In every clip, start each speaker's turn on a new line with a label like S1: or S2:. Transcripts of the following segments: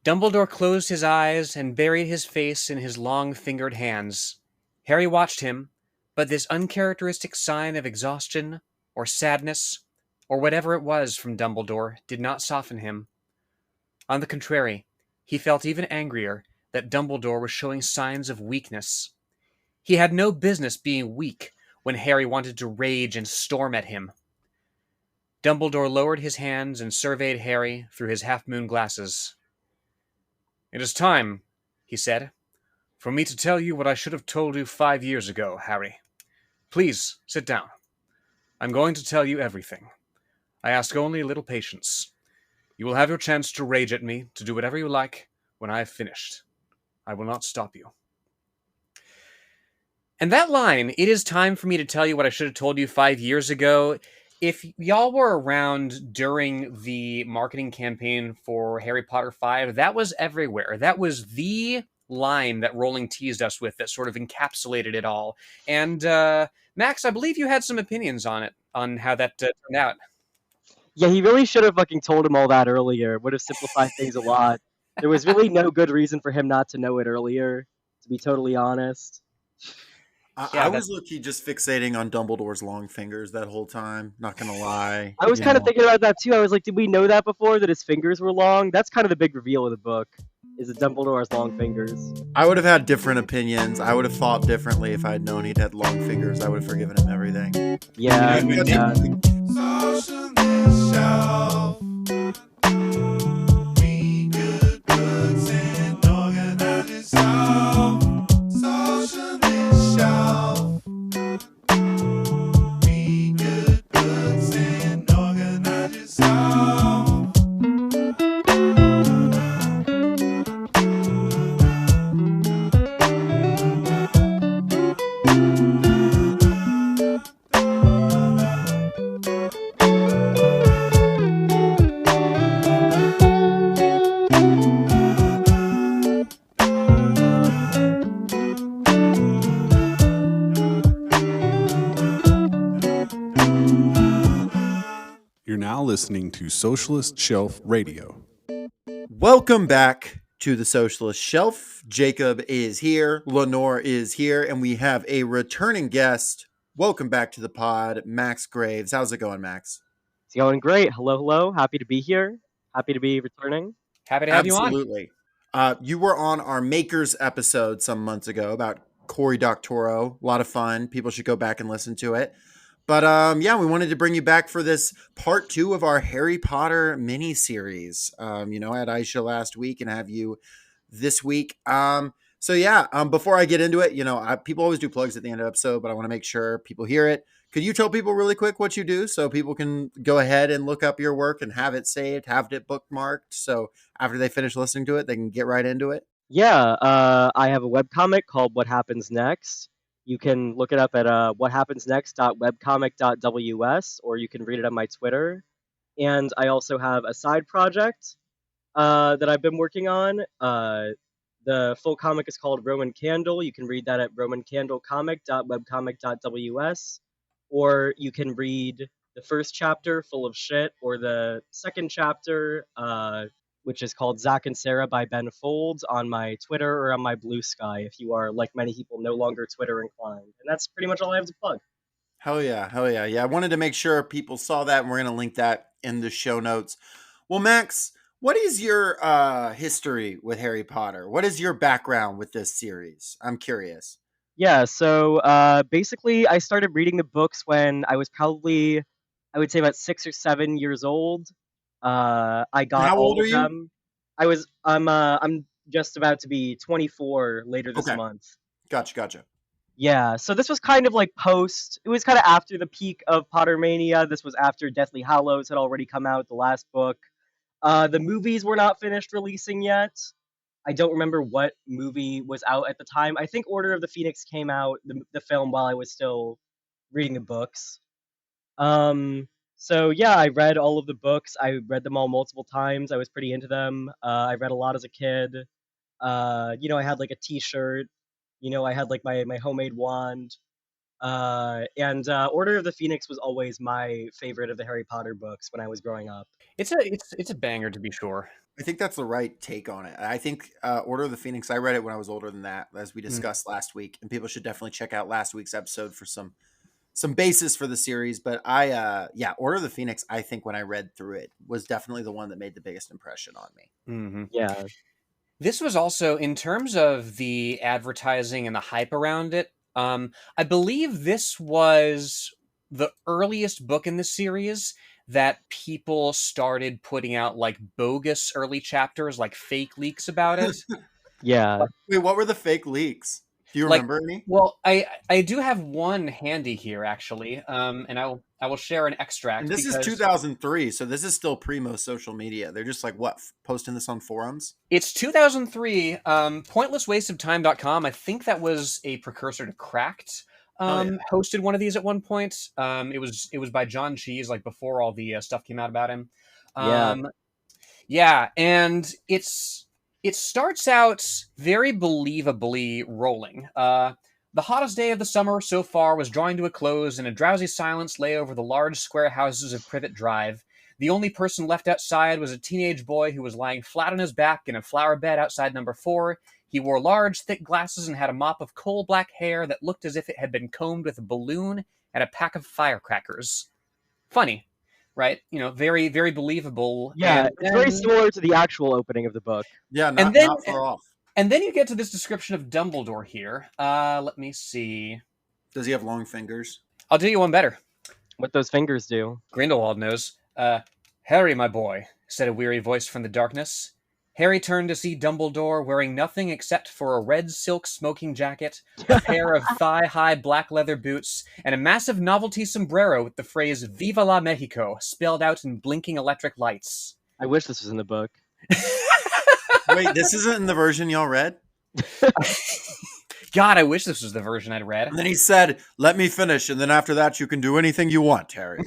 S1: Dumbledore closed his eyes and buried his face in his long-fingered hands. Harry watched him, but this uncharacteristic sign of exhaustion or sadness, or whatever it was from Dumbledore, did not soften him. On the contrary, he felt even angrier that Dumbledore was showing signs of weakness. He had no business being weak when Harry wanted to rage and storm at him. Dumbledore lowered his hands and surveyed Harry through his half-moon glasses. "It is time," he said, "for me to tell you what I should have told you 5 years ago, Harry. Please, sit down. I'm going to tell you everything. I ask only a little patience. You will have your chance to rage at me, to do whatever you like, when I have finished. I will not stop you." And that line, "It is time for me to tell you what I should have told you 5 years ago," if y'all were around during the marketing campaign for Harry Potter 5, that was everywhere. That was the line that Rowling teased us with that sort of encapsulated it all. And Max, I believe you had some opinions on it, on how that turned out.
S2: Yeah, he really should have fucking told him all that earlier. Would have simplified things a lot. There was really no good reason for him not to know it earlier, to be totally honest.
S3: I
S1: Yeah, that
S3: was low-key just fixating on Dumbledore's long fingers that whole time. Not gonna lie,
S2: I was kind of thinking about that too. I was like, did we know that before, that his fingers were long? That's kind of the big reveal of the book, is that Dumbledore has long fingers.
S3: I would have had different opinions. I would have thought differently if I had known he'd had long fingers. I would have forgiven him everything.
S2: Yeah,
S3: You know,
S2: yeah.
S4: Socialist shelf. Be good books and organize yourself. Socialist shelf. Be good books and organize yourself.
S5: You're now listening to Socialist Shelf Radio.
S3: Welcome back to the Socialist Shelf. Jacob is here, Lenore is here, and we have a returning guest. Welcome back to the pod, Max Graves. How's it going, Max?
S2: It's going great. Hello, hello. Happy to be here. Happy to be returning.
S1: happy to have you on.
S3: Absolutely. You were on our Makers episode some months ago about Cory Doctorow. A lot of fun. People should go back and listen to it. But yeah, we wanted to bring you back for this part 2 of our Harry Potter mini-series. I had Aisha last week and have you this week. So yeah, before I get into it, people always do plugs at the end of the episode, but I want to make sure people hear it. Could you tell people really quick what you do so people can go ahead and look up your work and have it saved, have it bookmarked, so after they finish listening to it, they can get right into it?
S2: Yeah, I have a webcomic called What Happens Next. You can look it up at whathappensnext.webcomic.ws, or you can read it on my Twitter. And I also have a side project that I've been working on. The full comic is called Roman Candle. You can read that at romancandlecomic.webcomic.ws, or you can read the first chapter, Full of Shit, or the second chapter, which is called Zach and Sarah by Ben Folds, on my Twitter or on my Blue Sky, if you are, like many people, no longer Twitter inclined. And that's pretty much all I have to plug.
S3: Hell yeah, hell yeah. Yeah, I wanted to make sure people saw that, and we're going to link that in the show notes. Well, Max, what is your history with Harry Potter? What is your background with this series? I'm curious.
S2: Yeah, so basically, I started reading the books when I was probably, I would say, about 6 or 7 years old. I got
S3: How old
S2: all
S3: are
S2: of
S3: you?
S2: them. I'm just about to be 24 later this
S3: Okay.
S2: month.
S3: Gotcha.
S2: Yeah, so this was kind of like it was kind of after the peak of Pottermania. This was after Deathly Hallows had already come out, the last book. The movies were not finished releasing yet. I don't remember what movie was out at the time. I think Order of the Phoenix came out, the film, while I was still reading the books. So yeah, I read all of the books. I read them all multiple times. I was pretty into them. I read a lot as a kid. I had like a T-shirt. I had like my homemade wand. And Order of the Phoenix was always my favorite of the Harry Potter books when I was growing up.
S1: It's a banger, to be sure.
S3: I think that's the right take on it. I think Order of the Phoenix, I read it when I was older than that, as we discussed last week, and people should definitely check out last week's episode for some basis for the series. But yeah, Order of the Phoenix, I think when I read through it, was definitely the one that made the biggest impression on me.
S1: Mm-hmm.
S2: Yeah.
S1: This was also, in terms of the advertising and the hype around it, I believe this was the earliest book in the series that people started putting out like bogus early chapters, like fake leaks about it.
S2: Yeah.
S3: Wait, what were the fake leaks? Do you
S1: Like,
S3: remember any?
S1: well, I do have one handy here actually, and I will share an extract
S3: And this is
S1: because
S3: 2003, so this is still primo social media. They're just like what, posting this on forums?
S1: it's 2003. Pointlesswasteoftime.com. I think that was a precursor to Cracked.
S3: Oh, yeah.
S1: Hosted one of these at one point. It was by John Cheese, like before all the stuff came out about him.
S2: Yeah.
S1: Yeah, and it starts out very believably rolling. The hottest day of the summer so far was drawing to a close, and a drowsy silence lay over the large square houses of Privet Drive. The only person left outside was a teenage boy who was lying flat on his back in a flower bed outside number 4. He wore large, thick glasses and had a mop of coal black hair that looked as if it had been combed with a balloon and a pack of firecrackers. Funny, right? You know, very, very believable.
S2: Yeah. It's very similar to the actual opening of the book.
S3: Yeah,
S1: And then,
S3: not far off.
S1: and then you get to this description of Dumbledore here. Let me see.
S3: Does he have long fingers?
S1: I'll do you one better.
S2: What those fingers do.
S1: Grindelwald knows. Harry, my boy, said a weary voice from the darkness. Harry turned to see Dumbledore wearing nothing except for a red silk smoking jacket, a pair of thigh-high black leather boots, and a massive novelty sombrero with the phrase Viva la Mexico spelled out in blinking electric lights.
S2: I wish this was in the book.
S3: Wait, this isn't in the version y'all read?
S1: God, I wish this was the version I'd read.
S3: And then he said, "Let me finish, and then after that you can do anything you want, Harry."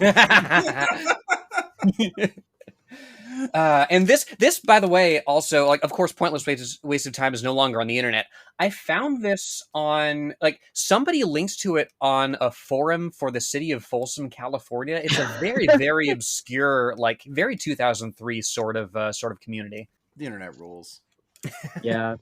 S1: And this, by the way, also, like, of course, Pointless Waste of Time is no longer on the internet. I found this on, like, somebody links to it on a forum for the city of Folsom, California. It's a very, very obscure, like, very 2003 sort of community.
S3: The internet rules.
S2: Yeah.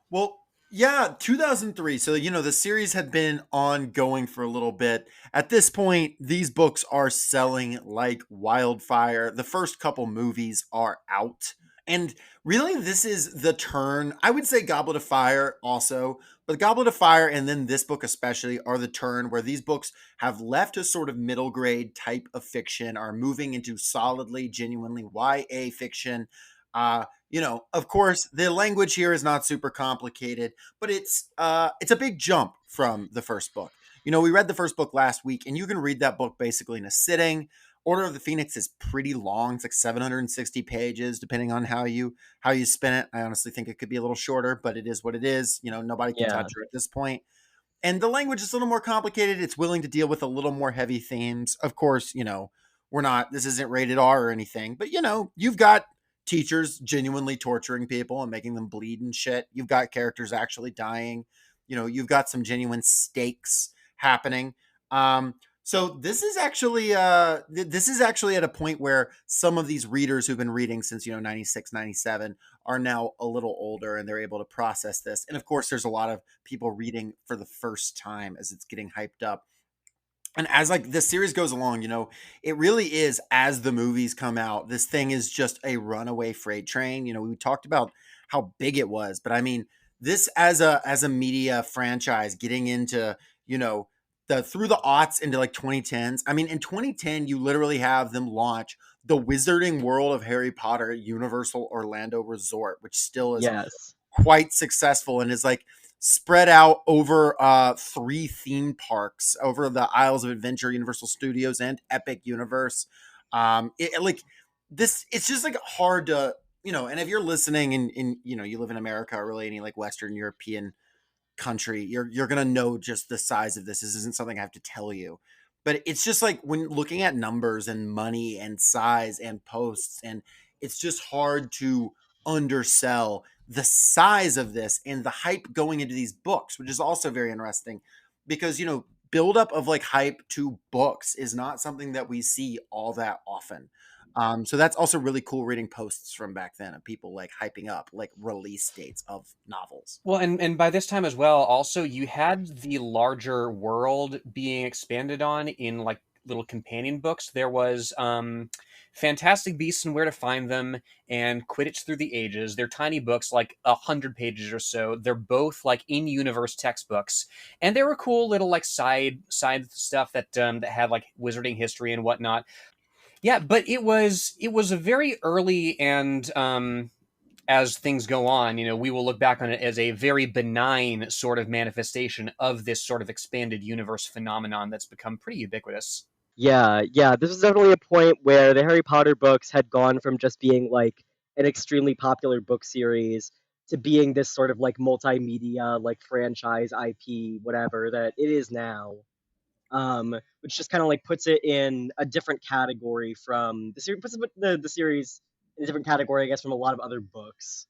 S3: Well, yeah, 2003. So, the series had been ongoing for a little bit. At this point, these books are selling like wildfire. The first couple movies are out. And really, this is the turn. I would say Goblet of Fire also, but Goblet of Fire and then this book especially are the turn where these books have left a sort of middle grade type of fiction, are moving into solidly, genuinely YA fiction. Of course, the language here is not super complicated, but it's a big jump from the first book. We read the first book last week, and you can read that book basically in a sitting. Order of the Phoenix is pretty long. It's like 760 pages, depending on how you spin it. I honestly think it could be a little shorter, but it is what it is. Nobody can touch her at this point. And the language is a little more complicated. It's willing to deal with a little more heavy themes. Of course, this isn't rated R or anything, but you've got teachers genuinely torturing people and making them bleed and shit. You've got characters actually dying. You've got some genuine stakes happening. So this is actually at a point where some of these readers who've been reading since 96, 97 are now a little older, and they're able to process this. And of course, there's a lot of people reading for the first time as it's getting hyped up. And as like this series goes along, it really is, as the movies come out, this thing is just a runaway freight train. We talked about how big it was, but I mean, this as a media franchise getting into, through the aughts into like 2010s. I mean, in 2010, you literally have them launch the Wizarding World of Harry Potter Universal Orlando Resort, which still is quite successful and is like spread out over 3 theme parks over the Isles of Adventure, Universal Studios, and Epic Universe. It's just like hard to, and if you're listening and you live in America or really any like Western European country, you're gonna know just the size of this. This isn't something I have to tell you, but it's just like when looking at numbers and money and size and posts, and it's just hard to undersell the size of this and the hype going into these books, which is also very interesting because buildup of like hype to books is not something that we see all that often. So that's also really cool reading posts from back then of people like hyping up like release dates of novels.
S1: Well, and by this time as well, also you had the larger world being expanded on in like little companion books. There was Fantastic Beasts and Where to Find Them and Quidditch Through the Ages. They're tiny books, like 100 pages or so. They're both like in-universe textbooks, and they were cool little like side stuff that had like wizarding history and whatnot. Yeah, but it was a very early and as things go on, we will look back on it as a very benign sort of manifestation of this sort of expanded universe phenomenon that's become pretty ubiquitous.
S2: Yeah, yeah, this was definitely a point where the Harry Potter books had gone from just being like an extremely popular book series to being this sort of like multimedia, like franchise IP, whatever that it is now. Which just kind of like puts it in a different category from the series, puts the series in a different category, I guess, from a lot of other books.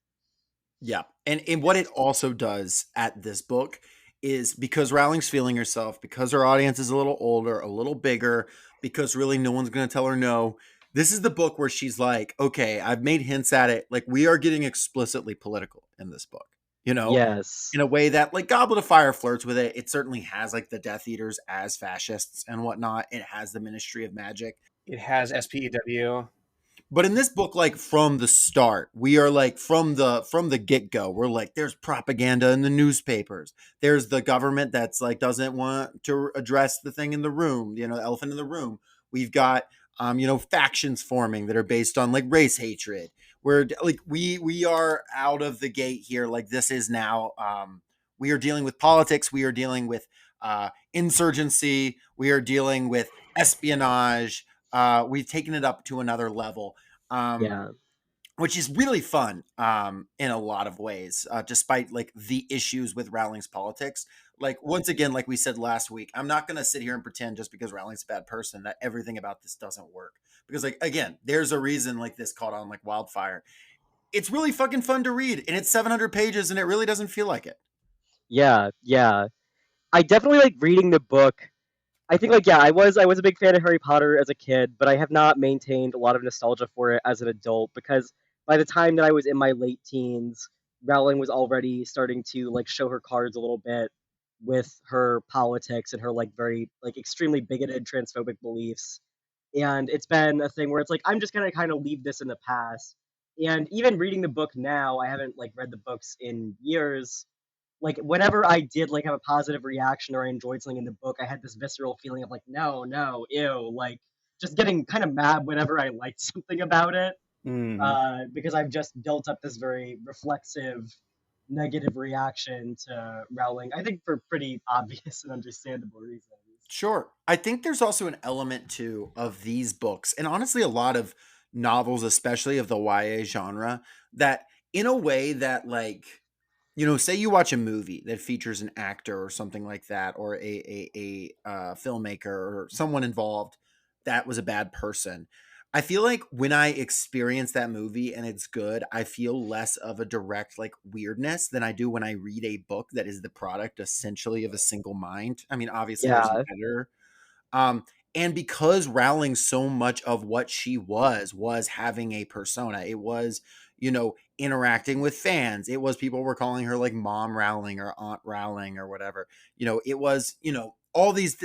S3: Yeah. And what it also does at this book is because Rowling's feeling herself, because her audience is a little older, a little bigger, because really no one's going to tell her no. This is the book where she's like, okay, I've made hints at it. Like, we are getting explicitly political in this book, you know,
S2: Yes.
S3: in a way that like Goblet of Fire flirts with it. It certainly has like the Death Eaters as fascists and whatnot. It has the Ministry of Magic.
S1: It has SPEW.
S3: But in this book, like from the start, we are like from the get-go, we're like, there's propaganda in the newspapers. There's the government that's like doesn't want to address the thing in the room, the elephant in the room. We've got factions forming that are based on like race hatred. Where like we are out of the gate here. Like this is now we are dealing with politics, we are dealing with insurgency, we are dealing with espionage. We've taken it up to another level, um,
S2: Yeah.
S3: which is really fun in a lot of ways, despite like the issues with Rowling's politics. Like once again, like we said last week, I'm not going to sit here and pretend just because Rowling's a bad person that everything about this doesn't work. Because like again, there's a reason like this caught on like wildfire. It's really fucking fun to read, and it's 700 pages, and it really doesn't feel like it.
S2: Yeah, yeah. I definitely like reading the book. I think like yeah, I was a big fan of Harry Potter as a kid, but I have not maintained a lot of nostalgia for it as an adult because by the time that I was in my late teens, Rowling was already starting to like show her cards a little bit with her politics and her like very like extremely bigoted transphobic beliefs. And it's been a thing where it's like I'm just gonna kind of leave this in the past. And even reading the book now, I haven't like read the books in years. Like whenever I did like have a positive reaction or I enjoyed something in the book, I had this visceral feeling of like, no, no, ew, like just getting kind of mad whenever I liked something about it,
S1: Mm.
S2: because I've just built up this very reflexive negative reaction to Rowling. I think for pretty obvious and understandable reasons.
S3: Sure. I think there's also an element too of these books, and honestly, a lot of novels, especially of the YA genre, that in a way that like say you watch a movie that features an actor or something like that, or a filmmaker or someone involved that was a bad person. I feel like when I experience that movie and it's good, I feel less of a direct like weirdness than I do when I read a book that is the product essentially of a single mind. I mean, obviously there's an
S2: Yeah,
S3: editor, um, and because Rowling, so much of what she was having a persona. It was, interacting with fans. It was people were calling her like Mom Rowling or Aunt Rowling or whatever. It was, all this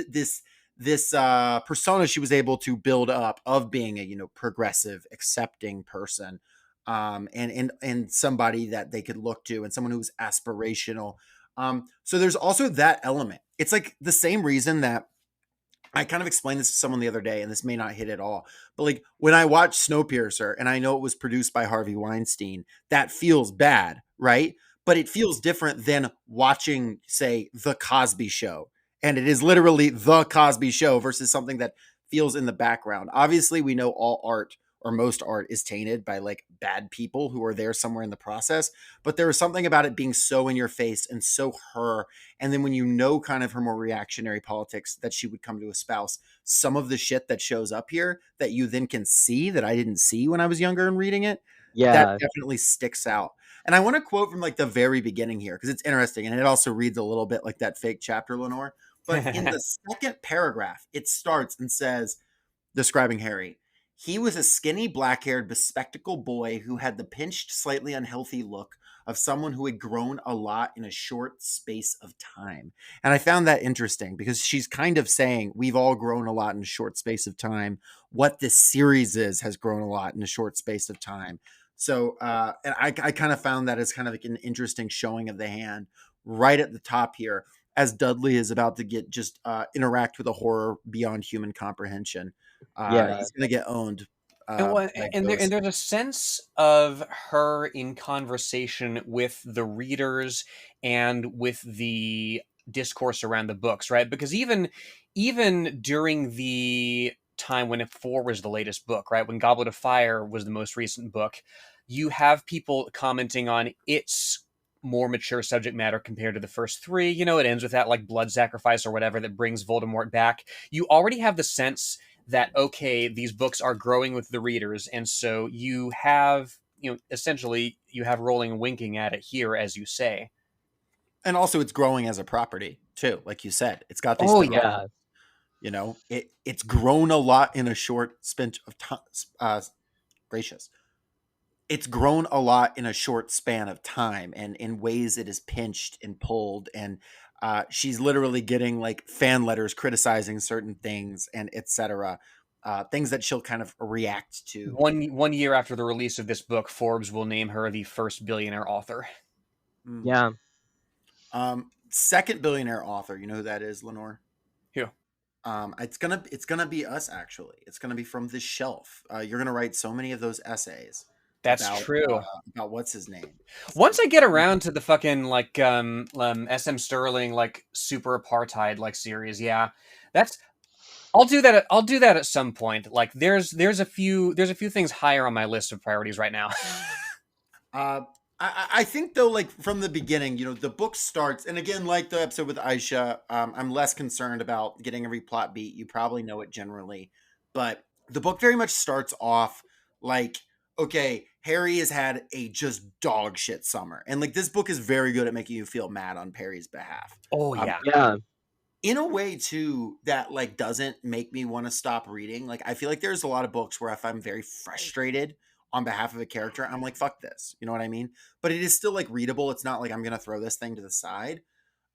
S3: persona she was able to build up of being a, progressive, accepting person. And somebody that they could look to and someone who's aspirational. So there's also that element. It's like the same reason that I kind of explained this to someone the other day, and this may not hit at all. But like when I watch Snowpiercer and I know it was produced by Harvey Weinstein, that feels bad, right? But it feels different than watching, say, The Cosby Show. And it is literally The Cosby Show versus something that feels in the background. Obviously, we know all art or most art is tainted by like bad people who are there somewhere in the process. But there was something about it being so in your face and so her, and then when kind of her more reactionary politics that she would come to espouse, some of the shit that shows up here that you then can see that I didn't see when I was younger and reading it, that
S2: yeah,
S3: definitely sticks out. And I want to quote from like the very beginning here because it's interesting and it also reads a little bit like that fake chapter, Lenore. But in the second paragraph, it starts and says, describing Harry, he was a skinny, black haired, bespectacled boy who had the pinched, slightly unhealthy look of someone who had grown a lot in a short space of time. And I found that interesting because she's kind of saying we've all grown a lot in a short space of time. What this series has grown a lot in a short space of time. So, and I kind of found that as kind of like an interesting showing of the hand right at the top here as Dudley is about to get just interact with a horror beyond human comprehension.
S2: Yeah.
S3: He's gonna get owned
S1: And
S3: by
S1: what
S3: a
S1: and
S3: ghost.
S1: there's a sense of her in conversation with the readers and with the discourse around the books, right? Because even during the time when Four was the latest book, right? When Goblet of Fire was the most recent book, you have people commenting on its more mature subject matter compared to the first three. You know, it ends with that like blood sacrifice or whatever that brings Voldemort back. You already have the sense that okay, these books are growing with the readers, and so you have essentially you have Rowling winking at it here, as you say.
S3: And also it's growing as a property too, like you said. It's got these
S1: Oh
S3: phenomenal,
S1: yeah,
S2: Yeah.
S3: it's grown a lot in a short span of time. Gracious. It's grown a lot in a short span of time and in ways it is pinched and pulled and she's literally getting like fan letters criticizing certain things and etc. Things that she'll kind of react to.
S1: one year after the release of this book, Forbes will name her the first billionaire author.
S3: Mm.
S2: Yeah.
S3: Second billionaire author, you know who that is, Lenore?
S1: Who?
S3: It's gonna be us actually. It's gonna be from the shelf. You're gonna write so many of those essays
S1: That's
S3: about
S1: true.
S3: about what's his name.
S1: Once I get around to the fucking like SM Sterling like super apartheid like series, yeah, that's I'll do that at some point. Like there's a few things higher on my list of priorities right now.
S3: Uh, I think though, like from the beginning, the book starts, and again, like the episode with Aisha, I'm less concerned about getting every plot beat. You probably know it generally, but the book very much starts off like, okay, Harry has had a just dog shit summer, and like this book is very good at making you feel mad on Perry's behalf.
S1: Oh yeah.
S2: Yeah.
S3: In a way too that like doesn't make me want to stop reading. Like I feel like there's a lot of books where if I'm very frustrated on behalf of a character, I'm like, fuck this. You know what I mean? But it is still like readable. It's not like I'm gonna throw this thing to the side.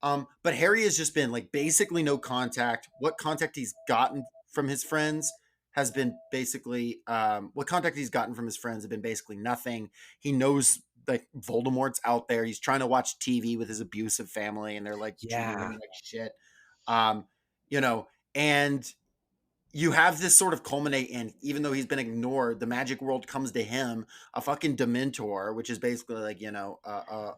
S3: But Harry has just been like basically no contact. What contact he's gotten from his friends has been basically what contact he's gotten from his friends have been basically nothing. He knows like Voldemort's out there. He's trying to watch TV with his abusive family, and they're like treating
S1: Yeah.
S3: him like shit. Um, and you have this sort of culminate in, even though he's been ignored, the magic world comes to him, a fucking Dementor, which is basically like a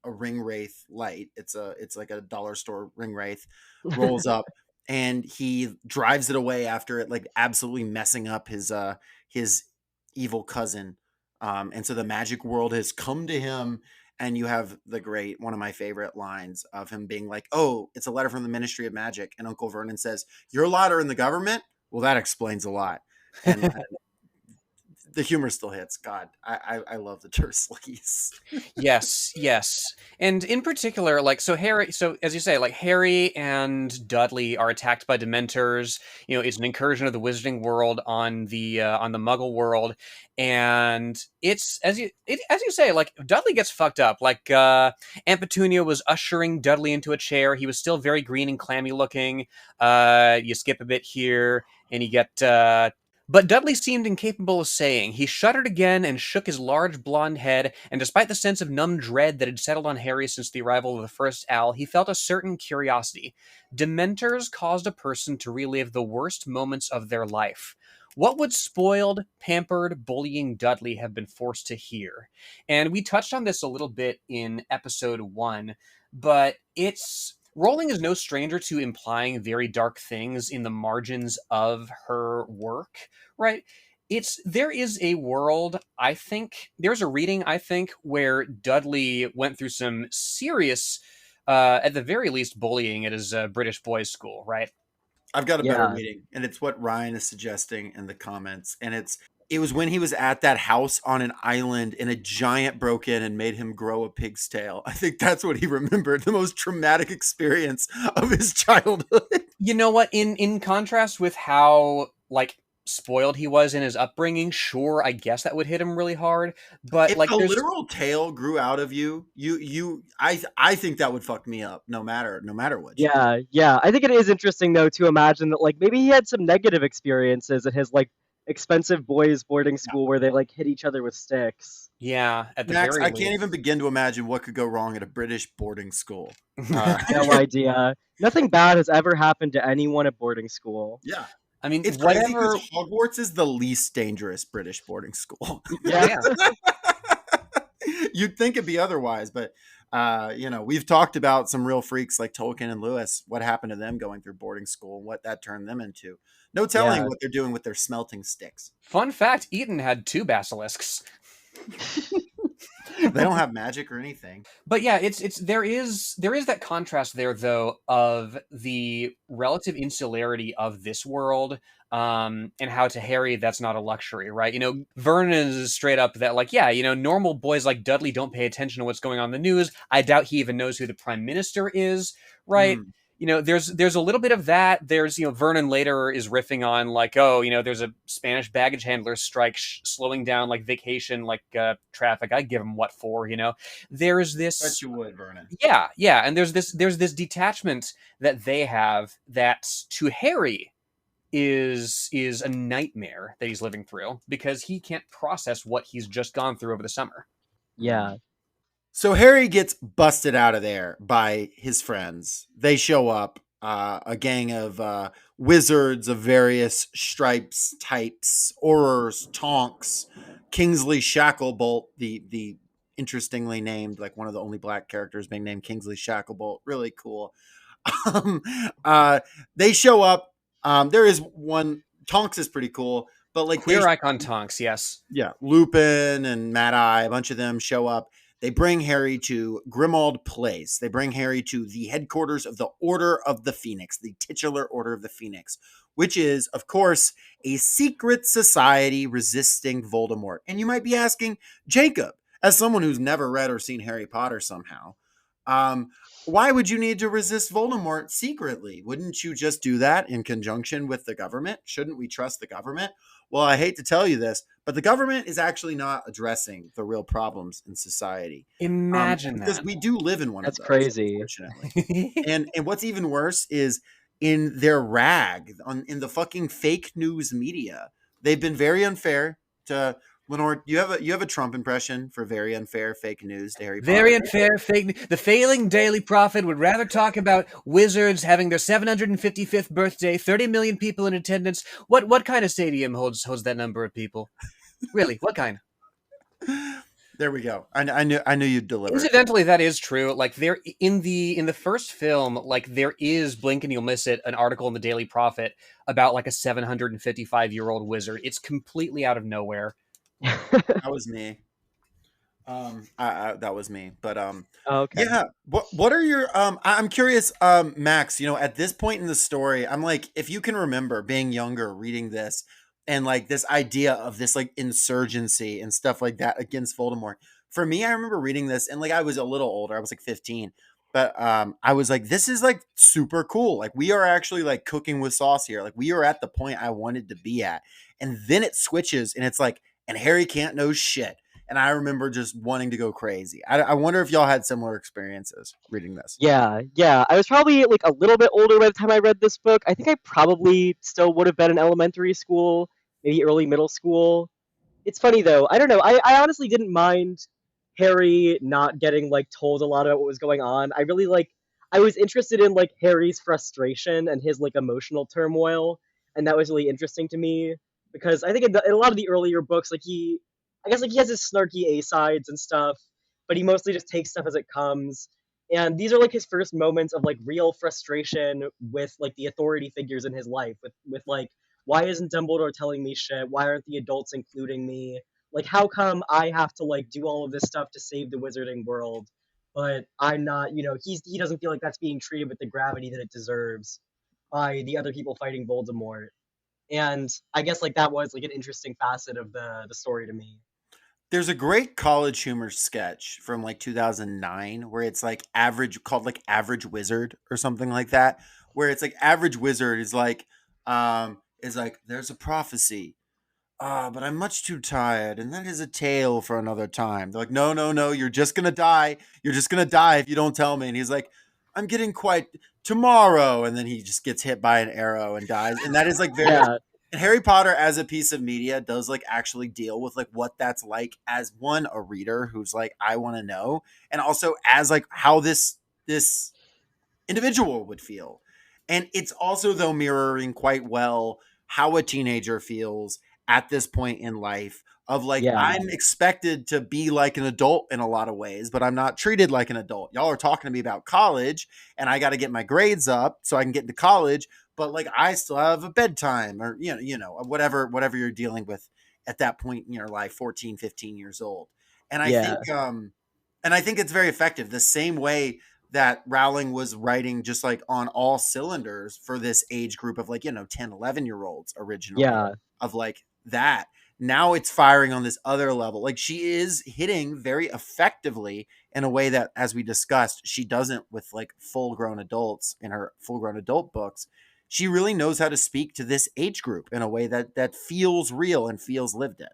S3: ring wraith light. It's like a dollar store ring wraith, rolls up, and he drives it away after it like absolutely messing up his evil cousin. And so the magic world has come to him, and you have the great one of my favorite lines of him being like, "Oh, it's a letter from the Ministry of Magic," and Uncle Vernon says, "Your lot are in the government." Well, that explains a lot, and the humor still hits. God, I love the Dursleys.
S1: Yes, yes. And in particular, like so as you say, like Harry and Dudley are attacked by Dementors. It's an incursion of the Wizarding world on the Muggle world, and it's as you say, like Dudley gets fucked up. Like Aunt Petunia was ushering Dudley into a chair. He was still very green and clammy looking. You skip a bit here, and you get but Dudley seemed incapable of saying. He shuddered again and shook his large blonde head, and despite the sense of numb dread that had settled on Harry since the arrival of the first owl, he felt a certain curiosity. Dementors caused a person to relive the worst moments of their life. What would spoiled, pampered, bullying Dudley have been forced to hear? And we touched on this a little bit in episode 1, but Rowling is no stranger to implying very dark things in the margins of her work, right? There is a world, I think, there's a reading, I think, where Dudley went through some serious, at the very least, bullying at his British boys' school, right?
S3: I've got a better
S2: Yeah.
S3: reading, and it's what Ryan is suggesting in the comments, and it's It was when he was at that house on an island and a giant broke in and made him grow a pig's tail. I think that's what he remembered, the most traumatic experience of his childhood.
S1: You know what? In contrast with how like spoiled he was in his upbringing, sure, I guess that would hit him really hard. But
S3: If
S1: like,
S3: a
S1: there's
S3: literal tail grew out of I think that would fuck me up no matter what you do.
S2: Yeah, yeah. I think it is interesting though to imagine that like maybe he had some negative experiences at his like expensive boys boarding
S3: Yeah.
S2: school where they like hit each other with sticks.
S1: yeah, at the
S3: Max,
S1: very
S3: I can't even
S1: least.
S3: begin to imagine what could go wrong at a British boarding school. Uh,
S2: No idea. Nothing bad has ever happened to anyone at boarding school.
S3: yeah.
S1: I mean,
S3: It's crazy because
S1: whatever.
S3: Hogwarts is the least dangerous British boarding school.
S2: Yeah.
S1: Yeah,
S3: You'd think it'd be otherwise, but we've talked about some real freaks like Tolkien and Lewis. What happened to them going through boarding school and what that turned them into? No telling
S2: Yeah.
S3: what they're doing with their smelting sticks.
S1: fun fact: Eton had 2 basilisks.
S3: They don't have magic or anything.
S1: But yeah, it's there is that contrast there though of the relative insularity of this world, and how to Harry that's not a luxury, right? Vernon is straight up that like, yeah, normal boys like Dudley don't pay attention to what's going on in the news. I doubt he even knows who the prime minister is, right?
S3: Mm.
S1: There's a little bit of that. There's Vernon later is riffing on like, oh, there's a Spanish baggage handler strike slowing down like vacation like traffic. I give him what for, There's
S3: Bet
S1: this,
S3: you would, Vernon.
S1: yeah, and there's this detachment that they have that to Harry is a nightmare that he's living through because he can't process what he's just gone through over the summer.
S2: Yeah.
S3: So Harry gets busted out of there by his friends. They show up, a gang of wizards of various stripes, types, Aurors, Tonks, Kingsley Shacklebolt, the interestingly named, like one of the only black characters being named Kingsley Shacklebolt. Really cool. Um, uh, they show up. There is one. Tonks is pretty cool, but like
S1: Queer icon Tonks, yes.
S3: yeah, Lupin and Mad Eye, a bunch of them show up. They bring Harry to Grimmauld Place. They bring Harry to the headquarters of the Order of the Phoenix, the titular Order of the Phoenix, which is, of course, a secret society resisting Voldemort. And you might be asking, Jacob, as someone who's never read or seen Harry Potter somehow, um, why would you need to resist Voldemort secretly? Wouldn't you just do that in conjunction with the government? Shouldn't we trust the government? Well, I hate to tell you this, but the government is actually not addressing the real problems in society.
S1: Imagine
S3: Because
S1: that.
S3: we do live in one
S2: That's
S3: of those,
S2: crazy.
S3: unfortunately. And what's even worse is in their in the fucking fake news media, they've been very unfair to Lenore. You have a Trump impression for very unfair fake news to Harry Potter.
S1: Very unfair, fake. The failing Daily Prophet would rather talk about wizards having their 755th birthday, 30 million people in attendance. What kind of stadium holds that number of people? Really, what kind?
S3: There we go. I knew you'd deliver.
S1: Incidentally, that is true. Like there in the first film, like there is blink and you'll miss it, an article in the Daily Prophet about like a 755-year-old wizard. It's completely out of nowhere.
S3: That was me. That was me. But
S2: Okay.
S3: yeah. What are your I'm curious, Max. At this point in the story, I'm like, if you can remember being younger, reading this, and like this idea of this like insurgency and stuff like that against Voldemort. For me, I remember reading this, and like I was a little older. I was like 15. But I was like, this is like super cool. Like we are actually like cooking with sauce here. Like we are at the point I wanted to be at. And then it switches and it's like, and Harry can't know shit. And I remember just wanting to go crazy. I wonder if y'all had similar experiences reading this.
S2: Yeah, yeah. I was probably like a little bit older by the time I read this book. I think I probably still would have been in elementary school, maybe early middle school. It's funny though. I don't know. I honestly didn't mind Harry not getting like told a lot about what was going on. I really like I was interested in like Harry's frustration and his like emotional turmoil, and that was really interesting to me because I think in a lot of the earlier books, like I guess like he has his snarky A sides and stuff, but he mostly just takes stuff as it comes. And these are like his first moments of like real frustration with like the authority figures in his life, with like why isn't Dumbledore telling me shit? Why aren't the adults including me? Like, how come I have to like do all of this stuff to save the wizarding world, but I'm not? He doesn't feel like that's being treated with the gravity that it deserves by the other people fighting Voldemort. And I guess like that was like an interesting facet of the story to me.
S3: There's a great College Humor sketch from like 2009 where it's like average called like Average Wizard or something like that, where it's like Average Wizard is like there's a prophecy. Ah, but I'm much too tired, and that is a tale for another time. They're like, no, no, no, you're just gonna die. You're just gonna die if you don't tell me. And he's like, I'm getting quite tomorrow, and then he just gets hit by an arrow and dies. And that is like very
S2: Yeah,
S3: and Harry Potter as a piece of media does like actually deal with like what that's like as one a reader who's like I want to know, and also as like how this individual would feel. And it's also, though, mirroring quite well how a teenager feels at this point in life of like,
S2: yeah,
S3: I'm expected to be like an adult in a lot of ways, but I'm not treated like an adult. Y'all are talking to me about college and I got to get my grades up so I can get into college, but like I still have a bedtime or, whatever you're dealing with at that point in your life, 14, 15 years old. And I
S2: yeah,
S3: think, and I think it's very effective. The same way that Rowling was writing just like on all cylinders for this age group of like, 10, 11-year olds originally,
S2: yeah,
S3: of like that. Now it's firing on this other level. Like she is hitting very effectively in a way that, as we discussed, she doesn't with like full grown adults in her full grown adult books. She really knows how to speak to this age group in a way that feels real and feels lived in.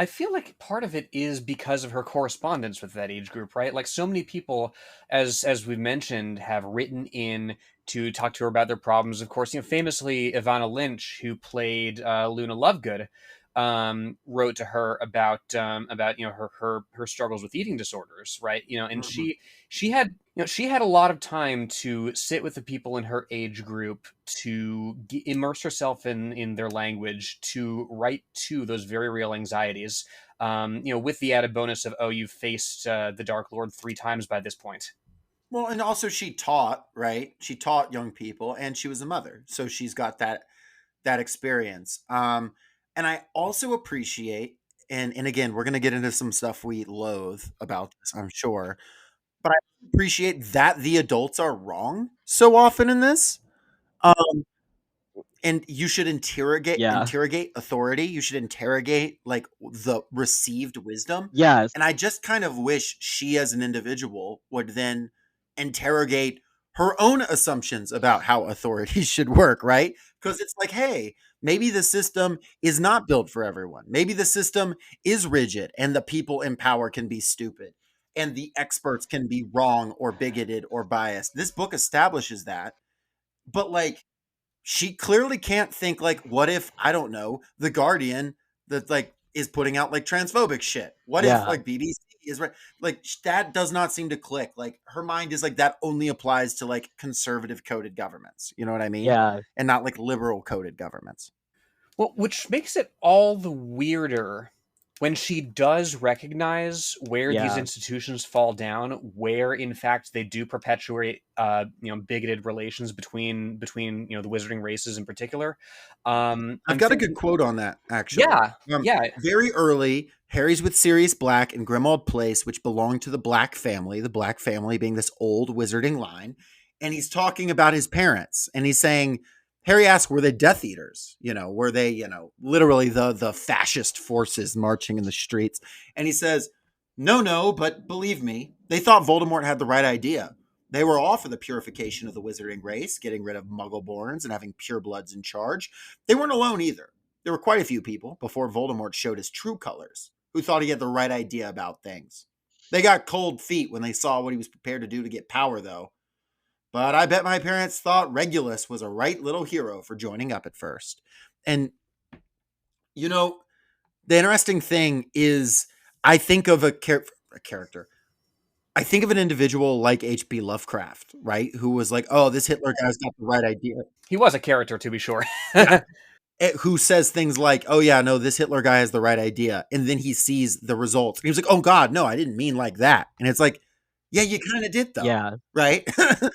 S1: I feel like part of it is because of her correspondence with that age group, right? Like so many people, as we've mentioned, have written in to talk to her about their problems. Of course, famously Ivana Lynch, who played Luna Lovegood, wrote to her about her struggles with eating disorders, right? And
S3: Mhm.
S1: she had a lot of time to sit with the people in her age group to immerse herself in their language, to write to those very real anxieties, with the added bonus of, oh, you've faced the Dark Lord 3 times by this point.
S3: Well, and also she taught, right? She taught young people and she was a mother. So she's got that experience. And I also appreciate and again, we're going to get into some stuff we loathe about this, I'm sure. But I appreciate that the adults are wrong so often in this. Um and you should
S2: yeah,
S3: interrogate authority. You should interrogate like the received wisdom.
S2: yes,
S3: And I just kind of wish she as an individual would then interrogate her own assumptions about how authority should work, right? Because it's like, hey, maybe the system is not built for everyone. Maybe the system is rigid and the people in power can be stupid and the experts can be wrong or bigoted or biased. This book establishes that. But like she clearly can't think like, what if, I don't know, the Guardian that like is putting out like transphobic shit? What if
S2: yeah,
S3: like BBC is right? Like that does not seem to click. Like her mind is like that only applies to like conservative coded governments. You know what I mean?
S2: yeah,
S3: And not like liberal coded governments.
S1: Well, which makes it all the weirder when she does recognize where these
S2: yeah,
S1: institutions fall down, where in fact they do perpetuate, bigoted relations between the wizarding races in particular.
S3: I've
S1: I'm
S3: got a good
S1: thinking,
S3: quote on that, actually.
S1: yeah, yeah,
S3: Very early, Harry's with Sirius Black in Grimmauld Place, which belonged to the Black family being this old wizarding line. And he's talking about his parents. And he's saying, Harry asks, were they Death Eaters? Were they, literally the fascist forces marching in the streets? And he says, no, no, but believe me, they thought Voldemort had the right idea. They were all for the purification of the wizarding race, getting rid of Muggleborns and having purebloods in charge. They weren't alone either. There were quite a few people before Voldemort showed his true colors who thought he had the right idea about things. They got cold feet when they saw what he was prepared to do to get power, though. But I bet my parents thought Regulus was a right little hero for joining up at first. And, you know, the interesting thing is, I think of a character. I think of an individual like H.P. Lovecraft, right? Who was like, oh, this Hitler guy's got the right idea.
S1: he was a character to be sure.
S3: Yeah. Who says things like, "Oh yeah, no, this Hitler guy has the right idea," and then he sees the results. And he was like, "Oh God, no, I didn't mean like that." And it's like, "Yeah, you kind of did though,
S2: yeah,
S3: right?" And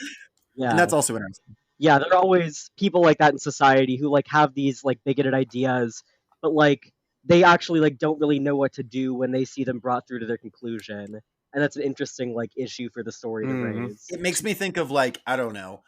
S2: yeah.
S3: that's also interesting.
S2: Yeah, there are always people like that in society who like have these like bigoted ideas, but like they actually like don't really know what to do when they see them brought through to their conclusion. And that's an interesting like issue for the story to
S1: Hmm.
S2: raise.
S3: It makes me think of like I don't know,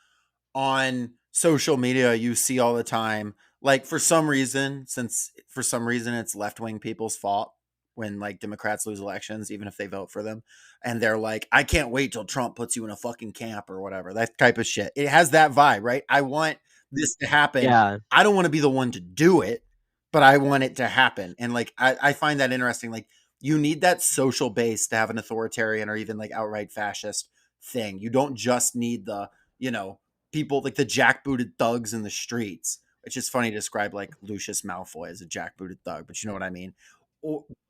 S3: on social media, you see all the time Like for some reason, it's left-wing people's fault when like Democrats lose elections, even if they vote for them, and they're like, I can't wait till Trump puts you in a fucking camp or whatever. That type of shit. It has that vibe, right? I want this to happen.
S2: Yeah,
S3: I don't want to be the one to do it, but I want it to happen. And like I find that interesting. Like you need that social base to have an authoritarian or even like outright fascist thing. You don't just need the, you know, people like the jackbooted thugs in the streets. It's just funny to describe like Lucius Malfoy as a jackbooted thug, but you know what I mean.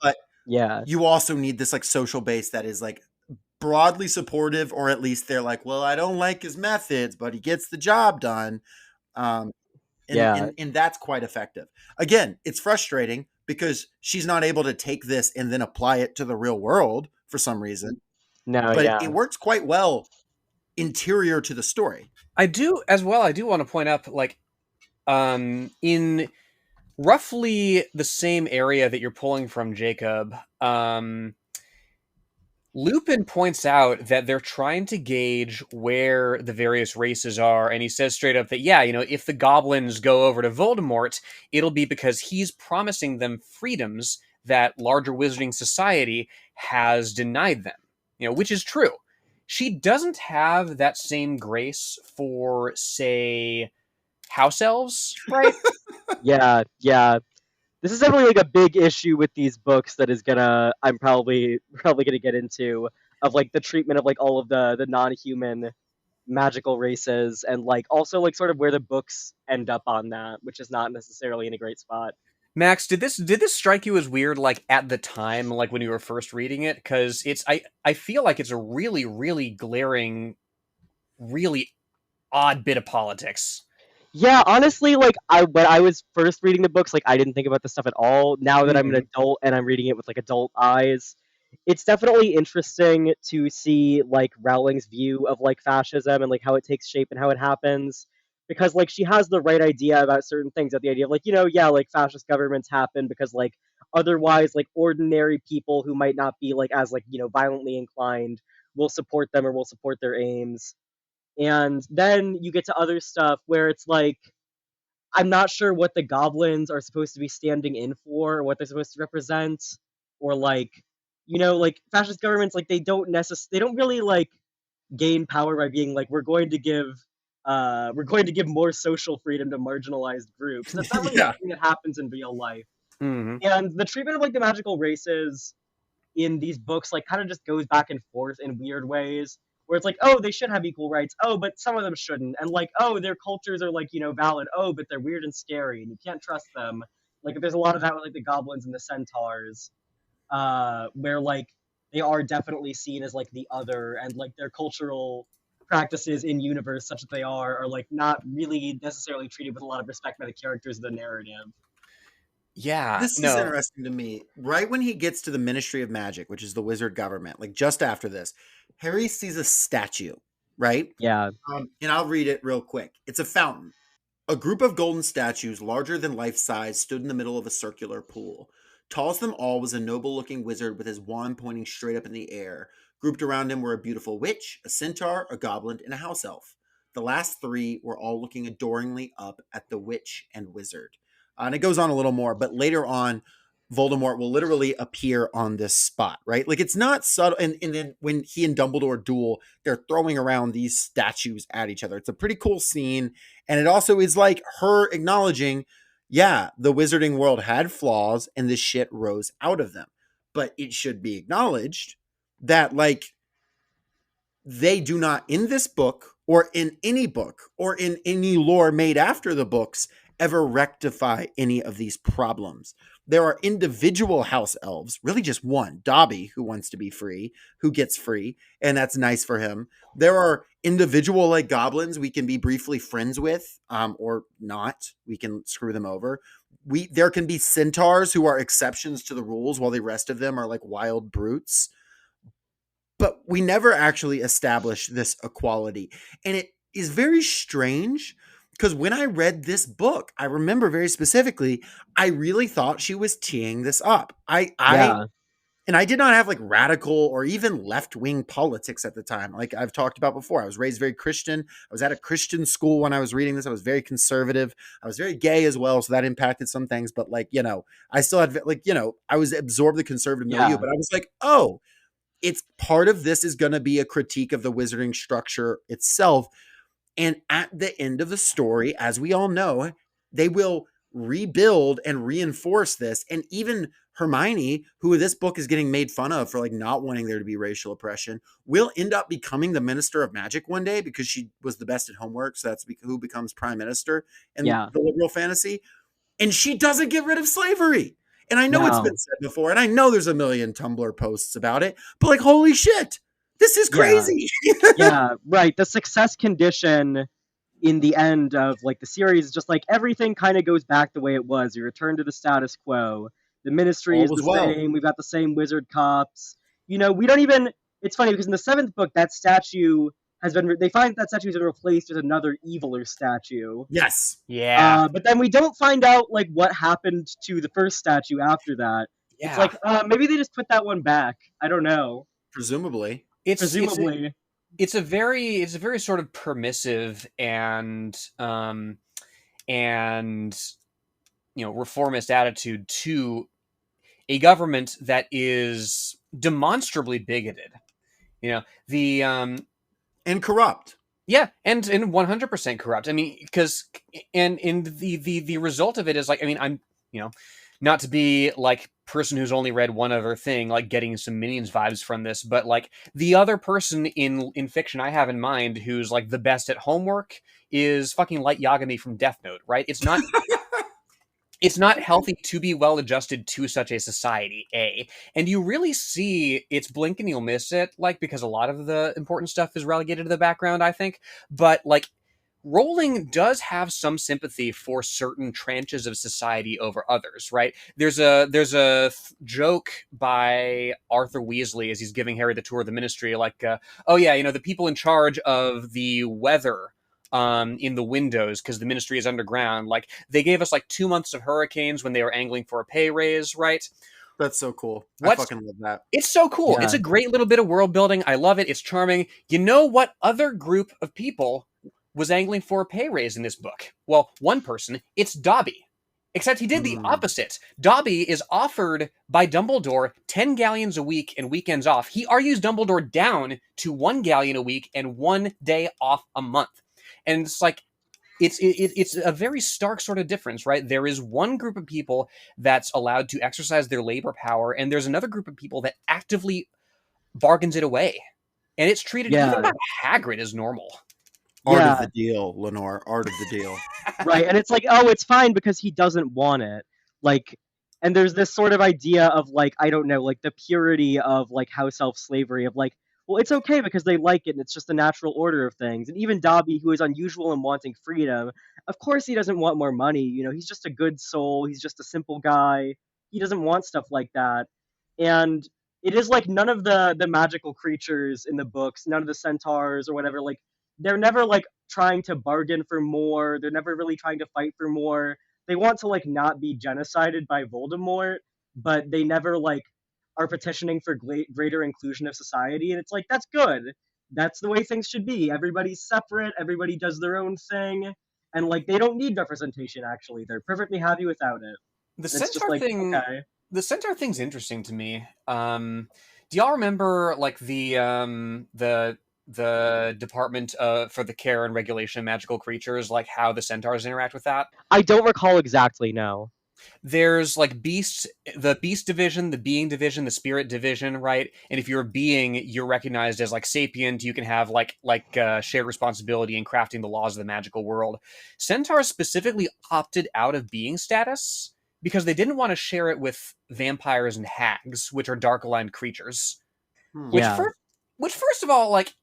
S3: But
S2: yeah,
S3: you also need this like social base that is like broadly supportive, or at least they're like, well, I don't like his methods, but he gets the job done. Um, and,
S2: yeah.
S3: and and that's quite effective. Again, it's frustrating because she's not able to take this and then apply it to the real world for some reason,
S2: No,
S3: but it
S2: yeah,
S3: works quite well interior to the story.
S1: I do as well. I do want to point up, like, in roughly the same area that you're pulling from, Jacob. Lupin points out that they're trying to gauge where the various races are, and he says straight up that, yeah, if the goblins go over to Voldemort, it'll be because he's promising them freedoms that larger wizarding society has denied them, which is true. She doesn't have that same grace for, say, house elves, right?
S2: yeah. This is definitely like a big issue with these books that is gonna I'm probably gonna get into, of like the treatment of like all of the non-human magical races, and like also like sort of where the books end up on that, which is not necessarily in a great spot.
S1: Max, did this strike you as weird, like at the time, like when you were first reading it? Because I feel like it's a really, really glaring, really odd bit of politics.
S2: Yeah, honestly, like when I was first reading the books, like I didn't think about this stuff at all. Now that I'm an
S1: Mhm.
S2: adult and I'm reading it with like adult eyes, it's definitely interesting to see like Rowling's view of like fascism and like how it takes shape and how it happens. Because like she has the right idea about certain things, at the idea of like, yeah, like fascist governments happen because like otherwise like ordinary people who might not be like as like, violently inclined will support them or will support their aims. And then you get to other stuff where it's like, I'm not sure what the goblins are supposed to be standing in for, or what they're supposed to represent, or like, like fascist governments, like they don't really like gain power by being like, we're going to give more social freedom to marginalized groups. That's not really a
S3: Yeah.
S2: thing that happens in real life.
S1: Mhm.
S2: And the treatment of like the magical races in these books like kind of just goes back and forth in weird ways, where it's like, oh, they should have equal rights, oh, but some of them shouldn't, and like, oh, their cultures are like, valid, oh, but they're weird and scary and you can't trust them. Like there's a lot of that with like the goblins and the centaurs, where like they are definitely seen as like the other, and like their cultural practices in universe such that they are like not really necessarily treated with a lot of respect by the characters of the narrative.
S1: Yeah,
S3: This is
S1: no.
S3: interesting to me. Right when he gets to the Ministry of Magic, which is the wizard government, like just after this, Harry sees a statue, right?
S2: Yeah,
S3: And I'll read it real quick. It's a fountain. A group of golden statues, larger than life size, stood in the middle of a circular pool. Tallest of them all was a noble looking wizard with his wand pointing straight up in the air. Grouped around him were a beautiful witch, a centaur, a goblin, and a house elf. The last three were all looking adoringly up at the witch and wizard. And it goes on a little more, but later on, Voldemort will literally appear on this spot, right? Like it's not subtle. And then when he and Dumbledore duel, they're throwing around these statues at each other. It's a pretty cool scene. And it also is like her acknowledging, yeah, the wizarding world had flaws and this shit rose out of them. But it should be acknowledged that, like, they do not in this book or in any book or in any lore made after the books ever rectify any of these problems. There are individual house elves, really just one, Dobby, who wants to be free, who gets free, and that's nice for him. There are individual like goblins we can be briefly friends with, or not. We can screw them over. There can be centaurs who are exceptions to the rules, while the rest of them are like wild brutes, but we never actually established this equality. And it is very strange because when I read this book, I remember very specifically, I really thought she was teeing this up. I
S2: yeah,
S3: And I did not have like radical or even left-wing politics at the time. Like I've talked about before, I was raised very Christian. I was at a Christian school when I was reading this. I was very conservative. I was very gay as well, so that impacted some things. But like, I still had like, I was absorbed the conservative milieu.
S2: Yeah.
S3: But I was like, oh, it's part of this is going to be a critique of the wizarding structure itself. And at the end of the story, as we all know, they will rebuild and reinforce this. And even Hermione, who this book is getting made fun of for like not wanting there to be racial oppression, will end up becoming the Minister of Magic one day because she was the best at homework. So that's who becomes Prime Minister in
S2: Yeah.
S3: the liberal fantasy. And she doesn't get rid of slavery. And I know it's
S2: No.
S3: been said before, and I know there's a million Tumblr posts about it, but like, holy shit, this is crazy.
S2: Yeah, right. The success condition in the end of like the series is just like everything kind of goes back the way it was. You return to the status quo. The ministry
S3: All
S2: is
S3: was
S2: the
S3: well.
S2: same. We've got the same wizard cops. We don't even. It's funny because in the seventh book, that statue has been. They find that statue has been replaced with another eviler statue.
S3: Yes.
S1: Yeah.
S2: But then we don't find out like what happened to the first statue after that. It's
S1: Yeah.
S2: like maybe they just put that one back. I don't know.
S3: Presumably.
S2: Presumably.
S1: It's a very sort of permissive and reformist attitude to a government that is demonstrably bigoted. The
S3: And corrupt.
S1: yeah, and 100% corrupt. I mean, because in the result of it is like, I mean, I'm not to be like person who's only read one other thing, like getting some Minions vibes from this, but like the other person in fiction I have in mind who's like the best at homework is fucking Light Yagami from Death Note, right? It's not it's not healthy to be well adjusted to such a society, and you really see it's blink and you'll miss it, like, because a lot of the important stuff is relegated to the background, I think, but like Rowling does have some sympathy for certain tranches of society over others, right? There's a joke by Arthur Weasley as he's giving Harry the tour of the Ministry, like, oh yeah, the people in charge of the weather in the windows, because the Ministry is underground. Like, they gave us like 2 months of hurricanes when they were angling for a pay raise, right?
S3: That's so cool. I fucking love that.
S1: It's so cool.
S2: Yeah.
S1: It's a great little bit of world building. I love it. It's charming. You know what other group of people was angling for a pay raise in this book? Well, one person. It's Dobby. Except he did the opposite. Dobby is offered by Dumbledore 10 galleons a week and weekends off. He argues Dumbledore down to 1 galleon a week and 1 day off a month. And it's like, it's a very stark sort of difference, right? There is one group of people that's allowed to exercise their labor power, and there's another group of people that actively bargains it away. And it's treated even by Hagrid as normal.
S3: Art of the deal, Lenore. Art of the deal.
S2: Right, and it's like, oh, it's fine because he doesn't want it. Like, and there's this sort of idea of like, I don't know, like the purity of like house elf slavery of like, well, it's okay because they like it and it's just the natural order of things. And even Dobby, who is unusual and wanting freedom, of course he doesn't want more money. He's just a good soul. He's just a simple guy. He doesn't want stuff like that. And it is like none of the magical creatures in the books, none of the centaurs or whatever, like they're never like trying to bargain for more. They're never really trying to fight for more. They want to like not be genocided by Voldemort, but they never like are petitioning for greater inclusion of society. And it's like, that's good. That's the way things should be. Everybody's separate. Everybody does their own thing. And like, they don't need representation, actually. They're perfectly happy without it.
S1: The centaur thing's interesting to me. Do y'all remember like the department for the care and regulation of magical creatures, like how the centaurs interact with that?
S2: I don't recall exactly, no.
S1: There's like the beast division, the being division, the spirit division, right? And if you're a being, you're recognized as like sapient. You can have like shared responsibility in crafting the laws of the magical world. Centaurs specifically opted out of being status because they didn't want to share it with vampires and hags, which are dark-aligned creatures. Which first of all, like,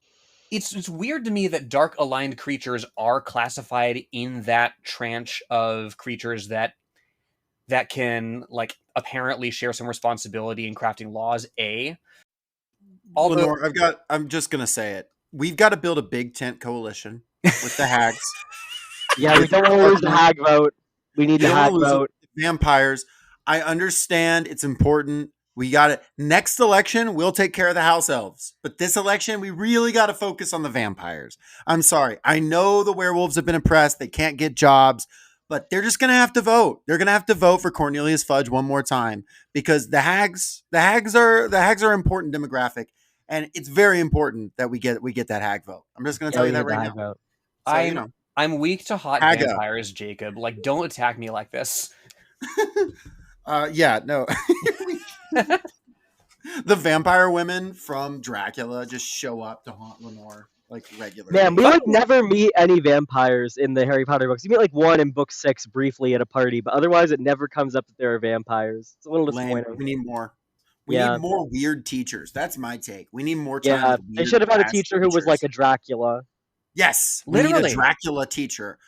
S1: it's weird to me that dark-aligned creatures are classified in that tranche of creatures that can, like, apparently share some responsibility in crafting laws, Although,
S3: Lenore, I'm just going to say it. We've got to build a big tent coalition with the hags.
S2: Yeah, we don't want to lose the hag vote. We need the hag vote.
S3: Vampires. I understand it's important We got it. Next election, we'll take care of the house elves. But this election, we really got to focus on the vampires. I'm sorry. I know the werewolves have been oppressed. They can't get jobs, but they're just going to have to vote. They're going to have to vote for Cornelius Fudge one more time because the hags are an important demographic, and it's very important that we get that hag vote. I'm just going to
S2: Yeah,
S3: tell
S2: we
S3: you that
S2: need the
S3: right
S2: high
S3: now.
S2: vote.
S3: So,
S1: I'm weak to hot
S3: Haga.
S1: vampires, Jacob. Like, don't attack me like this.
S3: Yeah, no. The vampire women from Dracula just show up to haunt Lenore like regularly.
S2: Man, we like never meet any vampires in the Harry Potter books. You meet like one in book 6 briefly at a party, but otherwise it never comes up that there are vampires. It's a little
S3: Lame.
S2: disappointing.
S3: We need more. We
S2: Yeah.
S3: need more weird teachers. That's my take. We need more time
S2: Yeah,
S3: with
S2: they
S3: weird
S2: should have had a
S3: ass
S2: teacher who was like
S3: teachers.
S2: a Dracula.
S3: Yes, we need
S1: Literally.
S3: a Dracula teacher.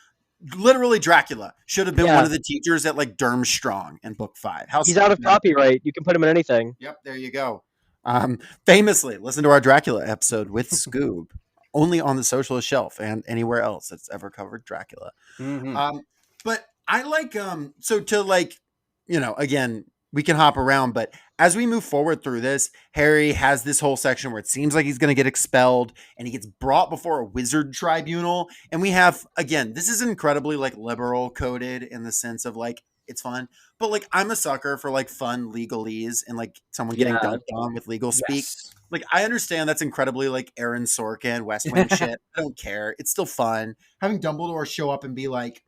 S3: Literally, Dracula should have been
S2: Yeah.
S3: one of the teachers at like Durmstrang in book 5. How
S2: He's out of copyright. You can put him in anything.
S3: Yep, there you go. Famously, listen to our Dracula episode with Scoob, only on the Socialist Shelf and anywhere else that's ever covered Dracula.
S1: Mhm.
S3: But I like so to like, again, we can hop around, but as we move forward through this, Harry has this whole section where it seems like he's going to get expelled and he gets brought before a wizard tribunal. And we have, again, this is incredibly like liberal coded in the sense of like, it's fun, but like I'm a sucker for like fun legalese and like someone getting
S2: Yeah.
S3: dunked on with legal speak.
S1: Yes.
S3: Like I understand that's incredibly like Aaron Sorkin, West Wing shit. I don't care. It's still fun. Having Dumbledore show up and be like,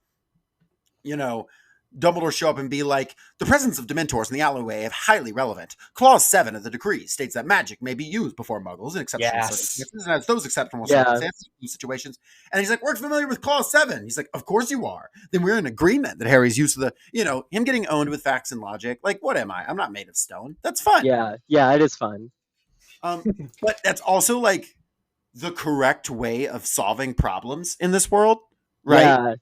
S3: Dumbledore show up and be like, the presence of Dementors in the alleyway is highly relevant. Clause 7 of the decree states that magic may be used before muggles in exceptional
S1: Yes.
S3: circumstances, and as those exceptional
S2: Yeah.
S3: circumstances and situations. And he's like, we're familiar with Clause 7. He's like, of course you are. Then we're in agreement that Harry's use of the, him getting owned with facts and logic. Like, what am I? I'm not made of stone. That's fun.
S2: Yeah, it is fun.
S3: But that's also like the correct way of solving problems in this world, right?
S2: Yeah.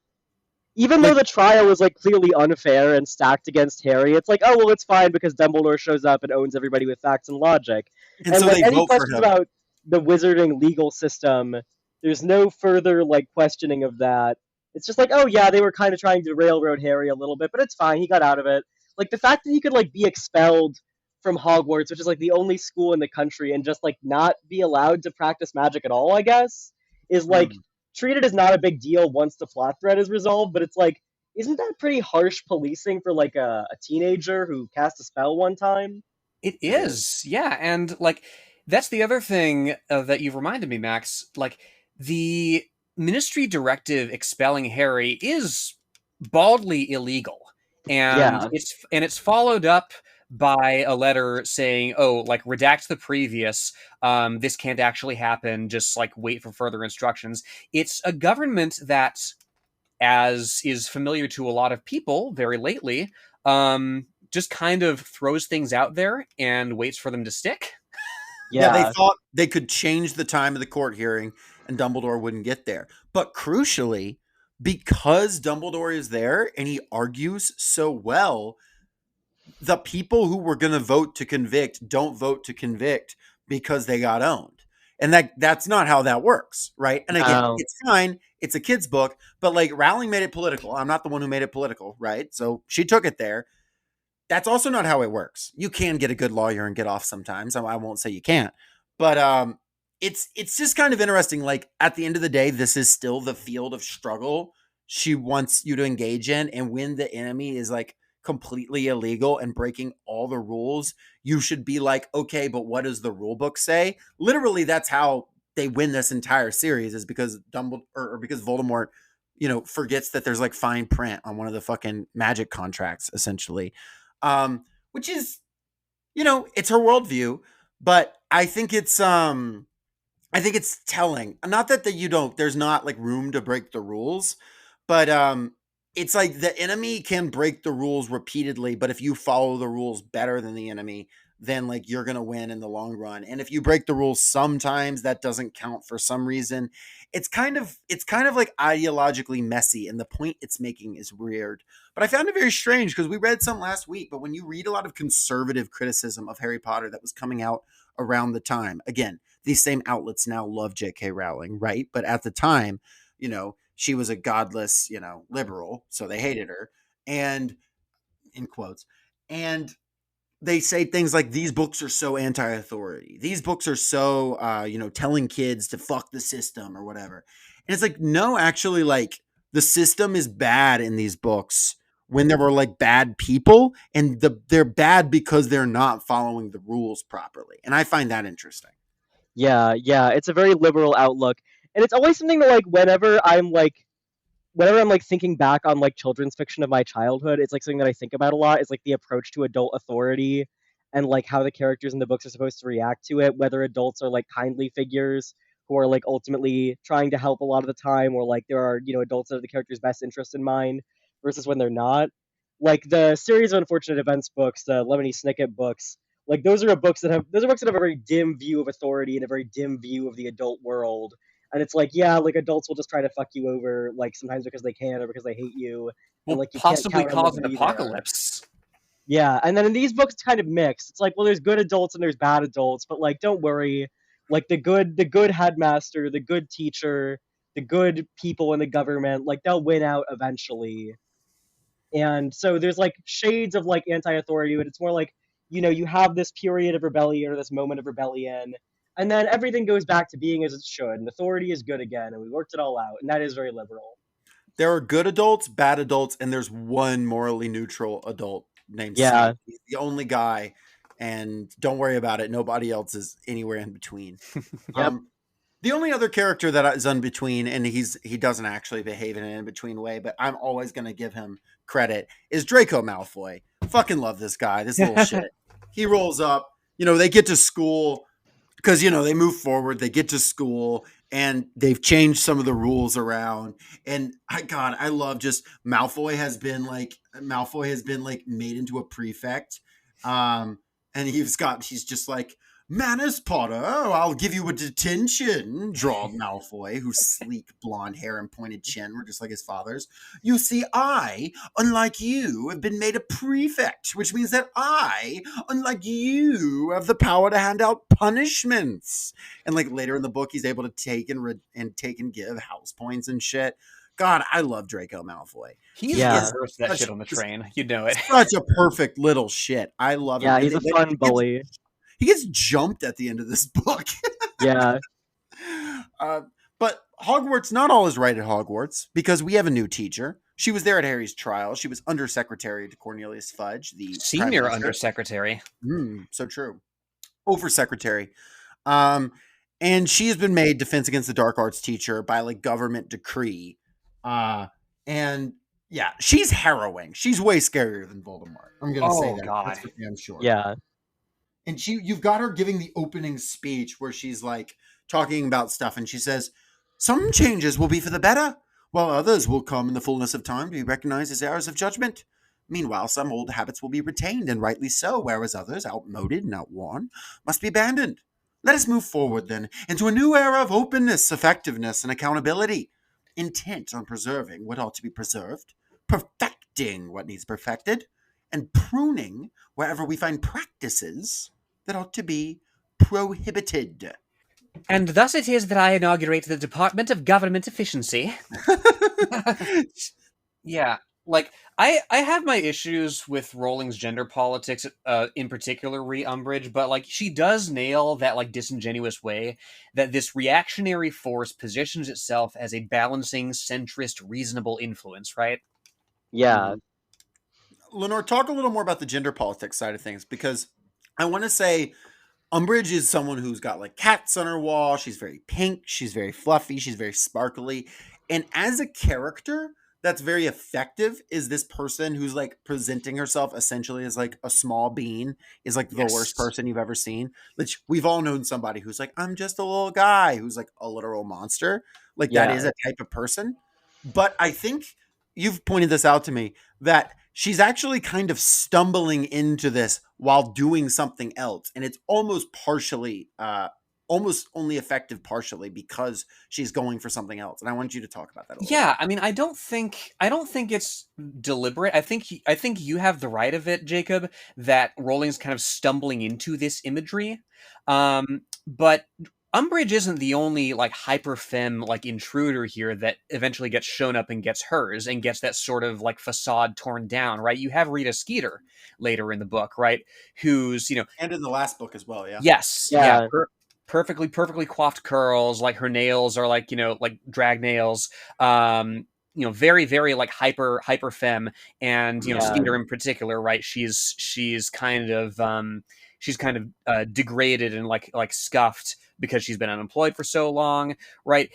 S2: Even though the trial was like clearly unfair and stacked against Harry, it's like, oh well, it's fine because Dumbledore shows up and owns everybody with facts and logic.
S3: And so
S2: like
S3: they
S2: any
S3: vote for
S2: questions
S3: him.
S2: about the wizarding legal system, there's no further like questioning of that. It's just like, oh yeah, they were kind of trying to railroad Harry a little bit, but it's fine. He got out of it. Like the fact that he could like be expelled from Hogwarts, which is like the only school in the country, and just like not be allowed to practice magic at all, I guess, is like treated as not a big deal once the plot thread is resolved. But it's like, isn't that pretty harsh policing for like a teenager who cast a spell one time?
S1: It is, yeah, and like that's the other thing that you've reminded me, Max. Like the Ministry directive expelling Harry is baldly illegal, and
S2: Yeah.
S1: it's followed up by a letter saying, "Oh, like redact the previous. This can't actually happen. Just like wait for further instructions." It's a government that, as is familiar to a lot of people very lately, just kind of throws things out there and waits for them to stick.
S3: Yeah,
S2: Yeah.
S3: they thought they could change the time of the court hearing and Dumbledore wouldn't get there. But crucially, because Dumbledore is there and he argues so well, the people who were going to vote to convict don't vote to convict because they got owned. And that's not how that works, right? And again,
S2: No.
S3: it's fine. It's a kid's book, but like Rowling made it political. I'm not the one who made it political, right? So she took it there. That's also not how it works. You can get a good lawyer and get off sometimes. I won't say you can't, but it's just kind of interesting. Like at the end of the day, this is still the field of struggle she wants you to engage in, and when the enemy is like completely illegal and breaking all the rules, you should be like, okay, but what does the rule book say? Literally, that's how they win this entire series, is because Dumbledore or because Voldemort, forgets that there's like fine print on one of the fucking magic contracts, essentially. Which is, it's her worldview, but I think it's telling. Not that there's not like room to break the rules, but it's like the enemy can break the rules repeatedly, but if you follow the rules better than the enemy, then like you're going to win in the long run. And if you break the rules sometimes, that doesn't count for some reason. It's kind of like ideologically messy, and the point it's making is weird. But I found it very strange because we read some last week, but when you read a lot of conservative criticism of Harry Potter that was coming out around the time, again, these same outlets now love J.K. Rowling, right? But at the time, she was a godless, liberal, so they hated her, and in quotes. And they say things like these books are so anti-authority. These books are so telling kids to fuck the system or whatever. And it's like, no, actually, like the system is bad in these books when there were like bad people, and they're bad because they're not following the rules properly. And I find that interesting.
S2: Yeah, yeah, it's a very liberal outlook, and it's always something that, like, whenever I'm thinking back on like children's fiction of my childhood, it's like something that I think about a lot. Is like the approach to adult authority and like how the characters in the books are supposed to react to it. Whether adults are like kindly figures who are like ultimately trying to help a lot of the time, or like there are adults that have the character's best interest in mind, versus when they're not. Like the series of unfortunate events books, the Lemony Snicket books, like those are books that have a very dim view of authority and a very dim view of the adult world, and it's like, yeah, like adults will just try to fuck you over, like sometimes because they can or because they hate you, and
S1: Will
S2: like you can't
S1: possibly
S2: count on them
S1: cause
S2: to
S1: an
S2: be there.
S1: apocalypse.
S2: Yeah, and then in these books, it's kind of mixed. It's like, well, there's good adults and there's bad adults, but like, don't worry, like the good headmaster, the good teacher, the good people in the government, like they'll win out eventually. And so there's like shades of like anti-authority, but it's more like, you have this period of rebellion or this moment of rebellion, and then everything goes back to being as it should, and authority is good again, and we worked it all out, and that is very liberal.
S3: There are good adults, bad adults, and there's one morally neutral adult named
S2: Yeah.
S3: Snape. He's the only guy, and don't worry about it. Nobody else is anywhere in between.
S2: Yep.
S3: The only other character that is in between, and he doesn't actually behave in an in between way, but I'm always going to give him credit, is Draco Malfoy. Fucking love this guy, this little shit. He rolls up. They get to school because they move forward. They get to school and they've changed some of the rules around. And I love just Malfoy has been like made into a prefect. And he's just like, Manners Potter, oh, I'll give you a detention, drawled Malfoy, whose sleek blonde hair and pointed chin were just like his father's. You see, I, unlike you, have been made a prefect, which means that I, unlike you, have the power to hand out punishments. And like later in the book, he's able to take and give house points and shit. God, I love Draco Malfoy.
S1: He's
S2: Yeah.
S1: the first that shit on the train. You know it.
S3: Such a perfect little shit. I love him.
S2: Yeah,
S3: And
S2: he's a fun bully.
S3: He gets jumped at the end of this book.
S2: Yeah.
S3: But Hogwarts, not all is right at Hogwarts, because we have a new teacher. She was there at Harry's trial. She was undersecretary to Cornelius Fudge, the
S1: Senior
S3: Prime Minister.
S1: undersecretary.
S3: So true. Oversecretary. And she has been made Defense Against the Dark Arts teacher by like government decree. And yeah, she's harrowing. She's way scarier than Voldemort. I'm gonna say that.
S1: God.
S3: That's for damn sure.
S2: Yeah.
S3: And you've got her giving the opening speech where she's like talking about stuff, and she says, some changes will be for the better, while others will come in the fullness of time to be recognized as errors of judgment. Meanwhile, some old habits will be retained, and rightly so, whereas others, outmoded and outworn, must be abandoned. Let us move forward, then, into a new era of openness, effectiveness, and accountability, intent on preserving what ought to be preserved, perfecting what needs perfected, and pruning wherever we find practices that ought to be prohibited.
S1: And thus it is that I inaugurate the Department of Government Efficiency. Yeah, like I have my issues with Rowling's gender politics, in particular umbrage, but like she does nail that like disingenuous way that this reactionary force positions itself as a balancing, centrist, reasonable influence, right?
S2: Yeah.
S3: Lenore, talk a little more about the gender politics side of things, because I want to say Umbridge is someone who's got like cats on her wall. She's very pink. She's very fluffy. She's very sparkly. And as a character that's very effective is this person who's like presenting herself essentially as like a small bean, is like the worst person you've ever seen. Which we've all known somebody who's like, I'm just a little guy, who's like a literal monster. Like that is a type of person. But I think you've pointed this out to me, that she's actually kind of stumbling into this while doing something else. And it's almost partially, almost only effective partially because she's going for something else. And I want you to talk about that a little
S1: Yeah, I mean, I don't think it's deliberate. I think you have the right of it, Jacob, that Rowling's kind of stumbling into this imagery. But Umbrage isn't the only like hyper femme like intruder here that eventually gets shown up and gets hers and gets that sort of like facade torn down, right? You have Rita Skeeter later in the book, right? Who's,
S3: And in the last book as well, yeah.
S1: yes, yeah,
S2: Yeah.
S1: perfectly coiffed curls, like her nails are like, like drag nails. Very like hyper femme, and
S2: Yeah.
S1: Skeeter in particular, right? She's kind of degraded and like scuffed because she's been unemployed for so long, right?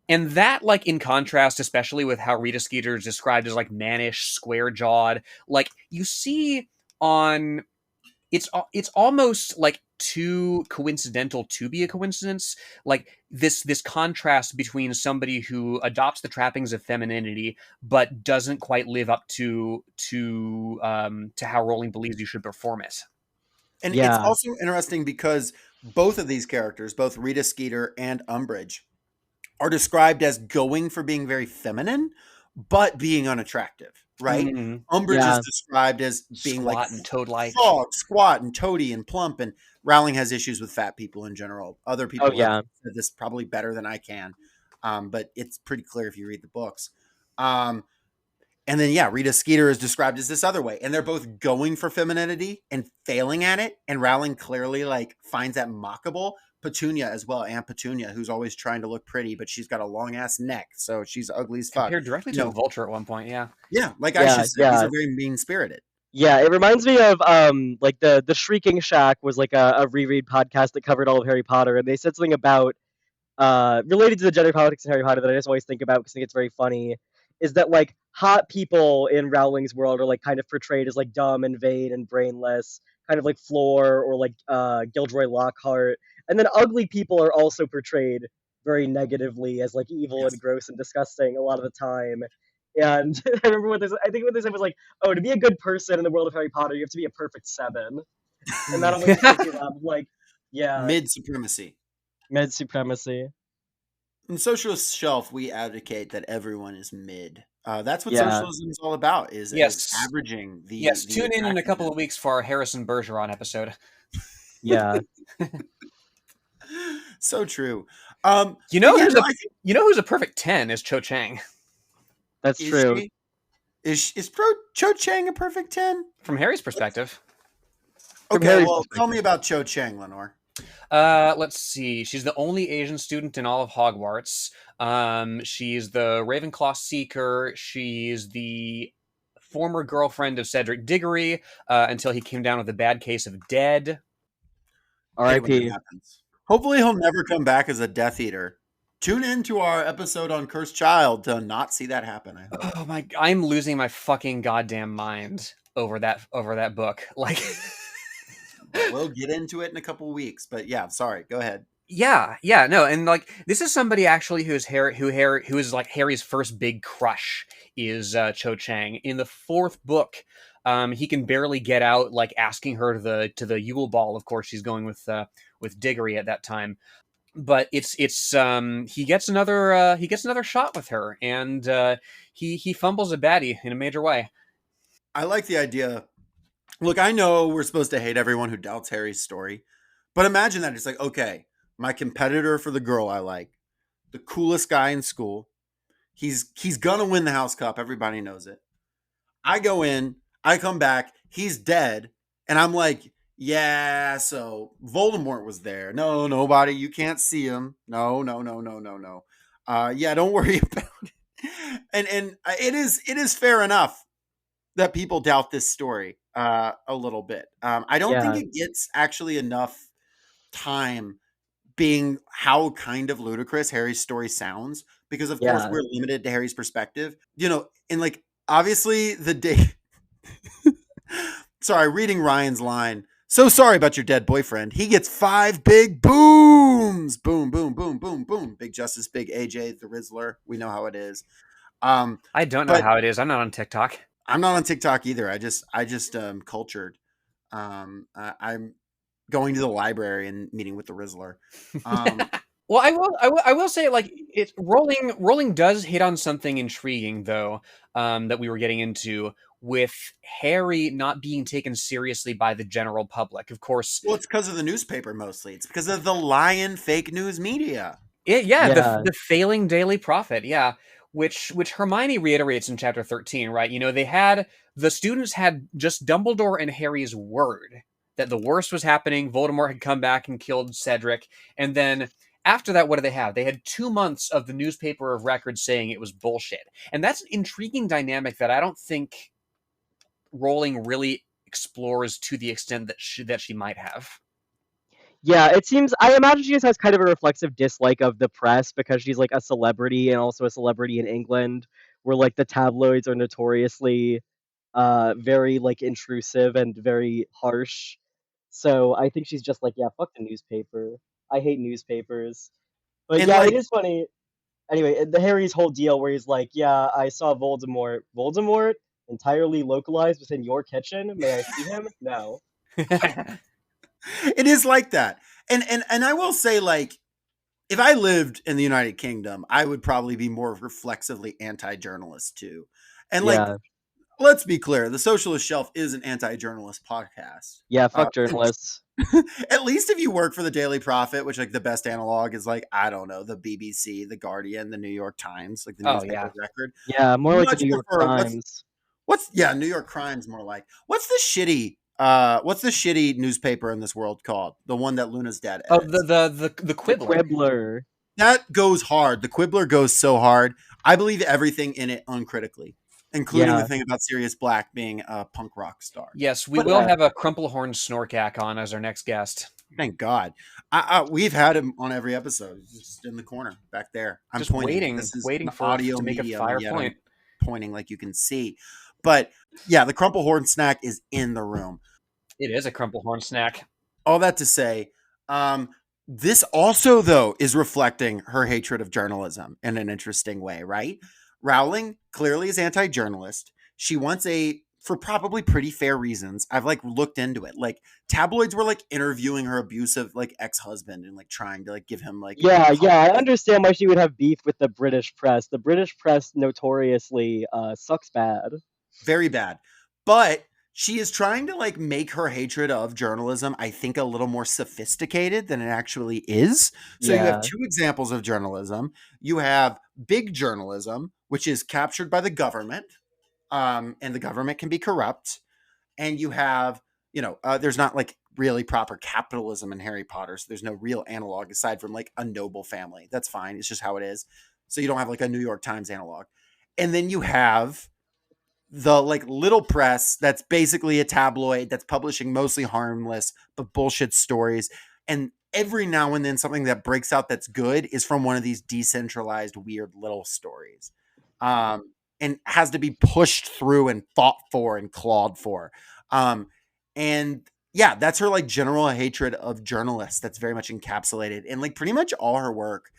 S1: And that, like, in contrast, especially with how Rita Skeeter is described as like mannish, square jawed, like you see on it's almost like too coincidental to be a coincidence, like this contrast between somebody who adopts the trappings of femininity but doesn't quite live up to how Rowling believes you should perform it.
S3: And it's
S2: Yeah.
S3: also interesting because both of these characters, both Rita Skeeter and Umbridge, are described as going for being very feminine, but being unattractive, right?
S1: Mhm.
S3: Umbridge
S2: Yeah.
S3: is described as being like
S1: Squat and toad-like.
S3: frog, squat, and toady and plump. And Rowling has issues with fat people in general. Other
S2: Oh
S3: people have
S2: yeah.
S3: said this probably better than I can, but it's pretty clear if you read the books. And then, yeah, Rita Skeeter is described as this other way. And they're both going for femininity and failing at it. And Rowling clearly like finds that mockable. Petunia as well, Aunt Petunia, who's always trying to look pretty, but she's got a long ass neck, so she's ugly as fuck.
S1: Compared directly to a vulture at one point, yeah.
S3: Yeah, like
S2: Yeah,
S3: Aisha said, these
S2: yeah.
S3: are very mean spirited.
S2: Yeah, it reminds me of like the Shrieking Shack was like a reread podcast that covered all of Harry Potter, and they said something about related to the gender politics in Harry Potter that I just always think about because I think it's very funny, is that like hot people in Rowling's world are like kind of portrayed as like dumb and vain and brainless, kind of like Floor or like Gilderoy Lockhart, and then ugly people are also portrayed very negatively as like evil
S3: Yes.
S2: and gross and disgusting a lot of the time. And I remember I think what they said was like, oh, to be a good person in the world of Harry Potter, you have to be a perfect 7. And that always makes me laugh. Like, yeah,
S3: Mid supremacy.
S2: mid supremacy.
S3: In Socialist Shelf, we advocate that everyone is mid. That's what
S2: Yeah.
S3: socialism is all about, is
S1: Yes.
S3: averaging the
S1: Yes,
S3: the
S1: tune in a couple
S3: attractiveness.
S1: of weeks for our Harrison Bergeron episode.
S2: Yeah.
S3: So true.
S1: You know
S3: yeah,
S1: who's
S3: no,
S1: a
S3: I think
S1: you know who's a perfect 10 is Cho Chang
S2: That's
S3: is
S2: true.
S3: she is Cho Chang a perfect 10?
S1: from Harry's perspective.
S2: From
S3: Okay,
S2: Harry's
S3: well, tell
S2: perspective.
S3: me about Cho Chang, Lenore.
S1: Let's see. She's the only Asian student in all of Hogwarts. She's the Ravenclaw Seeker. She's the former girlfriend of Cedric Diggory until he came down with a bad case of dead.
S3: Hate when that
S2: R.I.P.
S3: happens. Hopefully he'll never come back as a Death Eater. Tune in to our episode on Cursed Child to not see that happen, I hope.
S1: Oh my! I'm losing my fucking goddamn mind over that book. Like,
S3: But we'll get into it in a couple weeks. But yeah, sorry. Go ahead.
S1: yeah, no, and like this is somebody actually who is like Harry's first big crush is Cho Chang. In the 4th book, he can barely get out like asking her to the Yule Ball. Of course, she's going with Diggory at that time. But it's he gets another shot with her, and he fumbles a baddie in a major way.
S3: I like the idea. Look, I know we're supposed to hate everyone who doubts Harry's story, but imagine that it's like, okay, my competitor for the girl I like, the coolest guy in school, he's gonna win the House Cup. Everybody knows it. I go in, I come back, he's dead, and I'm like, yeah, so Voldemort was there. No, nobody, you can't see him. No. Yeah, don't worry about it. And it is fair enough that people doubt this story a little bit. I don't think
S2: Yeah.
S3: it gets actually enough time being how kind of ludicrous Harry's story sounds, because of course
S2: Yeah.
S3: we're limited to Harry's perspective, and like obviously the day sorry, reading Ryan's line, so sorry about your dead boyfriend, he gets 5 big booms, boom boom boom boom boom, big Justice, big AJ the Rizzler, we know how it is.
S1: I don't know
S3: But
S1: how it is. I'm not on TikTok.
S3: I'm not on TikTok either. I just cultured. I'm going to the library and meeting with the Rizzler.
S1: Well, I will say, like, Rowling does hit on something intriguing though, that we were getting into, with Harry not being taken seriously by the general public. Of course,
S3: Well, it's because of the newspaper mostly. It's because of the lying fake news media.
S2: Yeah.
S1: the failing Daily Prophet, yeah, which Hermione reiterates in chapter 13, right? The students had just Dumbledore and Harry's word that the worst was happening. Voldemort had come back and killed Cedric, and then after that, what do they have? They had 2 months of the newspaper of record saying it was bullshit, and that's an intriguing dynamic that I don't think Rowling really explores to the extent that she might have.
S2: Yeah, it seems I imagine she just has kind of a reflexive dislike of the press because she's like a celebrity and also a celebrity in England, where like the tabloids are notoriously very like intrusive and very harsh. So I think she's just like, yeah, fuck the newspaper. I hate newspapers. But
S3: And
S2: yeah, it
S3: like,
S2: is funny. Anyway, the Harry's whole deal where he's like, yeah, I saw Voldemort. Voldemort entirely localized within your kitchen. May I see him? No.
S3: it is like that. And I will say, like, if I lived in the United Kingdom, I would probably be more reflexively anti-journalist too. And like,
S2: Yeah.
S3: let's be clear, the Socialist Shelf is an anti-journalist podcast.
S2: Yeah, fuck journalists.
S3: At least if you work for the Daily Prophet, which like the best analog is like, I don't know, the BBC, the Guardian, the New York Times, like the
S1: Oh
S3: newspaper
S1: yeah.
S3: of record.
S2: Yeah, more like the
S3: Much
S2: New York
S3: prefer
S2: Times.
S3: what's yeah, New York Crimes more like. What's the shitty newspaper in this world called? The one that Luna's dad
S1: Oh,
S3: edits.
S1: the
S2: The
S1: Quibbler.
S2: Quibbler.
S3: That goes hard. The Quibbler goes so hard. I believe everything in it uncritically, including the
S2: Yeah.
S3: thing about Sirius Black being a punk rock star.
S1: Yes, we
S3: But
S1: will
S2: Yeah.
S1: have a Crumplehorn Snorkack on as our next guest.
S3: thank God, we've had him on every episode. He's just in the corner back there. I'm
S1: Just
S3: pointing. This is
S1: waiting
S3: an
S1: for
S3: audio
S1: to make a
S3: medium,
S1: fire
S3: yet
S1: point.
S3: I'm pointing like you can see. But yeah, the Crumplehorn snack is in the room.
S1: It is a Crumplehorn snack.
S3: All that to say, this also though is reflecting her hatred of journalism in an interesting way, right? Rowling clearly is anti-journalist. She wants for probably pretty fair reasons. I've like looked into it. Like tabloids were like interviewing her abusive like ex-husband and like trying to like give him like
S2: Yeah, I understand why she would have beef with the British press. The British press notoriously sucks bad.
S3: very bad. But she is trying to like make her hatred of journalism, I think, a little more sophisticated than it actually is. So you have
S2: Yeah.
S3: two examples of journalism. You have big journalism, which is captured by the government, and the government can be corrupt. And you have, there's not like really proper capitalism in Harry Potter. So there's no real analog aside from like a noble family. That's fine. It's just how it is. So you don't have like a New York Times analog. And then you have the like little press that's basically a tabloid that's publishing mostly harmless but bullshit stories, and every now and then something that breaks out that's good is from one of these decentralized weird little stories, and has to be pushed through and fought for and clawed for, and yeah, that's her like general hatred of journalists that's very much encapsulated in like pretty much all her work.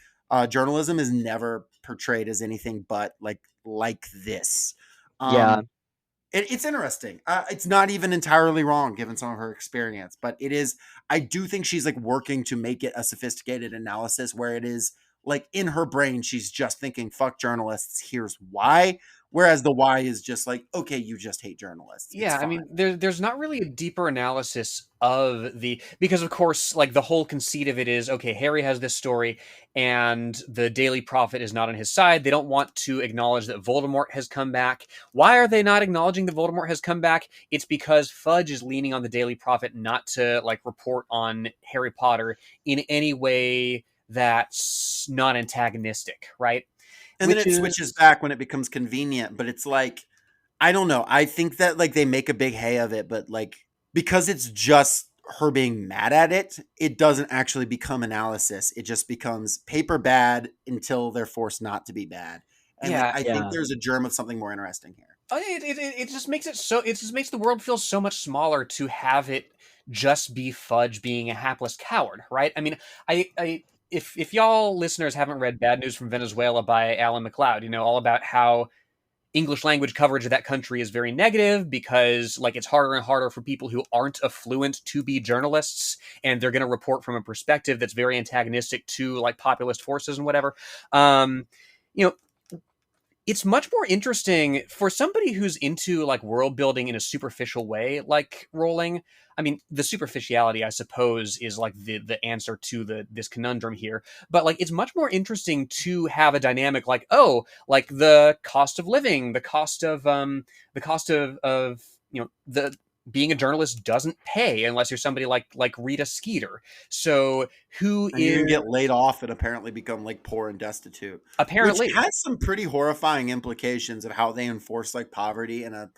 S3: Journalism is never portrayed as anything but like this.
S2: Yeah.
S3: um, it's interesting. It's not even entirely wrong given some of her experience, but it is. I do think she's like working to make it a sophisticated analysis where it is like in her brain, she's just thinking, fuck journalists, here's why. Whereas the why is just like, okay, you just hate journalists. It's
S1: Yeah, I
S3: fine.
S1: mean, there's not really a deeper analysis of because of course, like the whole conceit of it is, okay, Harry has this story, and the Daily Prophet is not on his side. They don't want to acknowledge that Voldemort has come back. Why are they not acknowledging that Voldemort has come back? It's because Fudge is leaning on the Daily Prophet not to like report on Harry Potter in any way that's not antagonistic, right?
S3: And then
S1: Which
S3: it switches
S1: is
S3: back when it becomes convenient, but it's like, I don't know. I think that like they make a big hay of it, but like because it's just her being mad at it, it doesn't actually become analysis. It just becomes paper bad until they're forced not to be bad. And like
S1: yeah.
S3: I think
S2: Yeah.
S3: there's a germ of something more interesting here.
S1: It just makes it so it just makes the world feel so much smaller to have it just be Fudge being a hapless coward, right? I mean, I if y'all listeners haven't read Bad News from Venezuela by Alan McLeod, all about how English language coverage of that country is very negative because like it's harder and harder for people who aren't affluent to be journalists, and they're going to report from a perspective that's very antagonistic to like populist forces and whatever. You know, it's much more interesting for somebody who's into like world building in a superficial way, like Rowling. I mean, the superficiality, I suppose, is like the answer to this conundrum here. But like, it's much more interesting to have a dynamic like, oh, like the cost of living, the cost of the being a journalist doesn't pay unless you're somebody like Rita Skeeter. So who
S3: And you
S1: is
S3: can get laid off and apparently become like poor and destitute, which
S1: apparently
S3: has some pretty horrifying implications of how they enforce like poverty in a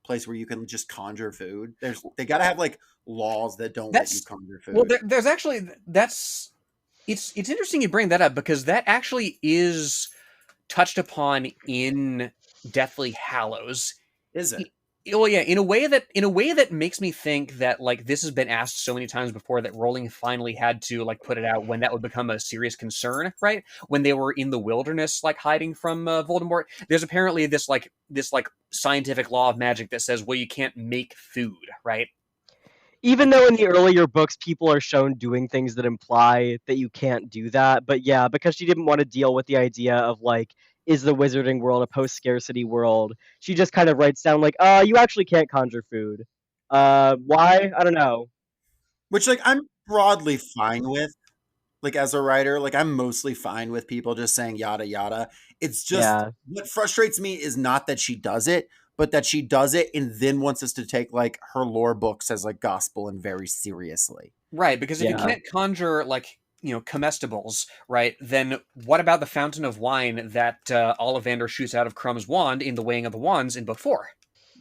S3: place where you can just conjure food. They got to have like laws that don't let you
S1: that's
S3: conjure
S1: well,
S3: food.
S1: there's actually that's it's interesting you bring that up because that actually is touched upon in Deathly Hallows.
S3: Is it?
S1: Well, yeah, in a way that makes me think that like this has been asked so many times before that Rowling finally had to like put it out when that would become a serious concern, right? When they were in the wilderness, like hiding from Voldemort. There's apparently this scientific law of magic that says, well, you can't make food, right?
S2: Even though in the earlier books people are shown doing things that imply that you can't do that, but yeah, because she didn't want to deal with the idea of like, is the wizarding world a post-scarcity world? She just kind of writes down like, you actually can't conjure food. Why? I don't know.
S3: Which like I'm broadly fine with. Like as a writer, like I'm mostly fine with people just saying yada yada. It's just
S2: Yeah,
S3: what frustrates me is not that she does it, but that she does it and then wants us to take like her lore books as like gospel and very seriously.
S1: Right, because if you
S2: yeah.
S1: can't conjure like comestibles, right, then what about the fountain of wine that Ollivander shoots out of Crumb's wand in the Weighing of the Wands in Book 4?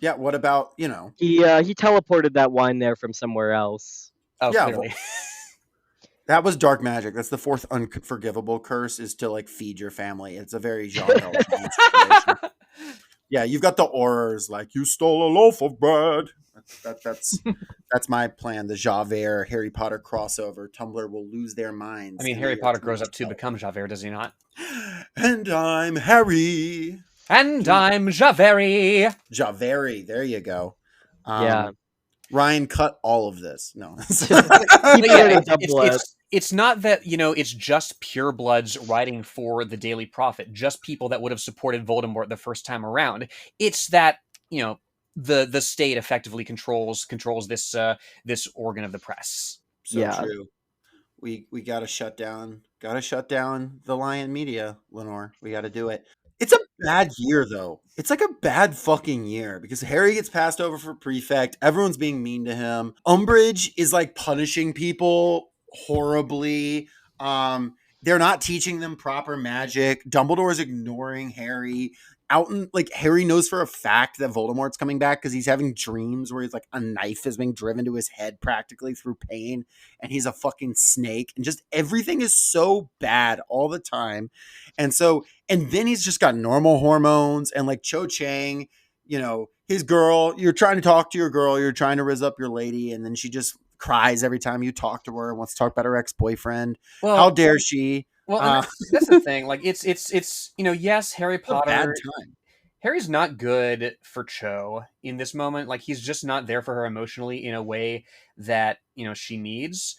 S3: Yeah, what about,
S2: He teleported that wine there from somewhere else.
S1: Oh,
S3: yeah,
S1: clearly.
S3: that was dark magic. That's the fourth unforgivable curse is to like feed your family. It's a very Jean Valjean situation. Yeah, you've got the horrors like you stole a loaf of bread. That's my plan. The Javert Harry Potter crossover. Tumblr will lose their minds.
S1: I mean,
S3: in the
S1: Harry
S3: year
S1: Potter grows up to
S3: 2012.
S1: become Javert, does he not?
S3: And I'm Harry.
S1: And I'm Javert.
S3: Javert. There you go.
S2: Yeah.
S3: Ryan, cut all of this. No.
S2: Keep
S1: But yeah,
S2: it in double it.
S1: it's not that it's just purebloods writing for the Daily Prophet, just people that would have supported Voldemort the first time around. It's that the state effectively controls this organ of the press.
S3: So
S2: Yeah.
S3: true. We gotta shut down the Lion Media, Lenore. We gotta do it. It's a bad year though. It's like a bad fucking year because Harry gets passed over for prefect. Everyone's being mean to him. Umbridge is like punishing people horribly. They're not teaching them proper magic. Dumbledore's ignoring Harry. Like Harry knows for a fact that Voldemort's coming back because he's having dreams where he's like a knife is being driven to his head practically through pain, and he's a fucking snake, and just everything is so bad all the time. And then he's just got normal hormones, and like Cho Chang, his girl, you're trying to talk to your girl, you're trying to rizz up your lady, and then she just cries every time you talk to her, wants to talk about her ex-boyfriend.
S1: Well,
S3: How dare she?
S1: well, and that's the thing. Like, it's yes, Harry
S3: It's a bad
S1: Potter.
S3: time.
S1: Harry's not good for Cho in this moment. Like, he's just not there for her emotionally in a way that she needs.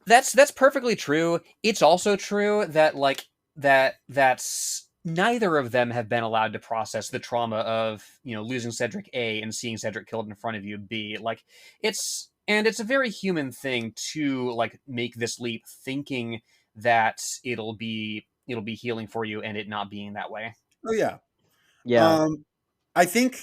S1: That's perfectly true. It's also true that that's neither of them have been allowed to process the trauma of losing Cedric A and seeing Cedric killed in front of you B. Like, it's a very human thing to like make this leap thinking that it'll be healing for you and it not being that way.
S3: Oh yeah.
S2: Yeah.
S3: I think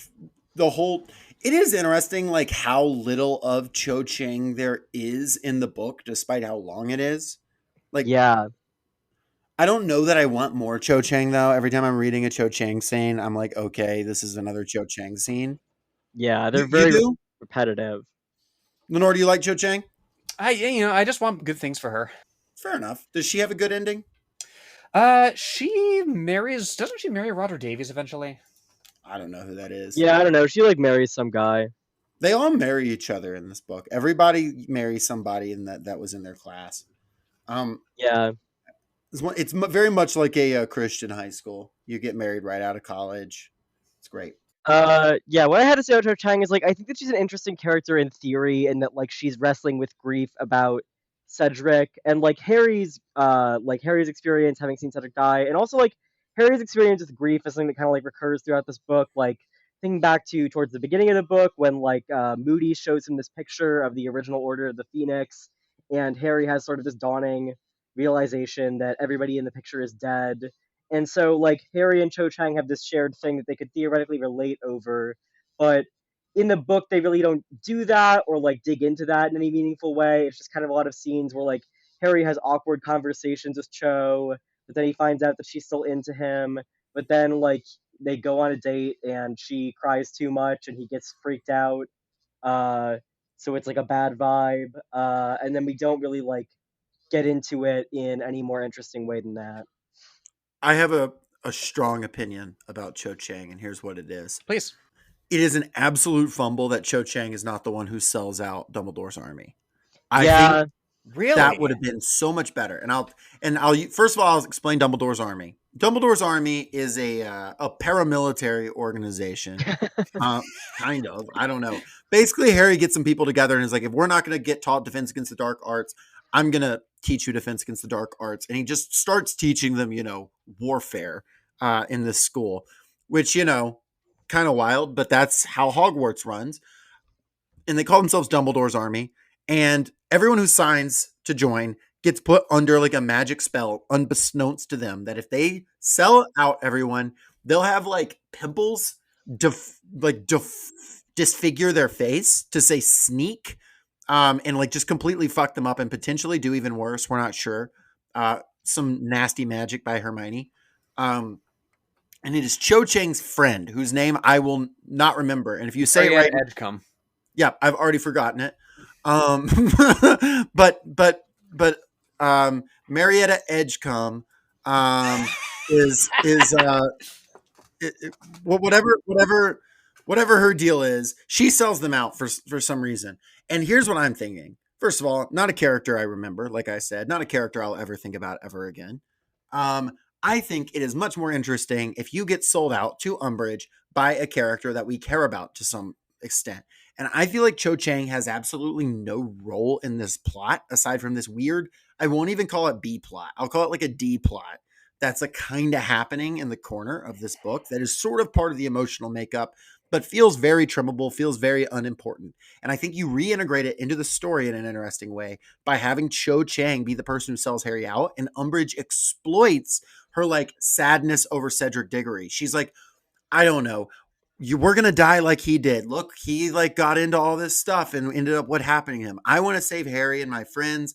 S3: it is interesting like how little of Cho Chang there is in the book despite how long it is. Like
S2: Yeah.
S3: I don't know that I want more Cho Chang though. Every time I'm reading a Cho Chang scene, I'm like, okay, this is another Cho Chang scene.
S2: Yeah.
S3: You
S2: They're very
S3: do?
S2: repetitive.
S3: Lenore, do you like Cho Chang?
S1: I just want good things for her.
S3: Fair enough. Does she have a good ending?
S1: Doesn't she marry Roger Davies eventually?
S3: I don't know who that is.
S2: Yeah, I don't know. She like marries some guy.
S3: They all marry each other in this book. Everybody marries somebody in that was in their class.
S2: Yeah.
S3: It's very much like a Christian high school. You get married right out of college. It's great.
S2: Yeah, what I had to say about Cho Chang is like I think that she's an interesting character in theory and that like she's wrestling with grief about Cedric and like Harry's experience having seen Cedric die, and also like Harry's experience with grief is something that kind of like recurs throughout this book. Like thinking back to towards the beginning of the book when like Moody shows him this picture of the original Order of the Phoenix, and Harry has sort of this dawning realization that everybody in the picture is dead. And so like Harry and Cho Chang have this shared thing that they could theoretically relate over, but in the book they really don't do that or like dig into that in any meaningful way. It's just kind of a lot of scenes where like Harry has awkward conversations with Cho, but then he finds out that she's still into him. But then like they go on a date and she cries too much and he gets freaked out. Uh, so it's like a bad vibe. And then we don't really like get into it in any more interesting way than that.
S3: I have a strong opinion about Cho Chang, and here's what it is.
S1: Please.
S3: It is an absolute fumble that Cho Chang is not the one who sells out Dumbledore's army. I
S2: Yeah,
S3: think
S1: Really?
S3: that would have been so much better. And I'll first of all I'll explain Dumbledore's army. Dumbledore's army is a paramilitary organization. Kind of. I don't know. Basically, Harry gets some people together and is like, if we're not going to get taught defense against the dark arts, I'm going to teach you defense against the dark arts. And he just starts teaching them, warfare in this school, which, kind of wild, but that's how Hogwarts runs. And they call themselves Dumbledore's army. And everyone who signs to join gets put under like a magic spell, unbeknownst to them, that if they sell out everyone, they'll have like pimples disfigure their face to say sneak, and like just completely fuck them up and potentially do even worse. We're not sure. Some nasty magic by Hermione. And it is Cho Chang's friend, whose name I will not remember. And if you say it right,
S1: Edgecombe.
S3: yeah, I've already forgotten it. But Marietta Edgecombe is whatever her deal is, she sells them out for some reason. And here's what I'm thinking. First of all, not a character I remember, like I said, not a character I'll ever think about ever again. I think it is much more interesting if you get sold out to Umbridge by a character that we care about to some extent. And I feel like Cho Chang has absolutely no role in this plot aside from this weird, I won't even call it B plot. I'll call it like a D plot. That's a kind of happening in the corner of this book that is sort of part of the emotional makeup, but feels very trimmable, feels very unimportant. And I think you reintegrate it into the story in an interesting way by having Cho Chang be the person who sells Harry out, and Umbridge exploits her like sadness over Cedric Diggory. She's like, I don't know. We're going to die like he did. Look, he like got into all this stuff and ended up what happening to him. I want to save Harry and my friends.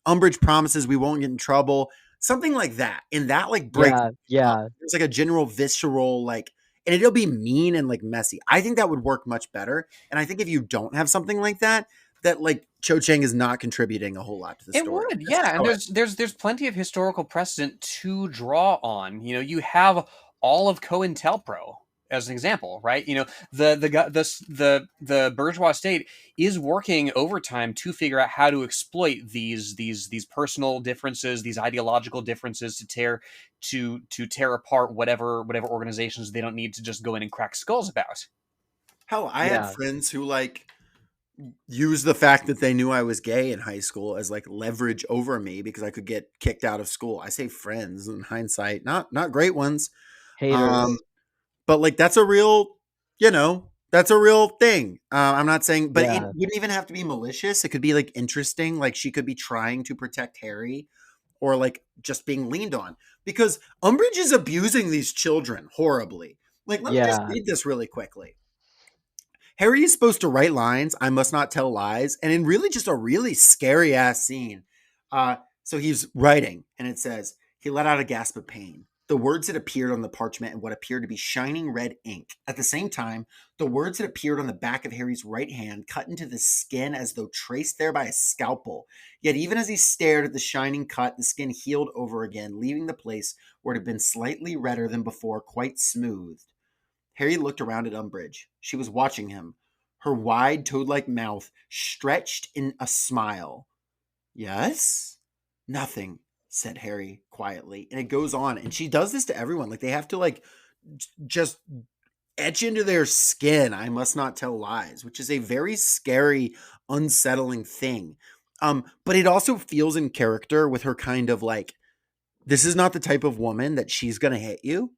S3: Umbridge promises we won't get in trouble. Something like that. And that like breaks.
S2: yeah.
S3: There's like a general visceral, like, and it'll be mean and like messy. I think that would work much better. And I think if you don't have something like that, that like Cho Chang is not contributing a whole lot to the
S1: It
S3: story.
S1: would, yeah. And there's plenty of historical precedent to draw on. You have all of COINTELPRO as an example, right? The bourgeois state is working overtime to figure out how to exploit these personal differences, these ideological differences to tear apart whatever organizations they don't need to just go in and crack skulls about.
S3: Hell, I had friends who like use the fact that they knew I was gay in high school as like leverage over me because I could get kicked out of school. I say friends in hindsight, not great ones.
S2: Haters.
S3: But like that's a real, that's a real thing. I'm not saying, but it wouldn't even have to be malicious. It could be like interesting. Like she could be trying to protect Harry or like just being leaned on because Umbridge is abusing these children horribly. Like, let me just read this really quickly. Harry is supposed to write lines, I must not tell lies, and in really just a really scary ass scene. So he's writing, and it says, he let out a gasp of pain. The words had appeared on the parchment in what appeared to be shining red ink. At the same time, the words had appeared on the back of Harry's right hand, cut into the skin as though traced there by a scalpel. Yet even as he stared at the shining cut, the skin healed over again, leaving the place where it had been slightly redder than before, quite smoothed. Harry looked around at Umbridge. She was watching him, her wide toad-like mouth stretched in a smile. Yes? Nothing, said Harry quietly. And it goes on. And she does this to everyone. Like, they have to, like, just etch into their skin, I must not tell lies, which is a very scary, unsettling thing. But it also feels in character with her kind of, like, this is not the type of woman that she's gonna hit you.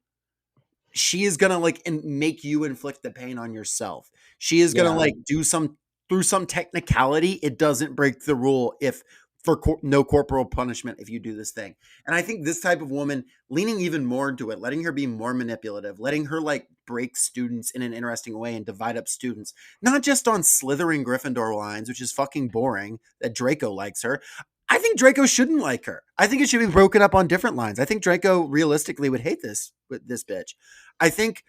S3: She is gonna like make you inflict the pain on yourself. She is gonna
S2: Yeah.
S3: like do some through some technicality. It doesn't break the rule if for no corporal punishment if you do this thing. And I think this type of woman leaning even more into it, letting her be more manipulative, letting her like break students in an interesting way and divide up students, not just on slithering Gryffindor lines, which is fucking boring that Draco likes her. I think Draco shouldn't like her. I think it should be broken up on different lines. I think Draco realistically would hate this bitch. I think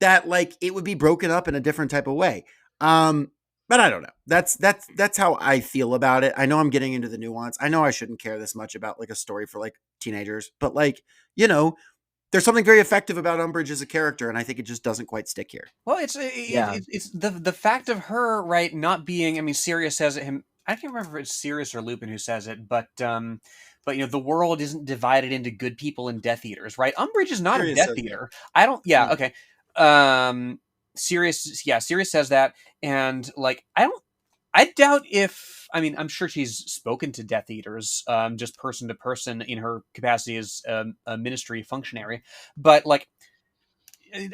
S3: that like it would be broken up in a different type of way. But I don't know. That's how I feel about it. I know I'm getting into the nuance. I know I shouldn't care this much about like a story for like teenagers, but like, you know, there's something very effective about Umbridge as a character, and I think it just doesn't quite stick here.
S1: Well,
S2: Yeah.
S1: it's the fact of her, right, not being. I mean, Sirius says it. I can't remember if it's Sirius or Lupin who says it, but the world isn't divided into good people and Death Eaters, right? Umbridge is not a
S3: Sirius
S1: Death
S3: says that.
S1: Eater. I don't. Yeah.
S3: No.
S1: Okay. Sirius. Yeah. Sirius says that, and like I don't. I doubt if. I mean, I'm sure she's spoken to Death Eaters, just person to person in her capacity as a ministry functionary, but like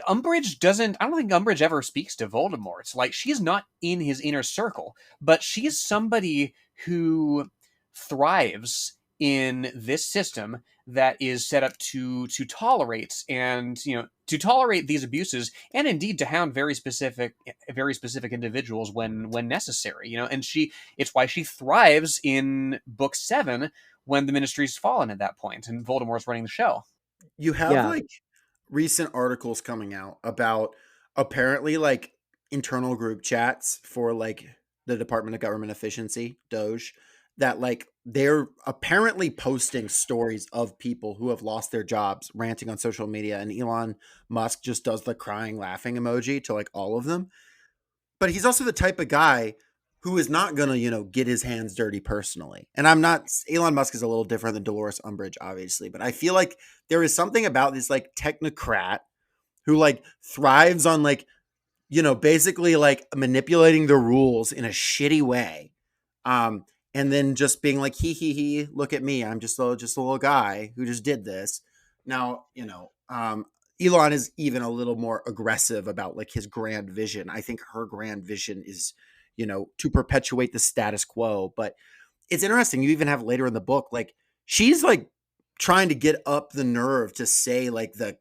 S1: Umbridge doesn't. I don't think Umbridge ever speaks to Voldemort. It's like she's not in his inner circle, but she's somebody who thrives in this system that is set up to tolerate and to tolerate these abuses and indeed to hound very specific individuals when necessary. And it's why she thrives in book 7 when the Ministry's fallen at that point and Voldemort's running the show.
S3: You have
S2: Yeah.
S3: like recent articles coming out about apparently like internal group chats for like the Department of Government Efficiency, Doge, that like they're apparently posting stories of people who have lost their jobs ranting on social media, and Elon Musk just does the crying laughing emoji to like all of them. But he's also the type of guy who is not going to, get his hands dirty personally. And I'm not, Elon Musk is a little different than Dolores Umbridge, obviously, but I feel like there is something about this like technocrat who like thrives on like, basically like manipulating the rules in a shitty way. Um, and then just being like, he, look at me. I'm just a little guy who just did this. Now, Elon is even a little more aggressive about like his grand vision. I think her grand vision is, to perpetuate the status quo. But it's interesting. You even have later in the book, like she's like trying to get up the nerve to say like the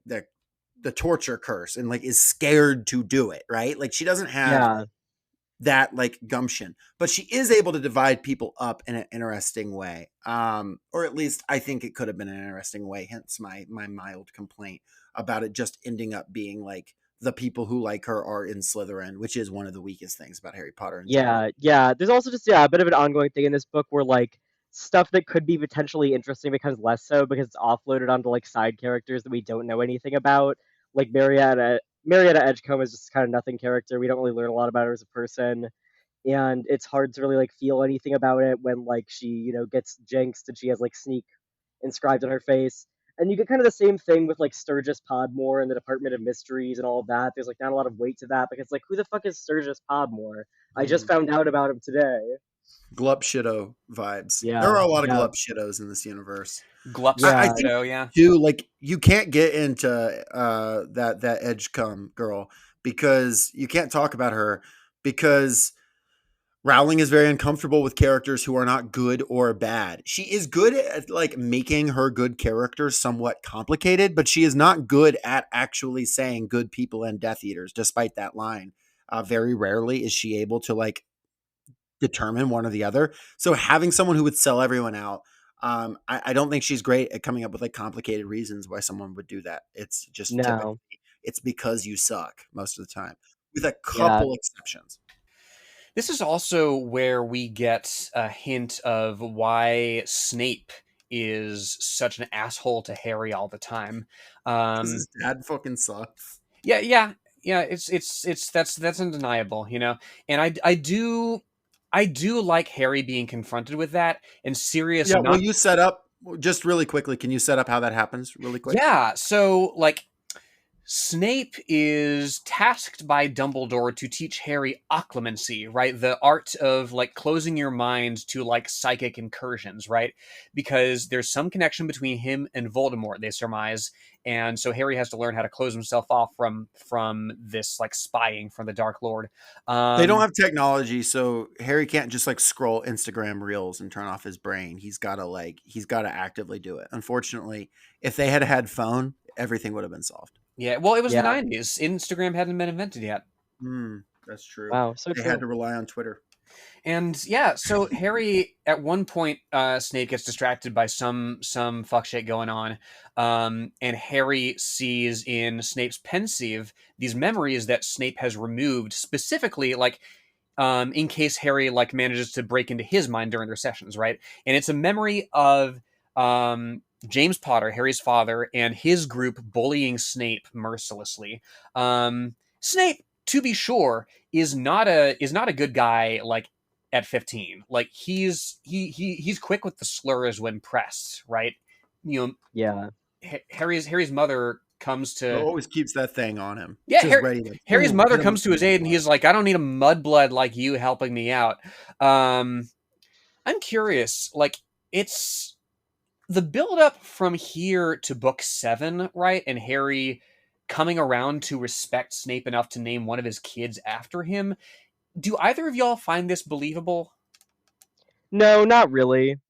S3: torture curse and like is scared to do it. Right. Like she doesn't have
S2: Yeah.
S3: that like gumption, but she is able to divide people up in an interesting way. Or at least I think it could have been an interesting way. Hence my mild complaint about it just ending up being like the people who like her are in Slytherin, which is one of the weakest things about Harry Potter in general.
S2: Yeah. There's also just a bit of an ongoing thing in this book where like stuff that could be potentially interesting becomes less so because it's offloaded onto like side characters that we don't know anything about. Like Marietta Edgecombe is just kind of nothing character. We don't really learn a lot about her as a person, and it's hard to really like feel anything about it when like she gets jinxed and she has like sneak inscribed on her face. And you get kind of the same thing with like Sturgis Podmore and the Department of Mysteries and all of that. There's like not a lot of weight to that because like who the fuck is Sturgis Podmore? I just found out about him today.
S3: Glup shitto vibes. There are
S2: Yeah,
S3: a lot of
S2: yeah,
S3: glup shittos in this universe. I
S2: yeah,
S3: think
S1: Yeah.
S3: too, like you can't get into that Edgecombe girl because you can't talk about her because Rowling is very uncomfortable with characters who are not good or bad. She is good at like making her good characters somewhat complicated, but she is not good at actually saying good people and Death Eaters, despite that line. Very rarely is she able to like determine one or the other. So having someone who would sell everyone out, I don't think she's great at coming up with like complicated reasons why someone would do that. It's just typically
S2: no,
S3: it's because you suck most of the time, with a
S2: yeah,
S3: couple exceptions.
S1: This is also where we get a hint of why Snape is such an asshole to Harry all the time.
S3: Because
S1: Um,
S3: his dad fucking sucks.
S1: yeah. It's that's undeniable, And I do like Harry being confronted with that and Sirius
S3: Yeah, will
S1: not.
S3: you set up just really quickly? Can you set up how that happens really quick?
S1: Yeah, so like Snape is tasked by Dumbledore to teach Harry occlumency, right? The art of like closing your mind to like psychic incursions, right? Because there's some connection between him and Voldemort, they surmise, and so Harry has to learn how to close himself off from this like spying from the Dark Lord.
S3: They don't
S1: Um,
S3: have technology, so Harry can't just like scroll Instagram reels and turn off his brain. He's got to actively do it. Unfortunately, if they had had phone, everything would have been solved.
S1: yeah, well, it was the
S2: Yeah.
S1: 90s. Instagram hadn't been invented yet.
S3: That's true.
S2: Wow. So
S3: They had
S2: true.
S3: to rely on Twitter.
S1: And yeah, so Harry at one point, Snape gets distracted by some fuck shit going on, and Harry sees in Snape's pensieve these memories that Snape has removed specifically, like in case Harry like manages to break into his mind during their sessions, right? And it's a memory of James Potter, Harry's father, and his group bullying Snape mercilessly. Snape, to be sure, is not a good guy like at 15. Like he's quick with the slurs when pressed, right? You know,
S2: Yeah.
S1: Harry's mother comes
S3: He
S1: to
S3: always keeps that thing on him,
S1: yeah,
S3: just ready to
S1: Harry's mother
S3: hit him
S1: comes
S3: with
S1: to his
S3: the
S1: aid, and
S3: blood.
S1: he's like, "I don't need a mudblood like you helping me out." Um, I'm curious, like it's the build up from here to book 7, right? And Harry coming around to respect Snape enough to name one of his kids after him. Do either of y'all find this believable?
S2: No, not really.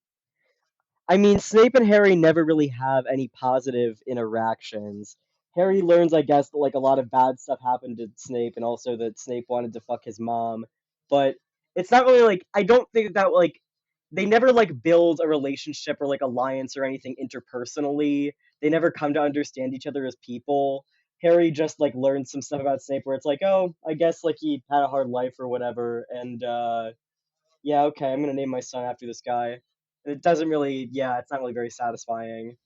S2: I mean, Snape and Harry never really have any positive interactions. Harry learns, I guess, that like a lot of bad stuff happened to Snape, and also that Snape wanted to fuck his mom. But it's not really like I don't think that like they never like build a relationship or like alliance or anything interpersonally. They never come to understand each other as people. Harry just like learns some stuff about Snape where it's like, oh, I guess like he had a hard life or whatever, and yeah, okay, I'm gonna name my son after this guy. It doesn't really, yeah, it's not really very satisfying.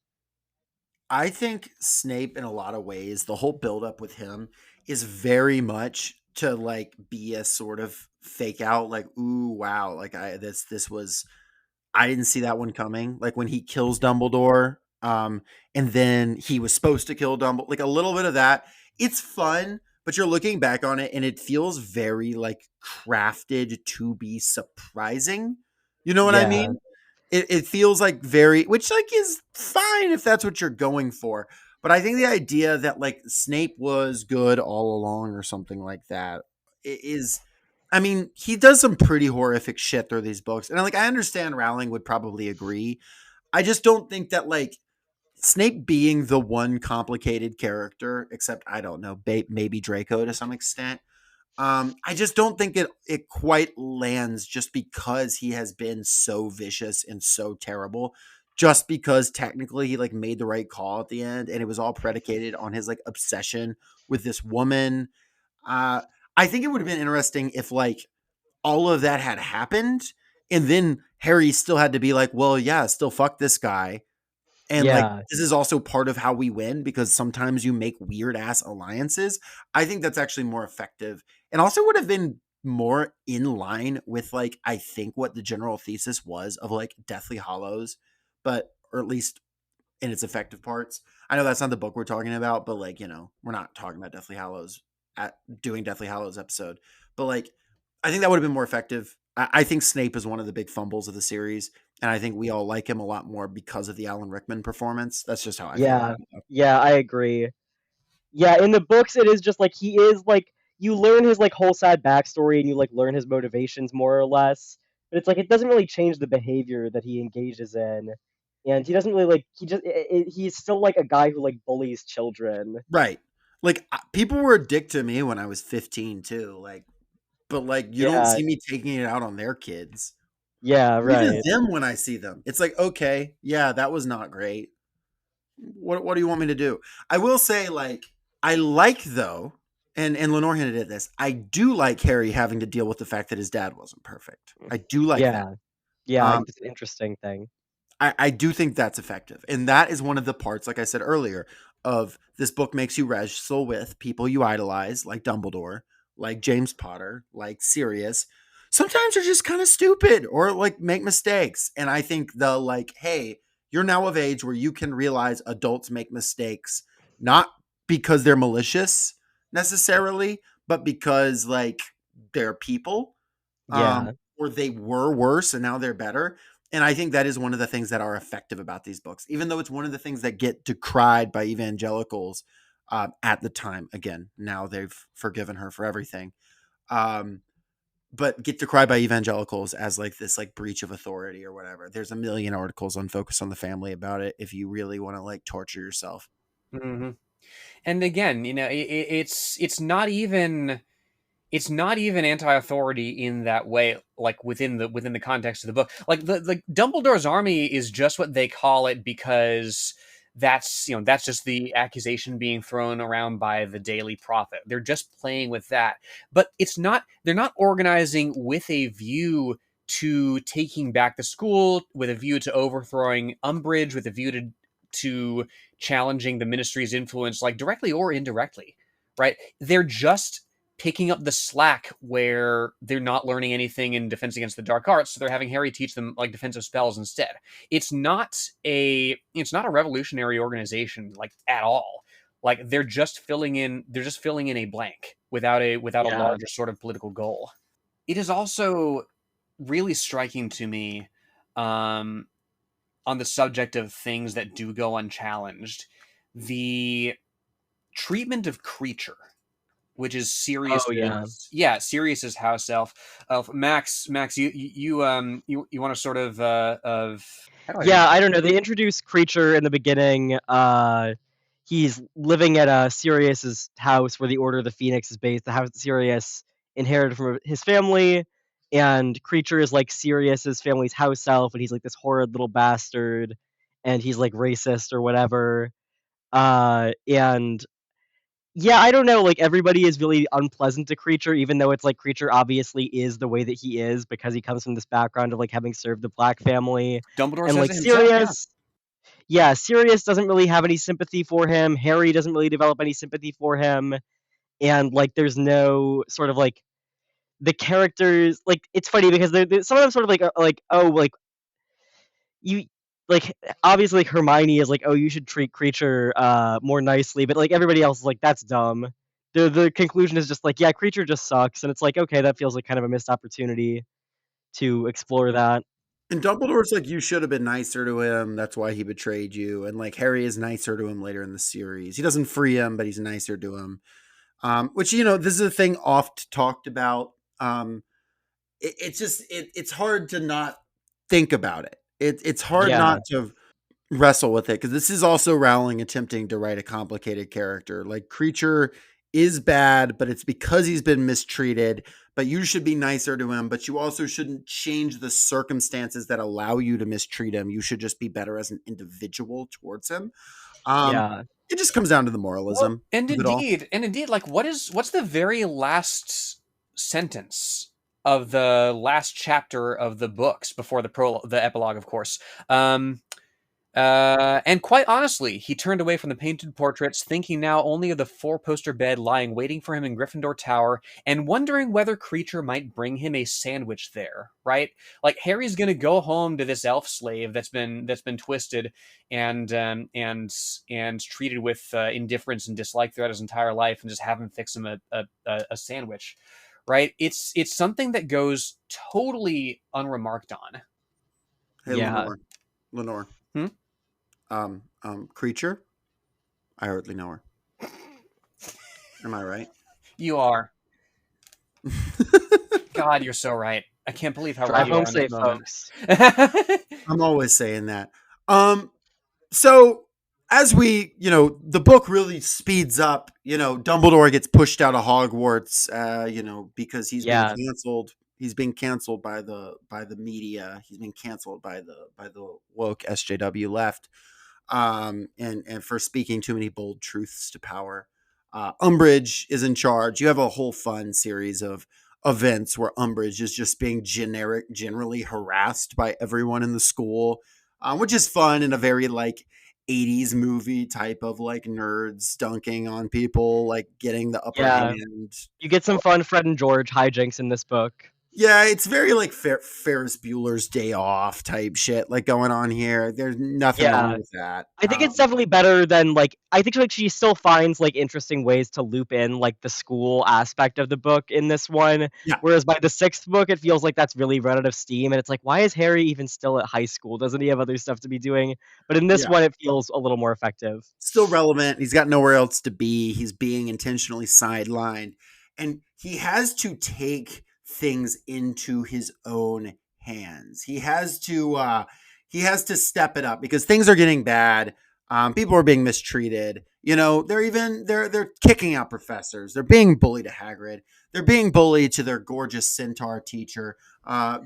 S3: I think Snape, in a lot of ways, the whole buildup with him is very much to like be a sort of fake out, like, ooh, wow, like this was I didn't see that one coming. Like when he kills Dumbledore, and then he was supposed to kill Dumbledore, like a little bit of that. It's fun, but you're looking back on it and it feels very like crafted to be surprising. You know what I
S2: Yeah,
S3: mean? It feels like very, which like is fine if that's what you're going for. But I think the idea that like Snape was good all along or something like that is, I mean, he does some pretty horrific shit through these books. And like, I understand Rowling would probably agree. I just don't think that like Snape being the one complicated character, except I don't know, maybe Draco to some extent. I just don't think it quite lands just because he has been so vicious and so terrible. Just because technically he like made the right call at the end, and it was all predicated on his like obsession with this woman. Uh, I think it would have been interesting if like all of that had happened, and then Harry still had to be like, well, yeah, still fuck this guy, and like
S2: yeah,
S3: this is also part of how we win because sometimes you make weird ass alliances. I think that's actually more effective and also would have been more in line with like I think what the general thesis was of like Deathly Hollows, but or at least in its effective parts. I know that's not the book we're talking about, but like, you know, we're not talking about Deathly Hallows at doing Deathly Hallows episode. But like, I think that would have been more effective. I think Snape is one of the big fumbles of the series, and I think we all like him a lot more because of the Alan Rickman performance. That's just how I feel
S2: yeah,
S3: about it.
S2: yeah, I agree. Yeah, in the books, it is just like he is like you learn his like whole sad backstory and you like learn his motivations more or less. But it's like it doesn't really change the behavior that he engages in, and he doesn't really like he just he's still like a guy who like bullies children.
S3: Right. Like people were a dick to me when I was 15 too. Like, but like you don't
S2: Yeah,
S3: see me taking it out on their kids.
S2: yeah,
S3: Or even
S2: right.
S3: them when I see them. It's like, okay, yeah, that was not great. What do you want me to do? I will say, like, I like though, and Lenore hinted at this. I do like Harry having to deal with the fact that his dad wasn't perfect. I do like that.
S2: Yeah, yeah,
S3: Um,
S2: it's an interesting thing.
S3: I do think that's effective. And that is one of the parts, like I said earlier, of this book makes you wrestle with people you idolize, like Dumbledore, like James Potter, like Sirius. Sometimes they're just kind of stupid or like make mistakes. And I think the like, hey, you're now of age where you can realize adults make mistakes, not because they're malicious necessarily, but because like they're people,
S2: Yeah.
S3: or they were worse and now they're better. And I think that is one of the things that are effective about these books, even though it's one of the things that get decried by evangelicals at the time. Again, now they've forgiven her for everything. Um, but get decried by evangelicals as like this like breach of authority or whatever. There's a million articles on Focus on the Family about it if you really want to like torture yourself.
S1: Hmm. And again, it's not even anti-authority in that way, like within the context of the book. Like Dumbledore's army is just what they call it because that's just the accusation being thrown around by the Daily Prophet. They're just playing with that, but they're not organizing with a view to taking back the school, with a view to overthrowing Umbridge, with a view to challenging the ministry's influence, like directly or indirectly, right? They're just picking up the slack where they're not learning anything in Defense Against the Dark Arts, so they're having Harry teach them like defensive spells instead. It's not a revolutionary organization like at all. Like they're just filling in a blank without a
S2: Yeah.
S1: larger sort of political goal. It is also really striking to me, um, on the subject of things that do go unchallenged, the treatment of Creature, which is
S2: Oh yeah.
S1: Sirius's house elf. Max, you want to sort of how do I
S2: Yeah, I don't know. They introduced Creature in the beginning. He's living at Sirius's house where the Order of the Phoenix is based. The house that Sirius inherited from his family, and Creature is like Sirius's family's house elf, and he's like this horrid little bastard, and he's like racist or whatever. And yeah, I don't know. Like everybody is really unpleasant to Creature, even though it's like Creature obviously is the way that he is because he comes from this background of like having served the Black family,
S1: Dumbledore
S2: and
S1: says
S2: like
S1: it himself? Yeah.
S2: Sirius. Yeah, Sirius doesn't really have any sympathy for him. Harry doesn't really develop any sympathy for him, and like there's no sort of like the characters. Like it's funny because some of them sort of like oh like you like obviously like, Hermione is like oh you should treat Creature more nicely, but like everybody else is like that's dumb. The conclusion is just like yeah Creature just sucks, and it's like okay that feels like kind of a missed opportunity to explore that.
S3: And Dumbledore's like, you should have been nicer to him. That's why he betrayed you. And like Harry is nicer to him later in the series. He doesn't free him, but he's nicer to him. Which this is a thing oft talked about. It's just it's hard to not think about it. It's hard
S2: Yeah,
S3: not to wrestle with it because this is also Rowling attempting to write a complicated character. Like Creature is bad, but it's because he's been mistreated. But you should be nicer to him. But you also shouldn't change the circumstances that allow you to mistreat him. You should just be better as an individual towards him. Um,
S2: yeah,
S3: it just comes down to the
S1: Well,
S3: moralism
S1: and
S3: of it all.
S1: indeed, like what's the very last sentence of the last chapter of the books before the epilogue, of course. And quite honestly, he turned away from the painted portraits, thinking now only of the four-poster bed lying waiting for him in Gryffindor Tower, and wondering whether Creature might bring him a sandwich there. Right? Like Harry's gonna go home to this elf slave that's been twisted and treated with indifference and dislike throughout his entire life, and just have him fix him a sandwich. Right? It's something that goes totally unremarked on.
S3: Hey,
S2: yeah.
S3: Lenore,
S1: Hmm?
S3: Creature. I hardly know her. Am I right?
S1: You are. God, you're so right. I can't believe how right
S2: Drive
S1: you
S2: home
S1: are in this
S2: safe,
S1: moment.
S2: folks.
S3: I'm always saying that. So as the book really speeds up, Dumbledore gets pushed out of Hogwarts, because he's been
S2: Yeah,
S3: canceled. He's been canceled by the media. He's been canceled by the woke SJW left, and for speaking too many bold truths to power. Umbridge is in charge. You have a whole fun series of events where Umbridge is just being generally harassed by everyone in the school, which is fun in a very like 80s movie type of like nerds dunking on people, like getting the upper
S2: yeah.
S3: hand.
S2: You get some fun Fred and George hijinks in this book.
S3: Yeah, it's very like Ferris Bueller's Day Off type shit like going on here. There's nothing wrong
S2: Yeah.
S3: with that.
S2: I think it's definitely better than like I think like she still finds like interesting ways to loop in like the school aspect of the book in this one.
S3: Yeah,
S2: Whereas by the sixth book, it feels like that's really run out of steam, and it's like, why is Harry even still at high school? Doesn't he have other stuff to be doing? But in this
S3: yeah.
S2: one, it feels a little more effective.
S3: Still relevant. He's got nowhere else to be. He's being intentionally sidelined. And he has to take things into his own hands. He has to step it up because things are getting bad. People are being mistreated. They're kicking out professors. They're being bullied to Hagrid. They're being bullied to their gorgeous centaur teacher.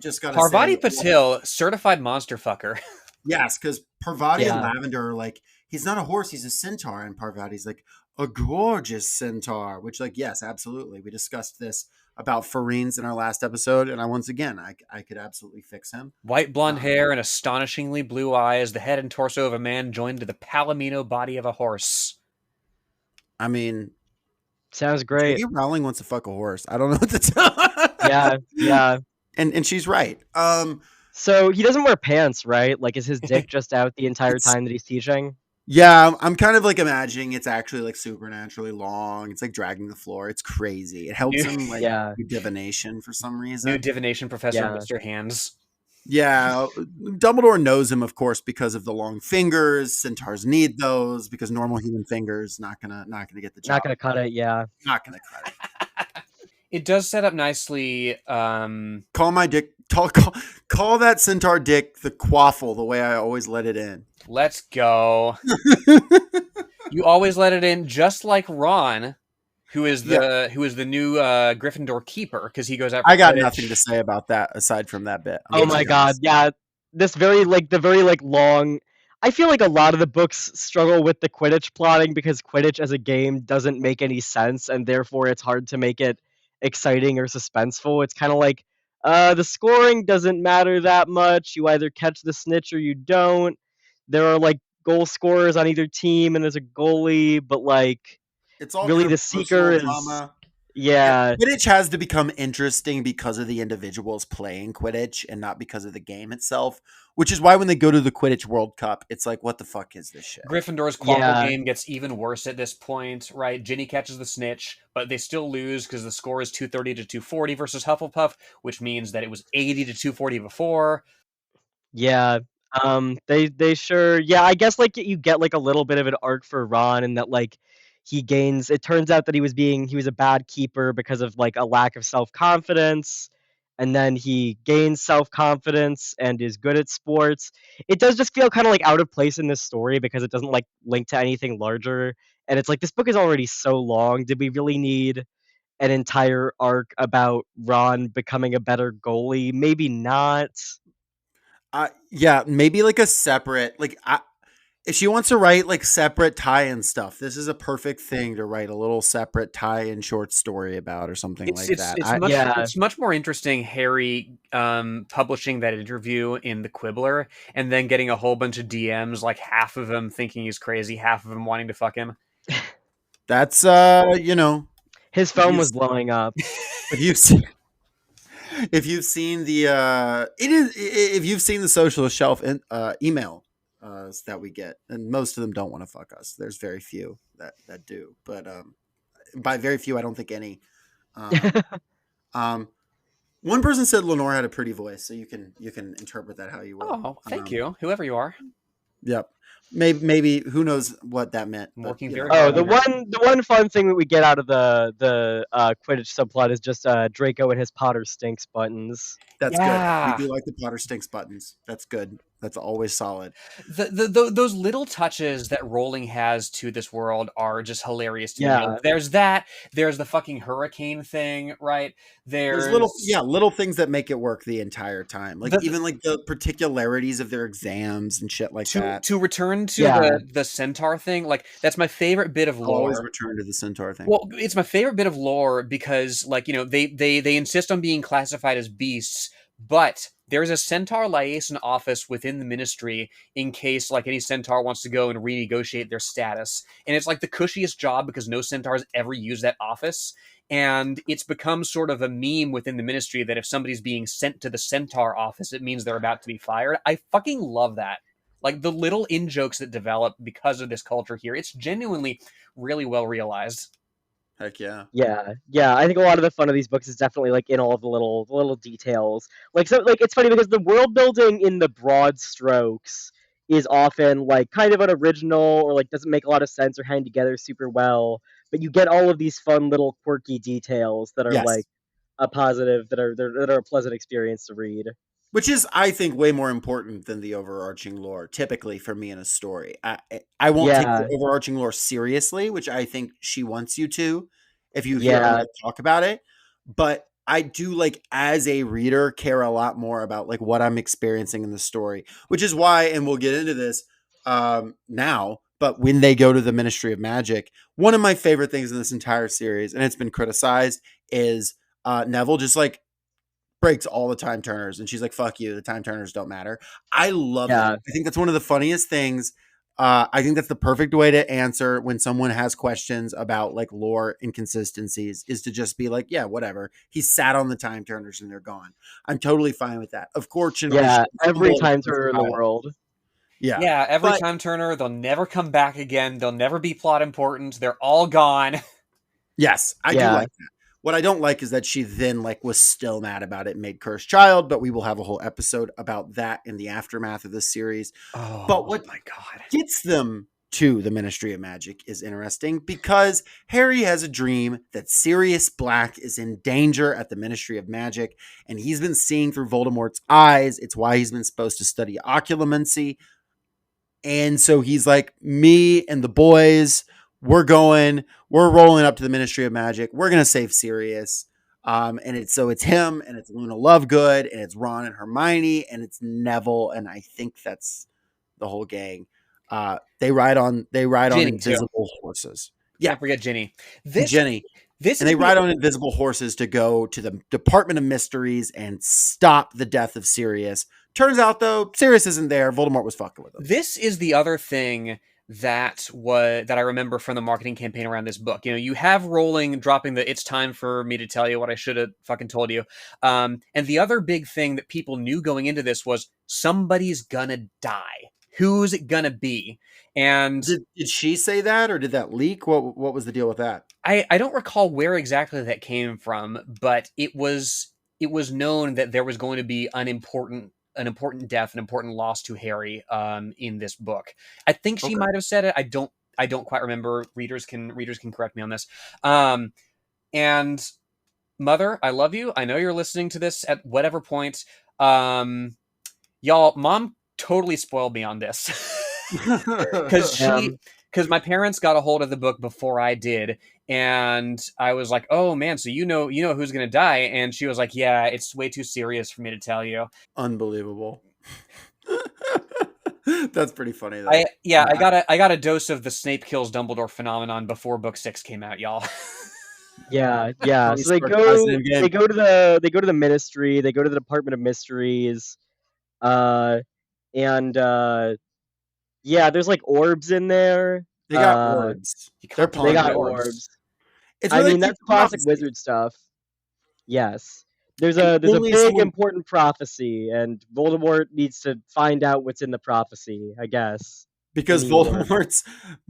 S3: Just gotta
S1: Parvati
S3: say,
S1: Patil, certified monster fucker.
S3: yes, because Parvati and
S2: Yeah.
S3: Lavender are like, he's not a horse, he's a centaur. And Parvati's like, a gorgeous centaur, which, like, yes, absolutely. We discussed this about Fareens in our last episode. And I could absolutely fix him.
S1: White blonde hair and astonishingly blue eyes, the head and torso of a man joined to the palomino body of a horse.
S3: I mean,
S2: Sounds great.
S3: J.K. Rowling wants to fuck a horse. I don't know what to tell.
S2: Yeah, yeah.
S3: And she's right.
S2: So he doesn't wear pants, right? Like, is his dick just out the entire
S3: It's-
S2: time that he's teaching?
S3: Yeah, I'm kind of like imagining it's actually like supernaturally long. It's like dragging the floor. It's crazy. It helps him like
S2: Yeah.
S3: do divination for some
S1: New
S3: reason.
S1: divination professor,
S2: Yeah.
S1: Mr. Hands.
S3: Yeah, Dumbledore knows him, of course, because of the long fingers. Centaurs need those because normal human fingers not gonna get the job.
S2: Not gonna cut it. Yeah.
S3: Not gonna cut it.
S1: It does set up nicely.
S3: Call my dick. Call that centaur dick the quaffle, the way I always let it in.
S1: Let's go. You always let it in, just like Ron, who is the new Gryffindor keeper, because he goes out.
S3: I got
S1: Quidditch.
S3: nothing to say about that aside from that bit.
S2: Oh my god, yeah. This very long. I feel like a lot of the books struggle with the Quidditch plotting because Quidditch as a game doesn't make any sense, and therefore it's hard to make it exciting or suspenseful. It's kind of like the scoring doesn't matter that much. You either catch the snitch or you don't. There are like goal scorers on either team, and there's a goalie, but like
S3: It's all
S2: really
S3: kind
S2: the
S3: of
S2: seeker
S3: personal
S2: is
S3: drama.
S2: yeah.
S3: Quidditch has to become interesting because of the individuals playing Quidditch and not because of the game itself, which is why when they go to the Quidditch World Cup, it's like, what the fuck is this shit?
S1: Gryffindor's quaffle
S2: Yeah.
S1: game gets even worse at this point, right? Ginny catches the snitch, but they still lose because the score is 230 to 240 versus Hufflepuff, which means that it was 80 to 240 before.
S2: Yeah. They sure yeah, I guess like you get like a little bit of an arc for Ron and that like it turns out that he was a bad keeper because of like a lack of self-confidence, and then he gains self-confidence and is good at sports. It does just feel kind of like out of place in this story because it doesn't like link to anything larger. And it's like this book is already so long. Did we really need an entire arc about Ron becoming a better goalie? Maybe not.
S3: Yeah, maybe like a separate, if she wants to write like separate tie-in stuff, this is a perfect thing to write a little separate tie-in short story about or something like that.
S1: It's much more interesting Harry publishing that interview in the Quibbler and then getting a whole bunch of DMs, like half of them thinking he's crazy, half of them wanting to fuck him.
S3: That's
S2: His phone was blowing up.
S3: if you've seen the Socialist Shelf email that we get, and most of them don't want to fuck us. There's very few that do, but by very few, I don't think any. One person said Lenore had a pretty voice, so you can interpret that how you will.
S1: Oh, thank you, whoever you are.
S3: Yep. Maybe who knows what that meant. But,
S1: Working
S3: you
S1: very
S3: know.
S1: hard.
S2: The one fun thing that we get out of the Quidditch subplot is just Draco and his Potter stinks buttons.
S3: That's
S1: Yeah.
S3: good. We do like the Potter stinks buttons. That's good. That's always solid.
S1: Those little touches that Rowling has to this world are just hilarious to me.
S2: Yeah.
S1: There's that. There's the fucking hurricane thing, right?
S3: There's little things that make it work the entire time. Like even like the particularities of their exams and shit like that.
S1: To return to the centaur thing, like that's my favorite bit of lore.
S3: Always return to the centaur thing.
S1: Well, it's my favorite bit of lore because, like, you know, they insist on being classified as beasts, But there's a centaur liaison office within the ministry in case like any centaur wants to go and renegotiate their status. And it's like the cushiest job because no centaurs ever use that office. And it's become sort of a meme within the ministry that if somebody's being sent to the centaur office, it means they're about to be fired. I fucking love that. Like the little in jokes that develop because of this culture here. It's genuinely really well realized.
S3: Heck yeah.
S2: Yeah. I think a lot of the fun of these books is definitely like in all of the little details. Like so, like it's funny because the world building in the broad strokes is often like kind of unoriginal or like doesn't make a lot of sense or hang together super well. But you get all of these fun little quirky details that are like
S3: Yes.
S2: a positive that are a pleasant experience to read.
S3: Which is, I think, way more important than the overarching lore, typically for me in a story. I won't take the
S2: Yeah,
S3: overarching lore seriously, which I think she wants you to, if you hear her
S2: yeah,
S3: like talk about it. But I do, like, as a reader, care a lot more about like what I'm experiencing in the story, which is why, and we'll get into this now. But when they go to the Ministry of Magic, one of my favorite things in this entire series, and it's been criticized, is Neville just like breaks all the time turners, and she's like, fuck you, the time turners don't matter. I love that.
S2: yeah,
S3: I think that's one of the funniest things. I think that's the perfect way to answer when someone has questions about like lore inconsistencies, is to just be like, yeah, whatever, he sat on the time turners and they're gone. I'm totally fine with that. Of course, she
S2: yeah. Every
S3: stumbled
S2: time
S3: as a
S2: turner in the
S3: child.
S2: world.
S3: Yeah,
S1: Yeah, every
S3: but
S1: time turner, they'll never come back again. They'll never be plot important. They're all gone.
S3: yes, I do
S2: Yeah,
S3: like that. What I don't like is that she then like was still mad about it and made Cursed Child, but we will have a whole episode about that in the aftermath of this series. But
S1: Oh
S3: what
S1: my god.
S3: gets them to the Ministry of Magic is interesting because Harry has a dream that Sirius Black is in danger at the Ministry of Magic, and he's been seeing through Voldemort's eyes. It's why he's been supposed to study occlumency. And so he's like, me and the boys, we're rolling up to the Ministry of Magic. We're going to save Sirius. And it's him, and it's Luna Lovegood, and it's Ron and Hermione, and it's Neville. And I think that's the whole gang. They ride on
S1: Ginny too.
S3: invisible horses. Yeah,
S1: Can't forget Ginny.
S3: and
S1: This
S3: Jenny.
S1: this
S3: And
S1: is
S3: they
S1: the
S3: ride on invisible horses to go to the Department of Mysteries and stop the death of Sirius. Turns out, though, Sirius isn't there. Voldemort was fucking with him.
S1: this is the other thing that I remember from the marketing campaign around this book. You know, you have Rowling dropping the "It's time for me to tell you what I should have fucking told you," and the other big thing that people knew going into this was somebody's gonna die. Who's it gonna be? And
S3: Did she say that, or did that leak? What was the deal with that?
S1: I don't recall where exactly that came from, but it was known that there was going to be an important death, an important loss to Harry in this book. I think she
S3: Okay.
S1: might have said it. I don't quite remember. Readers can correct me on this. Um, and Mother, I love you. I know you're listening to this at whatever point. Y'all, Mom totally spoiled me on this. because she
S2: um,
S1: because my parents got a hold of the book before I did, and I was like, "Oh man, so you know who's gonna die?" And she was like, "Yeah, it's way too serious for me to tell you."
S3: Unbelievable. That's pretty funny
S1: I
S3: though.
S1: yeah, I got a dose of the Snape kills Dumbledore phenomenon before book 6 came out, y'all.
S2: yeah.
S3: Tony
S2: So they
S3: Stark does it
S2: go
S3: again.
S2: they go to the ministry, they go to the Department of Mysteries, uh, and yeah, there's like orbs in there.
S3: They got orbs.
S1: You
S3: They're
S1: can't
S2: They
S1: deny
S3: pond
S1: the
S2: got
S3: orbs.
S2: orbs.
S1: orbs.
S3: It's
S2: I
S3: where they
S2: mean,
S3: keep
S2: that's
S3: the
S2: classic
S3: prophecy.
S2: wizard stuff. Yes. There's
S3: And
S2: a
S3: only
S2: big
S3: someone
S2: important prophecy, and Voldemort needs to find out what's in the prophecy, I guess. In
S3: because
S2: the orb.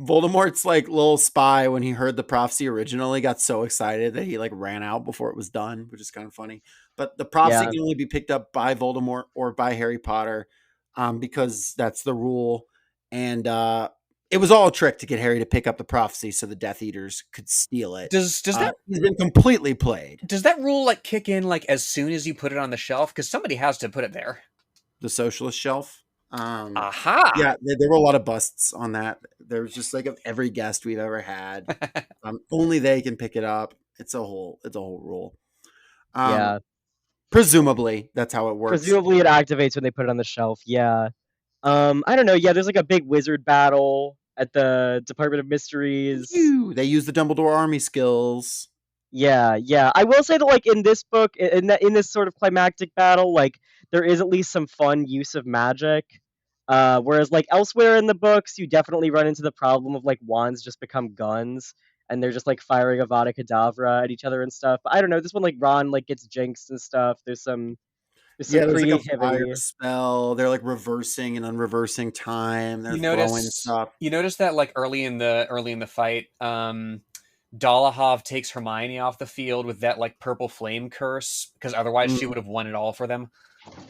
S3: Voldemort's like little spy, when he heard the prophecy originally, got so excited that he like ran out before it was done, which is kind of funny. But the prophecy
S2: Yeah.
S3: can only be picked up by Voldemort or by Harry Potter, because that's the rule. And it was all a trick to get Harry to pick up the prophecy so the Death Eaters could steal it.
S1: Does that
S3: He's been completely played.
S1: does that rule like kick in like as soon as you put it on the shelf? Because somebody has to put it there.
S3: The socialist shelf.
S1: Aha!
S3: Yeah, there were a lot of busts on that. There was just like of every guest we've ever had. Only they can pick it up. It's a whole rule. Um,
S2: Yeah.
S3: presumably that's how it works.
S2: Presumably it activates when they put it on the shelf. Yeah. I don't know. Yeah, there's like a big wizard battle at the Department of Mysteries.
S3: They use the Dumbledore army skills.
S2: Yeah. I will say that, like, in this book, in this sort of climactic battle, like, there is at least some fun use of magic. Whereas, like, elsewhere in the books, you definitely run into the problem of, like, wands just become guns, and they're just, like, firing Avada Kedavra at each other and stuff. But I don't know, this one, like, Ron, like, gets jinxed and stuff. There's some
S3: Yeah, there's like a
S2: pretty
S3: fire
S2: heavy.
S3: spell. They're like reversing and unreversing time. They're
S1: You
S3: throwing
S1: notice
S3: stuff.
S1: you notice that like early in the fight, Dolahov takes Hermione off the field with that like purple flame curse because otherwise she
S3: Mm,
S1: would have won it all for them.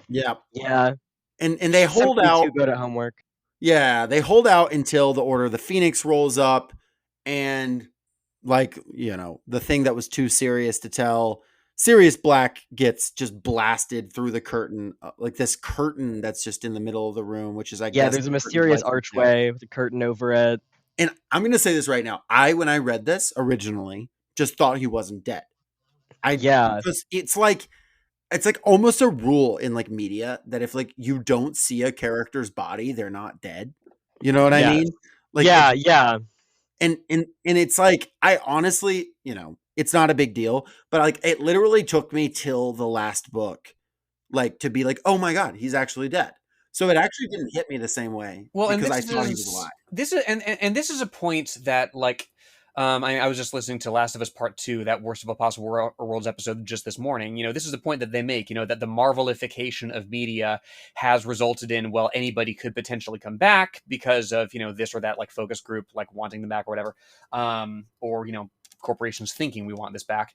S3: yeah,
S2: Yeah,
S3: and they
S2: she's
S3: hold
S2: simply
S3: out.
S2: too good at homework.
S3: Yeah, they hold out until the Order of the Phoenix rolls up, and like the thing that was too serious to tell. Sirius Black gets just blasted through the curtain, like this curtain that's just in the middle of the room, which is, I
S2: Yeah,
S3: guess,
S2: there's a
S3: the curtain of
S2: mysterious
S3: life and death.
S2: archway with a curtain over it.
S3: And I'm going to say this right now. When I read this originally, just thought he wasn't dead. I
S2: Yeah,
S3: Because it's like almost a rule in like media that if like you don't see a character's body, they're not dead. You know what I
S2: yes.
S3: mean? Like it's
S2: Yeah.
S3: and it's like I honestly, it's not a big deal, but like it literally took me till the last book like to be like, "Oh my god, he's actually dead." So it actually didn't hit me the same way
S1: Well, and
S3: because I
S1: this
S3: thought he was
S1: is
S3: alive.
S1: this is and this is a point that like I was just listening to Last of Us Part Two, that Worst of All Possible Worlds episode just this morning. This is the point that they make. That the Marvelification of media has resulted in, well, anybody could potentially come back because of this or that like focus group like wanting them back or whatever, or corporations thinking we want this back.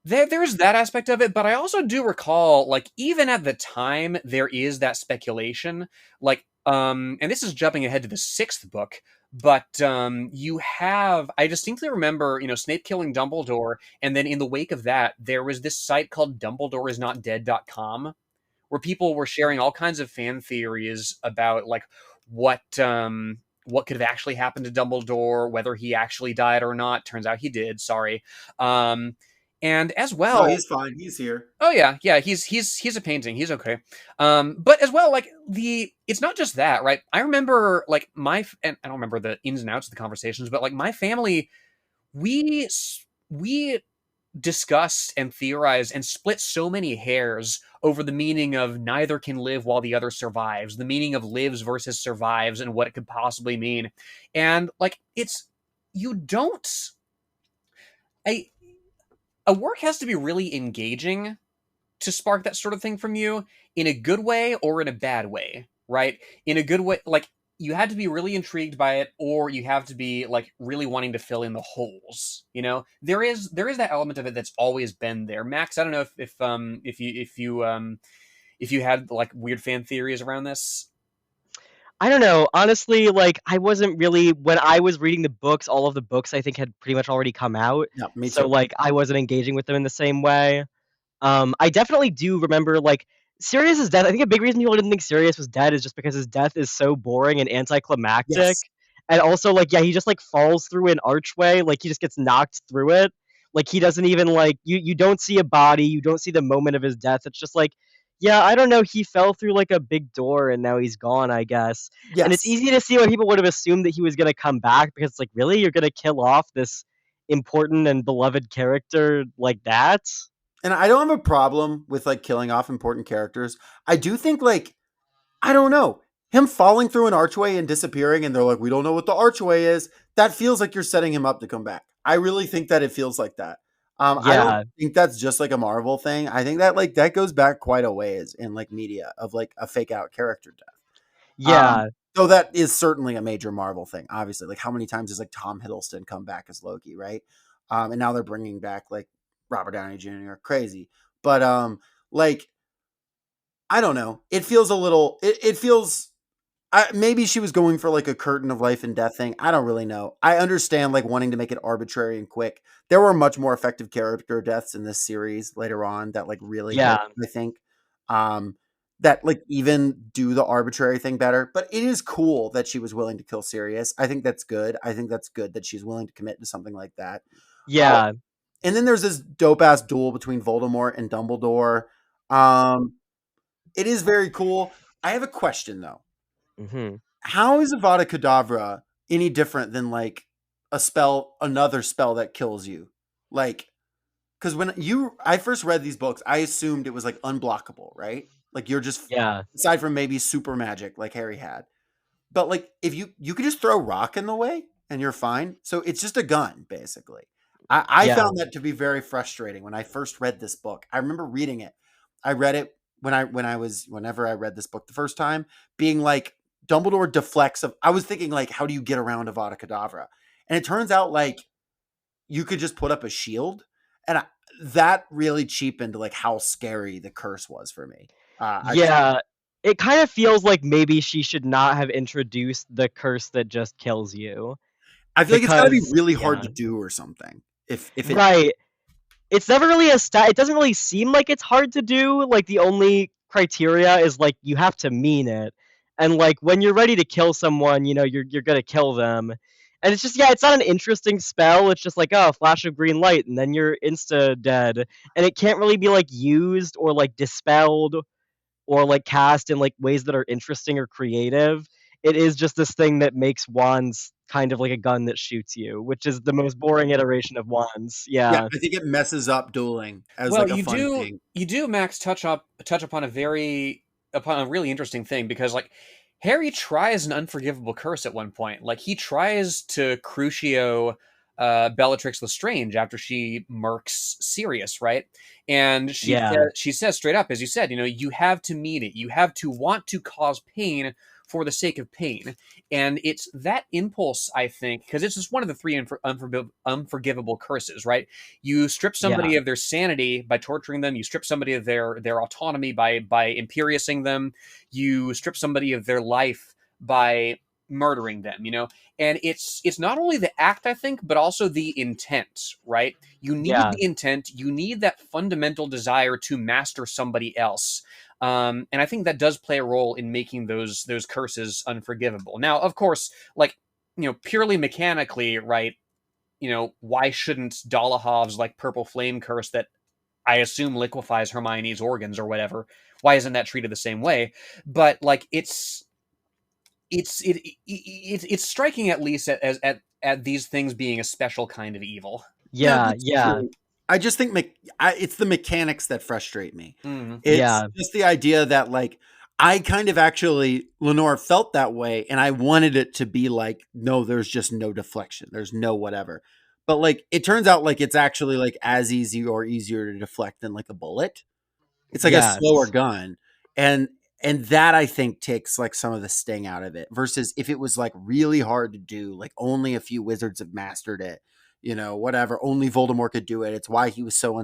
S1: There's that aspect of it, but I also do recall, like, even at the time, there is that speculation, like, and this is jumping ahead to the sixth book, but I distinctly remember, Snape killing Dumbledore, and then in the wake of that, there was this site called DumbledoreIsNotDead.com, where people were sharing all kinds of fan theories about, like, what could have actually happened to Dumbledore, whether he actually died or not. Turns out he did. Sorry. Um, and as
S3: No,
S1: well,
S3: he's fine. He's here.
S1: oh yeah, he's a painting. He's okay. But as well, like it's not just that, right? I remember like and I don't remember the ins and outs of the conversations, but like my family, we discussed and theorized and split so many hairs over the meaning of neither can live while the other survives, the meaning of lives versus survives, and what it could possibly mean. And like you don't a a work has to be really engaging to spark that sort of thing from you, in a good way or in a bad way, right? In a good way, like you had to be really intrigued by it, or you have to be like really wanting to fill in the holes. There is that element of it that's always been there. Max, I don't know if you had like weird fan theories around this.
S2: I don't know. Honestly, like, I wasn't really, when I was reading the books, all of the books I think had pretty much already come out.
S3: Yeah, me
S2: So
S3: too.
S2: like I wasn't engaging with them in the same way. I definitely do remember, like, Sirius's death. I think a big reason people didn't think Sirius was dead is just because his death is so boring and anticlimactic.
S3: Yes.
S2: And also, like, yeah, he just like falls through an archway, like he just gets knocked through it. Like he doesn't even, like, you don't see a body, you don't see the moment of his death. It's just like, yeah, I don't know, he fell through like a big door and now he's gone, I guess. And it's
S3: Yes.
S2: easy to see why people would have assumed that he was gonna come back, because it's like, really, you're gonna kill off this important and beloved character like that?
S3: And I don't have a problem with like killing off important characters. I do think like I don't know. Him falling through an archway and disappearing, and they're like, we don't know what the archway is. That feels like you're setting him up to come back. I really think that it feels like that. I don't
S2: Yeah,
S3: think that's just like a Marvel thing. I think that like that goes back quite a ways in like media of like a fake out character death. Um,
S2: yeah,
S3: so that is certainly a major Marvel thing. Obviously, like how many times has like Tom Hiddleston come back as Loki, right? And now they're bringing back like Robert Downey Jr. Crazy, but like I don't know. It feels a little. It feels. Maybe she was going for like a curtain of life and death thing. I don't really know. I understand like wanting to make it arbitrary and quick. There were much more effective character deaths in this series later on that like really hit.
S2: yeah,
S3: I think that like even do the arbitrary thing better. But it is cool that she was willing to kill Sirius. I think that's good. I think that's good that she's willing to commit to something like that. Uh,
S2: yeah.
S3: and then there's this dope ass duel between Voldemort and Dumbledore. Um, it is very cool. I have a question though.
S2: Hmm.
S3: How is Avada Kedavra any different than like another spell that kills you? Like, because I first read these books, I assumed it was like unblockable, right? Like you're just,
S2: Yeah,
S3: aside from maybe super magic like Harry had. But like if you could just throw rock in the way and you're fine. So it's just a gun, basically. I
S2: yeah,
S3: found that to be very frustrating when I first read this book. I remember reading it. I read it whenever I read this book the first time, being like Dumbledore deflects of I was thinking like, how do you get around Avada Kedavra? And it turns out like you could just put up a shield. And that really cheapened like how scary the curse was for me.
S2: yeah. It kind of feels like maybe she should not have introduced the curse that just kills you,
S3: I feel like it's got to be
S2: because
S3: really hard
S2: yeah,
S3: to do or something. If it
S2: right. It's never really a stat. It doesn't really seem like it's hard to do. Like the only criteria is like you have to mean it, and like when you're ready to kill someone, you're gonna kill them. And it's just yeah, it's not an interesting spell. It's just like oh, flash of green light, and then you're insta dead. And it can't really be like used or like dispelled or like cast in like ways that are interesting or creative. It is just this thing that makes wands kind of like a gun that shoots you, which is the most boring iteration of wands.
S3: Yeah,
S2: Yeah.
S3: I think it messes up dueling as
S1: Well,
S3: like a fun thing.
S1: you do, Max, touch upon a really interesting thing, because like Harry tries an unforgivable curse at one point. Like he tries to Crucio Bellatrix Lestrange after she murks Sirius, right? And
S2: Yeah.
S1: she says straight up, as you said, you have to mean it. You have to want to cause pain for the sake of pain. And it's that impulse, I think, because it's just one of the three unforgivable curses, right? You strip
S2: Yeah.
S1: somebody of their sanity by torturing them. You strip somebody of their autonomy by imperiousing them. You strip somebody of their life by murdering them. And it's not only the act, I think, but also the intent, right? You need
S2: Yeah.
S1: the intent. You need that fundamental desire to master somebody else. And I think that does play a role in making those curses unforgivable. Now, of course, like purely mechanically, right? Why shouldn't Dolahov's like purple flame curse that I assume liquefies Hermione's organs or whatever? Why isn't that treated the same way? But like it's striking, at least at these things being a special kind of evil.
S3: No,
S2: Yeah.
S3: that's
S2: Yeah.
S3: true. I just think it's the mechanics that frustrate me.
S1: Mm.
S3: It's
S2: Yeah.
S3: just the idea that like I kind of actually Lenore felt that way, and I wanted it to be like no, there's just no deflection, there's no whatever. But like it turns out like it's actually like as easy or easier to deflect than like a bullet. It's like a slower
S2: Yes.
S3: gun. And that I think takes like some of the sting out of it versus if it was like really hard to do, like only a few wizards have mastered it, whatever, only Voldemort could do it. It's why he was so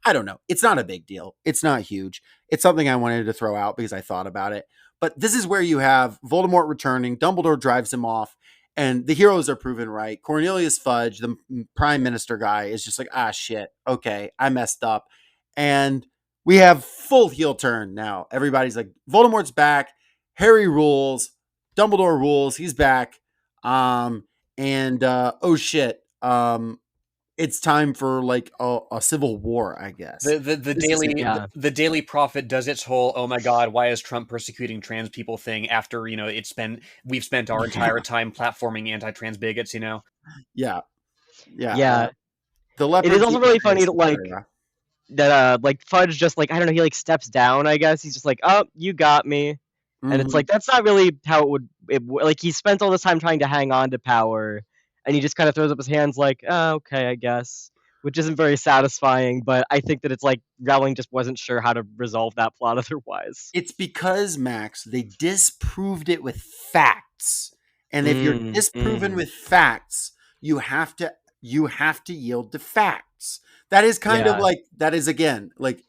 S3: I don't know. It's not a big deal. It's not huge. It's something I wanted to throw out because I thought about it. But this is where you have Voldemort returning, Dumbledore drives him off, and the heroes are proven right. Cornelius Fudge, the prime minister guy, is just like, ah, shit. Okay, I messed up. And we have full heel turn now. Everybody's like, Voldemort's back. Harry rules. Dumbledore rules. He's back. And oh shit. It's time for like a civil war, I guess.
S1: The
S3: This is
S1: daily
S2: Yeah.
S1: the Daily Prophet does its whole oh my god, why is Trump persecuting trans people thing after we've spent our
S3: yeah,
S1: entire time platforming anti-trans bigots.
S3: yeah, yeah.
S2: Yeah.
S3: The
S2: It is
S3: leopards
S2: also
S3: eat the
S2: really funny
S3: face,
S2: to like
S3: etc.
S2: that like Fudge just like I don't know, he like steps down, I guess. He's just like, "Oh, you got me." And it's
S3: Mhm.
S2: like that's not really how like he spent all this time trying to hang on to power and he just kind of throws up his hands like, "Oh, okay, I guess." Which isn't very satisfying, but I think that it's like Rowling just wasn't sure how to resolve that plot otherwise.
S3: It's because, Max, they disproved it with facts. And if you're disproven
S2: Mm.
S3: with facts, you have to yield to facts. That is kind of
S2: Yeah.
S3: like that is again, like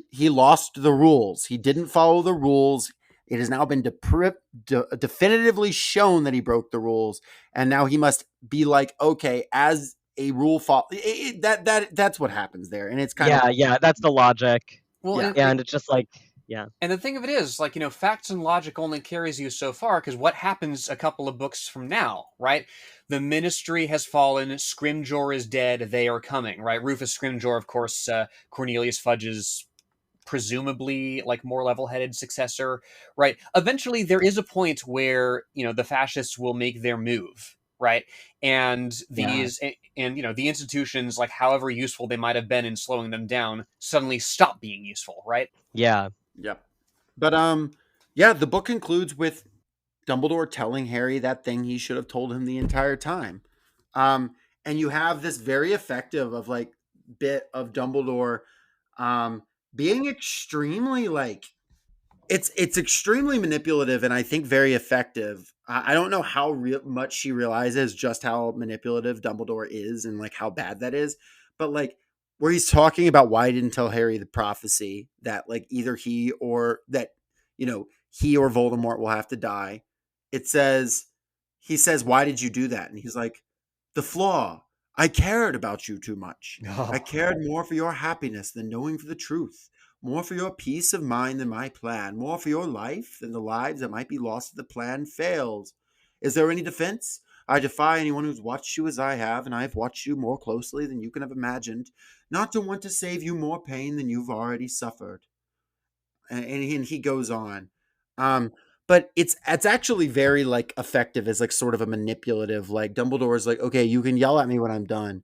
S3: he lost the rules. He didn't follow the rules. It has now been definitively shown that he broke the rules, and now he must be like, okay, as a rule follow. That's what happens there, and it's kind of
S2: Yeah, yeah, that's the logic.
S1: Well,
S3: yeah.
S2: And it's just like, yeah.
S1: and the thing of it is, like, facts and logic only carries you so far, because what happens a couple of books from now, right? The Ministry has fallen, Scrimgeour is dead, they are coming, right? Rufus Scrimgeour, of course, Cornelius Fudge's presumably like more level-headed successor, right? Eventually there is a point where, the fascists will make their move, right? And
S2: Yeah.
S1: and the institutions, like however useful they might have been in slowing them down, suddenly stop being useful, right?
S2: Yeah.
S3: Yep. But yeah, the book concludes with Dumbledore telling Harry that thing he should have told him the entire time. Um, and you have this very effective of like bit of Dumbledore um being extremely like it's extremely manipulative and I think very effective. I don't know how much she realizes just how manipulative Dumbledore is and like how bad that is, but like where he's talking about why he didn't tell Harry the prophecy that like either he or that he or Voldemort will have to die. It says he says, "Why did you do that?" And he's like, "The flaw. I cared about you too much. I cared more for your happiness than knowing for the truth. More for your peace of mind than my plan. More for your life than the lives that might be lost if the plan fails. Is there any defense? I defy anyone who's watched you as I have, and I have watched you more closely than you can have imagined, not to want to save you more pain than you've already suffered." And he goes on. But it's actually very like effective as like sort of a manipulative, like Dumbledore is like, okay, you can yell at me when I'm done.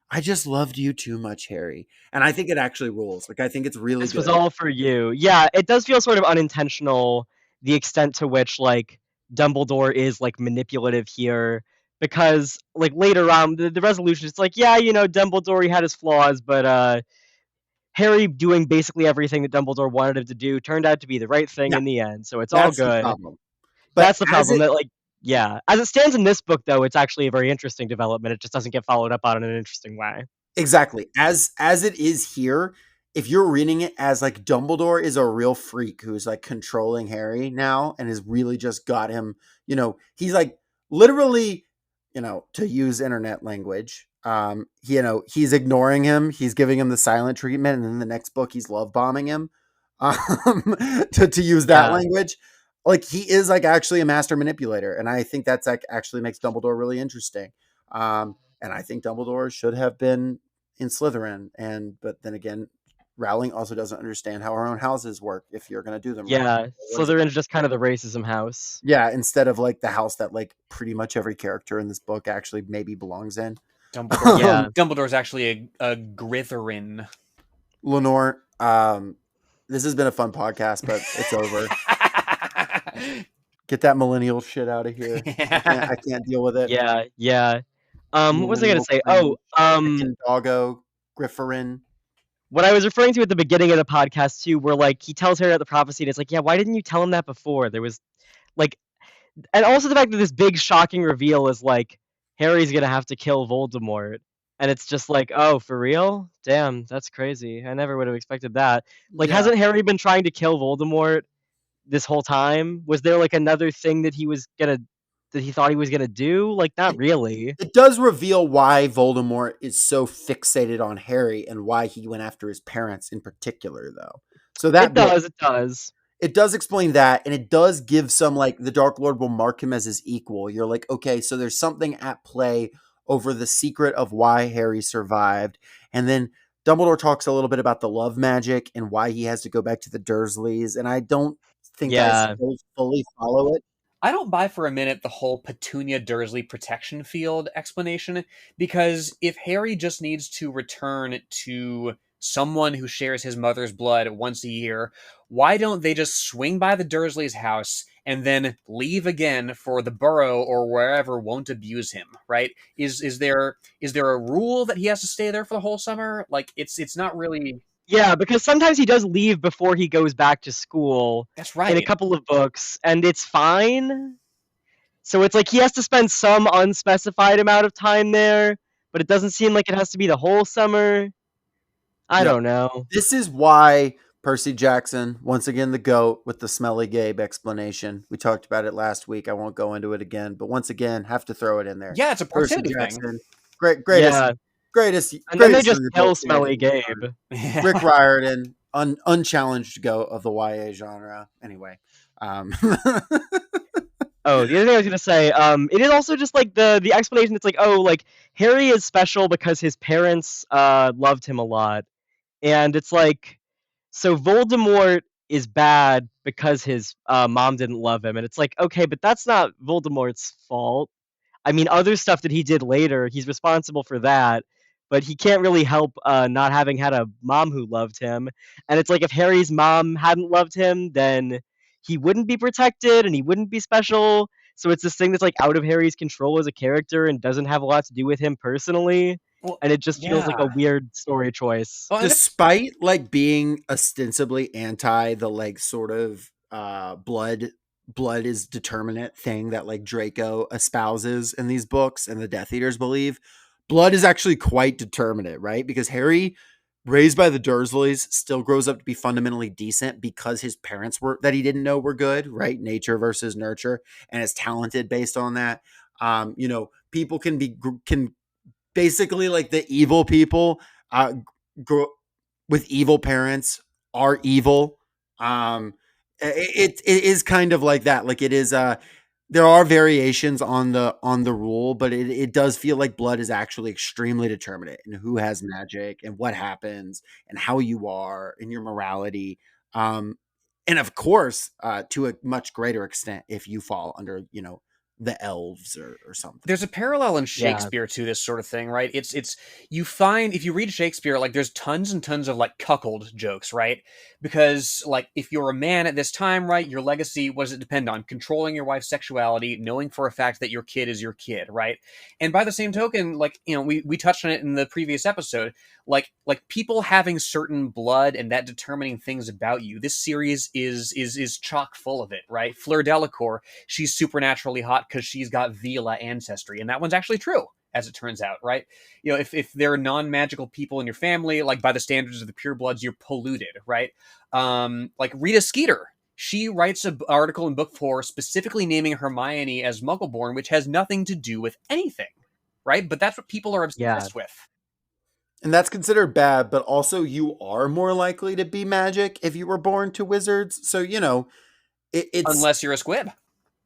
S3: I just loved you too much, Harry. And I think it actually rules. Like I think it's really
S2: This was
S3: good.
S2: all for you. Yeah, it does feel sort of unintentional, the extent to which like Dumbledore is like manipulative here, because like later on the resolution is like, yeah, Dumbledore, he had his flaws, but Harry doing basically everything that Dumbledore wanted him to do turned out to be the right thing
S3: Yeah,
S2: in the end, so it's all
S3: that's the
S2: good.
S3: problem. But
S2: That's the
S3: as
S2: problem,
S3: it
S2: that like, yeah, as it stands in this book though, it's actually a very interesting development. It just doesn't get followed up on in an interesting way.
S3: Exactly. As it is here, if you're reading it as like Dumbledore is a real freak who's like controlling Harry now and has really just got him, he's like literally, to use internet language, he's ignoring him, he's giving him the silent treatment, and in the next book he's love bombing him. Um, to use that
S2: Yeah.
S3: language. Like he is like actually a master manipulator, and I think that's like actually makes Dumbledore really interesting. And I think Dumbledore should have been in Slytherin. But then again, Rowling also doesn't understand how our own houses work if you're going to do them right.
S2: Yeah,
S3: What is it?
S2: Slytherin's just kind of the racism house.
S3: Yeah, instead of like the house that like pretty much every character in this book actually maybe belongs in.
S1: Dumbledore.
S2: Yeah.
S1: Dumbledore's actually a Gritherin.
S3: Lenore, this has been a fun podcast, but it's over. Get that millennial shit out of here. I can't deal with it.
S2: Yeah, yeah. What was I gonna
S3: Millennial
S2: say? Oh,
S3: cringe. Frickin' doggo, Grifferin.
S2: what I was referring to at the beginning of the podcast too, where like he tells Harry about the prophecy, and it's like, yeah, why didn't you tell him that before? There was like, and also the fact that this big shocking reveal is like Harry's gonna have to kill Voldemort, and it's just like, oh, for real? Damn, that's crazy. I never would have expected that. Like,
S3: Yeah.
S2: hasn't Harry been trying to kill Voldemort this whole time? Was there like another thing that he thought he was gonna do? Like, not really.
S3: It does reveal why Voldemort is so fixated on Harry and why he went after his parents in particular, though. So that
S2: It
S3: bit,
S2: does. It does.
S3: it does explain that, and it does give some like the Dark Lord will mark him as his equal. You're like, okay, so there's something at play over the secret of why Harry survived, and then Dumbledore talks a little bit about the love magic and why he has to go back to the Dursleys, and I don't think I
S2: Yeah.
S3: still fully follow it.
S1: I don't buy for a minute the whole Petunia Dursley protection field explanation, because if Harry just needs to return to someone who shares his mother's blood once a year, why don't they just swing by the Dursleys' house and then leave again for the Burrow or wherever won't abuse him, right? Is there a rule that he has to stay there for the whole summer? Like it's not really.
S2: Yeah, because sometimes he does leave before he goes back to school
S1: That's
S2: in a
S1: right.
S2: couple of books, and it's fine. So it's like he has to spend some unspecified amount of time there, but it doesn't seem like it has to be the whole summer. I
S3: Yep.
S2: don't know.
S3: This is why Percy Jackson, once again, the GOAT with the smelly Gabe explanation. We talked about it last week. I won't go into it again, but once again, have to throw it in there.
S1: Yeah, it's a
S3: Percy
S1: proximity thing.
S3: Jackson,
S2: Yeah,
S3: greatest
S2: and then they
S3: young
S2: just kill
S3: adult
S2: Smelly
S3: creator.
S2: Gabe.
S3: Rick Riordan, unchallenged GOAT of the YA genre. Anyway,
S2: Oh, the other thing I was gonna say, it is also just like the explanation. It's like, oh, like Harry is special because his parents loved him a lot, and it's like, so Voldemort is bad because his mom didn't love him, and it's like, okay, but that's not Voldemort's fault. I mean, other stuff that he did later, he's responsible for that, but he can't really help not having had a mom who loved him. And it's like if Harry's mom hadn't loved him, then he wouldn't be protected and he wouldn't be special. So it's this thing that's like out of Harry's control as a character and doesn't have a lot to do with him personally.
S1: Well,
S2: And it just feels like
S1: yeah.
S2: a weird story choice.
S1: Oh, and
S3: Despite like being ostensibly anti the like sort of blood is determinate thing that like Draco espouses in these books and the Death Eaters believe, blood is actually quite determinate, right? Because Harry, raised by the Dursleys, still grows up to be fundamentally decent because his parents were that he didn't know were good, right? Nature versus nurture, and is talented based on that. People can basically like the evil people grow with evil parents are evil. It is kind of like that. Like it is there are variations on the rule, but it does feel like blood is actually extremely determinate in who has magic and what happens and how you are and your morality. And of course, to a much greater extent, if you fall under, the elves or something.
S1: there's a parallel in
S2: Yeah.
S1: Shakespeare to this sort of thing, right? It's you find if you read Shakespeare, like there's tons and tons of like cuckold jokes, right? Because like if you're a man at this time, right, your legacy, what does it depend on? Controlling your wife's sexuality, knowing for a fact that your kid is your kid, right? And by the same token, like we touched on it in the previous episode, like people having certain blood and that determining things about you. This series is chock full of it, right? Fleur Delacour, she's supernaturally hot because she's got Vila ancestry, and that one's actually true, as it turns out, right? If there are non-magical people in your family, like by the standards of the purebloods, you're polluted, right? Like Rita Skeeter, she writes an article in book 4 specifically naming Hermione as Muggleborn, which has nothing to do with anything, right? But that's what people are
S2: Yeah.
S1: obsessed with.
S3: And that's considered bad, but also you are more likely to be magic if you were born to wizards. So, it's
S1: Unless you're a squib.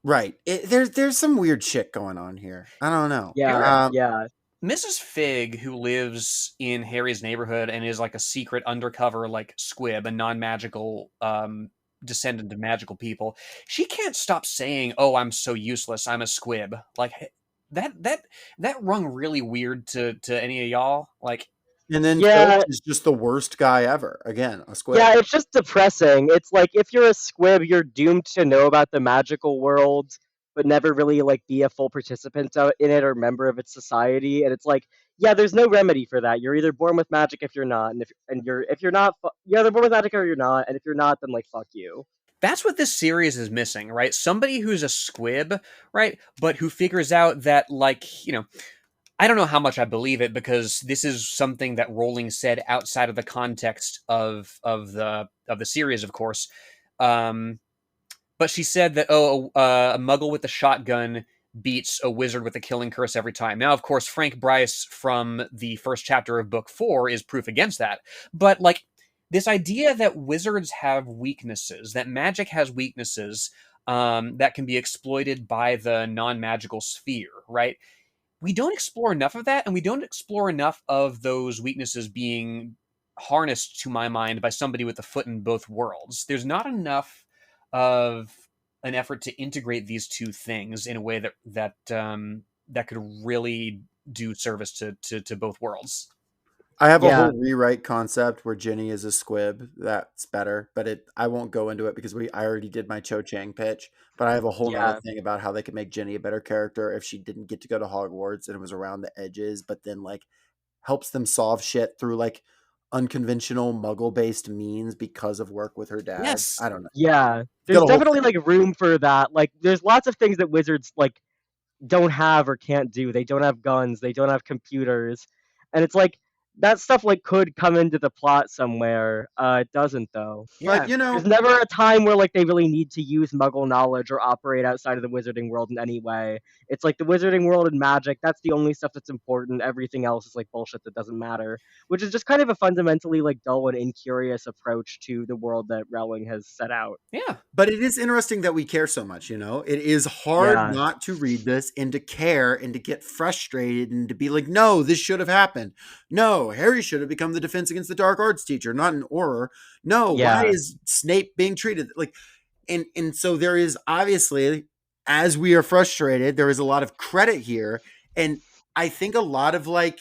S3: right. There's some weird shit going on here. I don't know.
S2: Yeah.
S3: Um,
S2: Yeah.
S1: Mrs. Fig, who lives in Harry's neighborhood and is like a secret undercover like squib, a non-magical descendant of magical people, she can't stop saying, "Oh, I'm so useless. I'm a squib." Like that rung really weird to any of y'all. Like,
S3: and then
S2: Yeah.
S3: Filch is just the worst guy ever. Again, a squib.
S2: Yeah, it's just depressing. It's like if you're a squib, you're doomed to know about the magical world, but never really like be a full participant in it or member of its society. And it's like, yeah, there's no remedy for that. You're either born with magic if you're not, and if you're not, you're either born with magic or you're not. And if you're not, then like fuck you.
S1: that's what this series is missing, right? Somebody who's a squib, right? But who figures out that, like, I don't know how much I believe it because this is something that Rowling said outside of the context of the series, of course. But she said that a Muggle with a shotgun beats a wizard with a killing curse every time. Now, of course, Frank Bryce from the first chapter of book 4 is proof against that. But like this idea that wizards have weaknesses, that magic has weaknesses that can be exploited by the non-magical sphere, right? We don't explore enough of that, and we don't explore enough of those weaknesses being harnessed, to my mind, by somebody with a foot in both worlds. There's not enough of an effort to integrate these two things in a way that could really do service to both worlds.
S3: I have a
S2: Yeah.
S3: whole rewrite concept where Ginny is a squib. That's better, but I won't go into it because I already did my Cho Chang pitch. But I have a whole
S2: Yeah.
S3: other thing about how they could make Ginny a better character if she didn't get to go to Hogwarts and it was around the edges, but then like helps them solve shit through like unconventional Muggle based means because of work with her dad.
S1: Yes.
S3: I don't know.
S2: Yeah.
S3: Got
S2: There's
S3: a whole
S2: definitely like room for that. Like, there's lots of things that wizards like don't have or can't do. They don't have guns, they don't have computers. And it's like that stuff like could come into the plot somewhere. It doesn't though.
S3: But
S2: There's never a time where like they really need to use muggle knowledge or operate outside of the wizarding world in any way. It's like the wizarding world and magic, that's the only stuff that's important. Everything else is like bullshit that doesn't matter. Which is just kind of a fundamentally like dull and incurious approach to the world that Rowling has set out.
S1: Yeah.
S3: But it is interesting that we care so much, It is hard
S2: Yeah.
S3: not to read this and to care and to get frustrated and to be like, no, this should have happened. No, Harry should have become the Defense Against the Dark Arts teacher, not an Auror. No,
S2: Yeah.
S3: why is Snape being treated like and so there is obviously as we are frustrated, there is a lot of credit here. And I think a lot of like,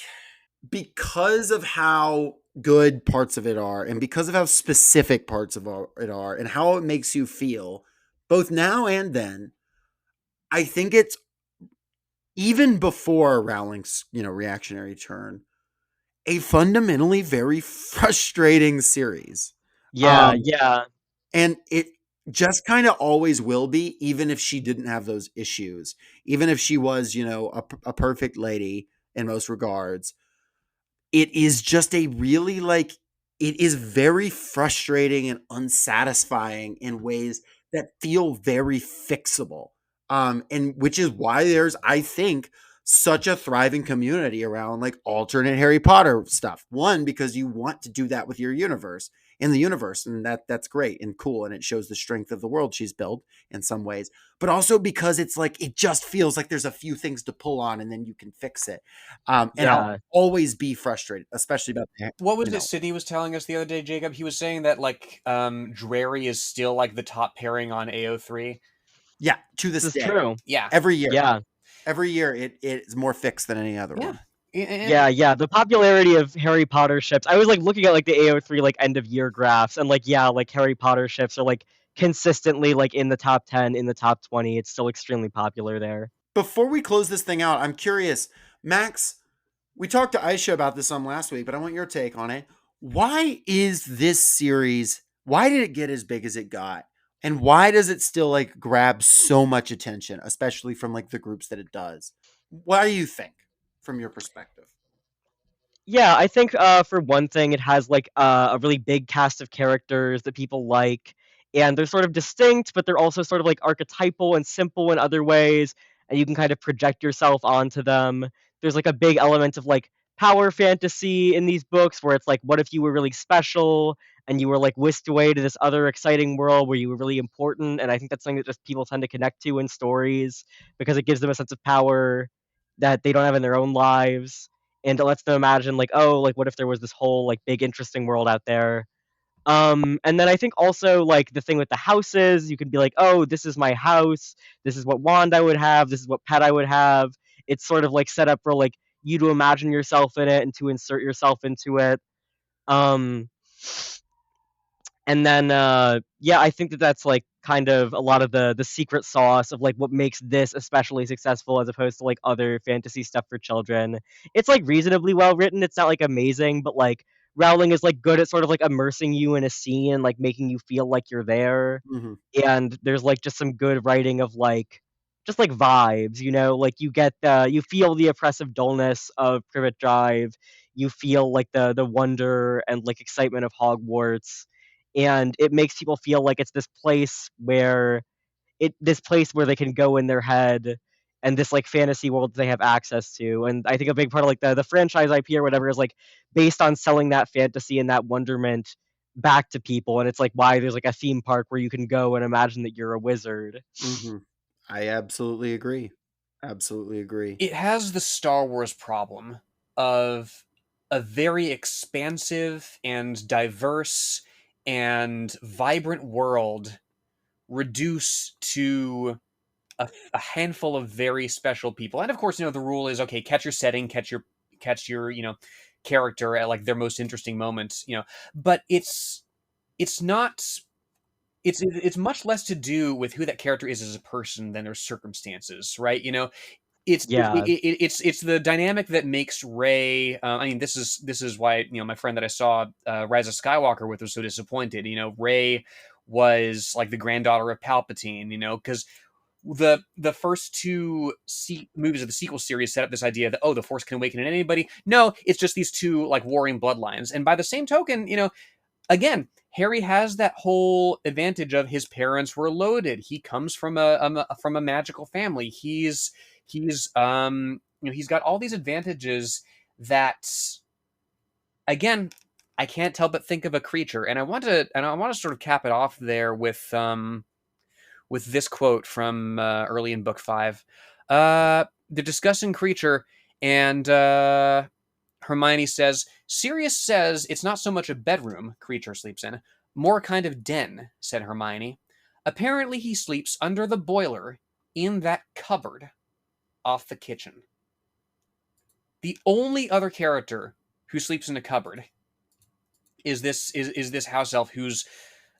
S3: because of how good parts of it are and because of how specific parts of it are and how it makes you feel both now and then, I think it's even before Rowling's, reactionary turn, a fundamentally very frustrating series.
S2: Yeah,
S3: Um,
S2: yeah.
S3: and it just kind of always will be, even if she didn't have those issues, even if she was, a perfect lady in most regards. It is just a really like, it is very frustrating and unsatisfying in ways that feel very fixable. And which is why there's, I think, such a thriving community around like alternate Harry Potter stuff. One, because you want to do that with your universe in the universe, and that's great and cool, and it shows the strength of the world she's built in some ways. But also because it's like, it just feels like there's a few things to pull on and then you can fix it. And I'll
S2: Yeah.
S3: always be frustrated, especially about
S1: What was it Sydney was telling us the other day, Jacob? He was saying that like Drary is still like the top pairing on AO3.
S3: yeah, to
S2: This
S3: this
S2: is
S3: day,
S2: true.
S1: Yeah.
S3: every year,
S2: Yeah.
S3: it is more fixed than any other
S1: Yeah.
S3: one.
S2: Yeah, yeah. The popularity of Harry Potter ships. I was like looking at like the AO3 like end of year graphs, and like yeah, like Harry Potter ships are like consistently like in the top 10, in the top 20. It's still extremely popular there.
S3: Before we close this thing out, I'm curious, Max. We talked to Aisha about this some last week, but I want your take on it. Why is this series? Why did it get as big as it got? And why does it still like grab so much attention, especially from like the groups that it does? What do you think from your perspective?
S2: Yeah, I think for one thing, it has like a really big cast of characters that people like, and they're sort of distinct, but they're also sort of like archetypal and simple in other ways, and you can kind of project yourself onto them. There's like a big element of like power fantasy in these books, where it's like, what if you were really special and you were like whisked away to this other exciting world where you were really important? And I think that's something that just people tend to connect to in stories because it gives them a sense of power that they don't have in their own lives, and it lets them imagine like, oh, like what if there was this whole like big interesting world out there. And then I think also like the thing with the houses, you can be like, oh, this is my house, this is what wand I would have, this is what pet I would have. It's sort of like set up for like you to imagine yourself in it and to insert yourself into it. um and then yeah, I think that that's like kind of a lot of the secret sauce of like what makes this especially successful as opposed to like other fantasy stuff for children. It's like reasonably well written, it's not like amazing, but like Rowling is like good at sort of like immersing you in a scene, like making you feel like you're there.
S3: Mm-hmm.
S2: And there's like just some good writing of like just like vibes, like you get you feel the oppressive dullness of Privet Drive, you feel like the wonder and like excitement of Hogwarts, and it makes people feel like it's this place where they can go in their head, and this like fantasy world they have access to. And I think a big part of like the franchise IP or whatever is like based on selling that fantasy and that wonderment back to people. And it's like why there's like a theme park where you can go and imagine that you're a wizard.
S3: Mm-hmm. I absolutely agree. Absolutely agree.
S1: It has the Star Wars problem of a very expansive and diverse and vibrant world reduced to a handful of very special people. And of course, the rule is okay, catch your setting, catch your character at like their most interesting moments, but it's not it's much less to do with who that character is as a person than their circumstances, right?
S2: Yeah.
S1: It's the dynamic that makes Rey. I mean, this is why my friend that I saw Rise of Skywalker with was so disappointed. Rey was like the granddaughter of Palpatine. Because the first two movies of the sequel series set up this idea that the Force can awaken in anybody. No, it's just these two like warring bloodlines. And by the same token, again, Harry has that whole advantage of his parents were loaded. He comes from a magical family. He's he's got all these advantages that, again, I can't help but think of a creature, and I want to sort of cap it off there with this quote from early in book 5. They're discussing creature, and Hermione says, Sirius says it's not so much a bedroom creature sleeps in, more a kind of den, said Hermione. Apparently he sleeps under the boiler in that cupboard off the kitchen. The only other character who sleeps in a cupboard is this house elf who's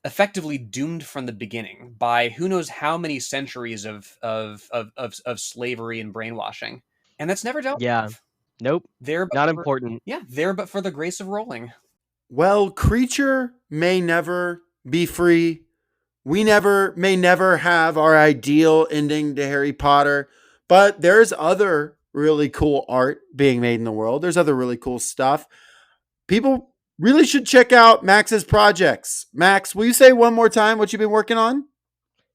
S1: effectively doomed from the beginning by who knows how many centuries of slavery and brainwashing, and that's never dealt
S2: Yeah.
S1: with.
S2: Nope.
S1: There, but
S2: Not
S1: for,
S2: important.
S1: yeah, there, but for the grace of Rowling.
S3: Well, creature may never be free. We may never have our ideal ending to Harry Potter, but there's other really cool art being made in the world. There's other really cool stuff. People really should check out Max's projects. Max, will you say one more time what you've been working on?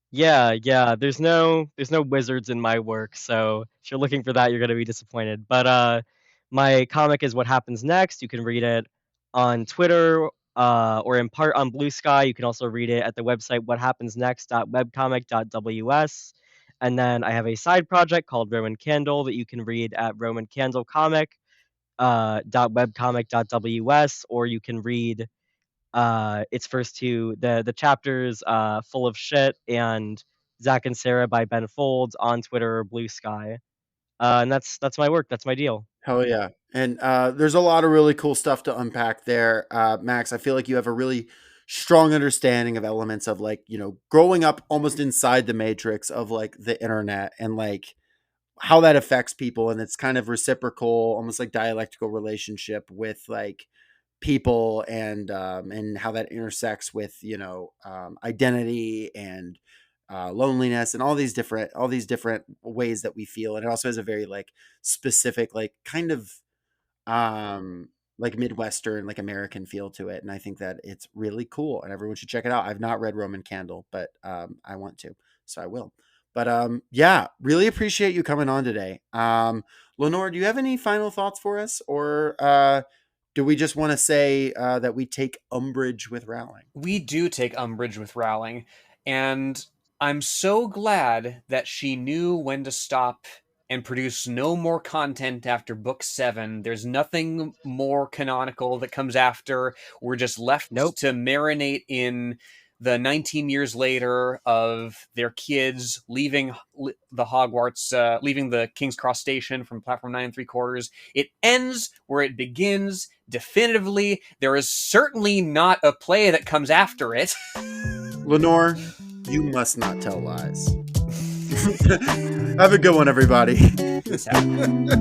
S2: Yeah. There's no wizards in my work, so if you're looking for that, you're gonna be disappointed. But my comic is What Happens Next. You can read it on Twitter, or in part on Blue Sky. You can also read it at the website whathappensnext.webcomic.ws. And then I have a side project called Roman Candle that you can read at romancandlecomic.webcomic.ws, or you can read its first two the chapters Full of Shit and Zach and Sarah by Ben Folds on Twitter or Blue Sky. And that's my work. That's my deal.
S3: Hell yeah. And there's a lot of really cool stuff to unpack there. Max, I feel like you have a really strong understanding of elements of like, growing up almost inside the matrix of like the internet and like how that affects people. And it's kind of reciprocal, almost like dialectical relationship with like people and how that intersects with, identity and loneliness and all these different ways that we feel. And it also has a very like specific, like kind of like Midwestern, like American feel to it. And I think that it's really cool and everyone should check it out. I've not read Roman Candle, but I want to, so I will. But yeah, really appreciate you coming on today. Lenore, do you have any final thoughts for us, or do we just want to say that we take umbrage with Rowling?
S1: We do take umbrage with Rowling, and I'm so glad that she knew when to stop and produce no more content after book 7. There's nothing more canonical that comes after. We're just left
S2: Nope.
S1: to marinate in the 19 years later of their kids leaving the Hogwarts, leaving the King's Cross station from platform 9 3/4. It ends where it begins definitively. There is certainly not a play that comes after it.
S3: Lenore, you must not tell lies. Have a good one, everybody.
S1: This happened.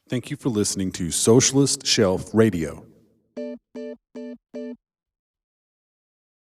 S5: Thank you for listening to Socialist Shelf Radio.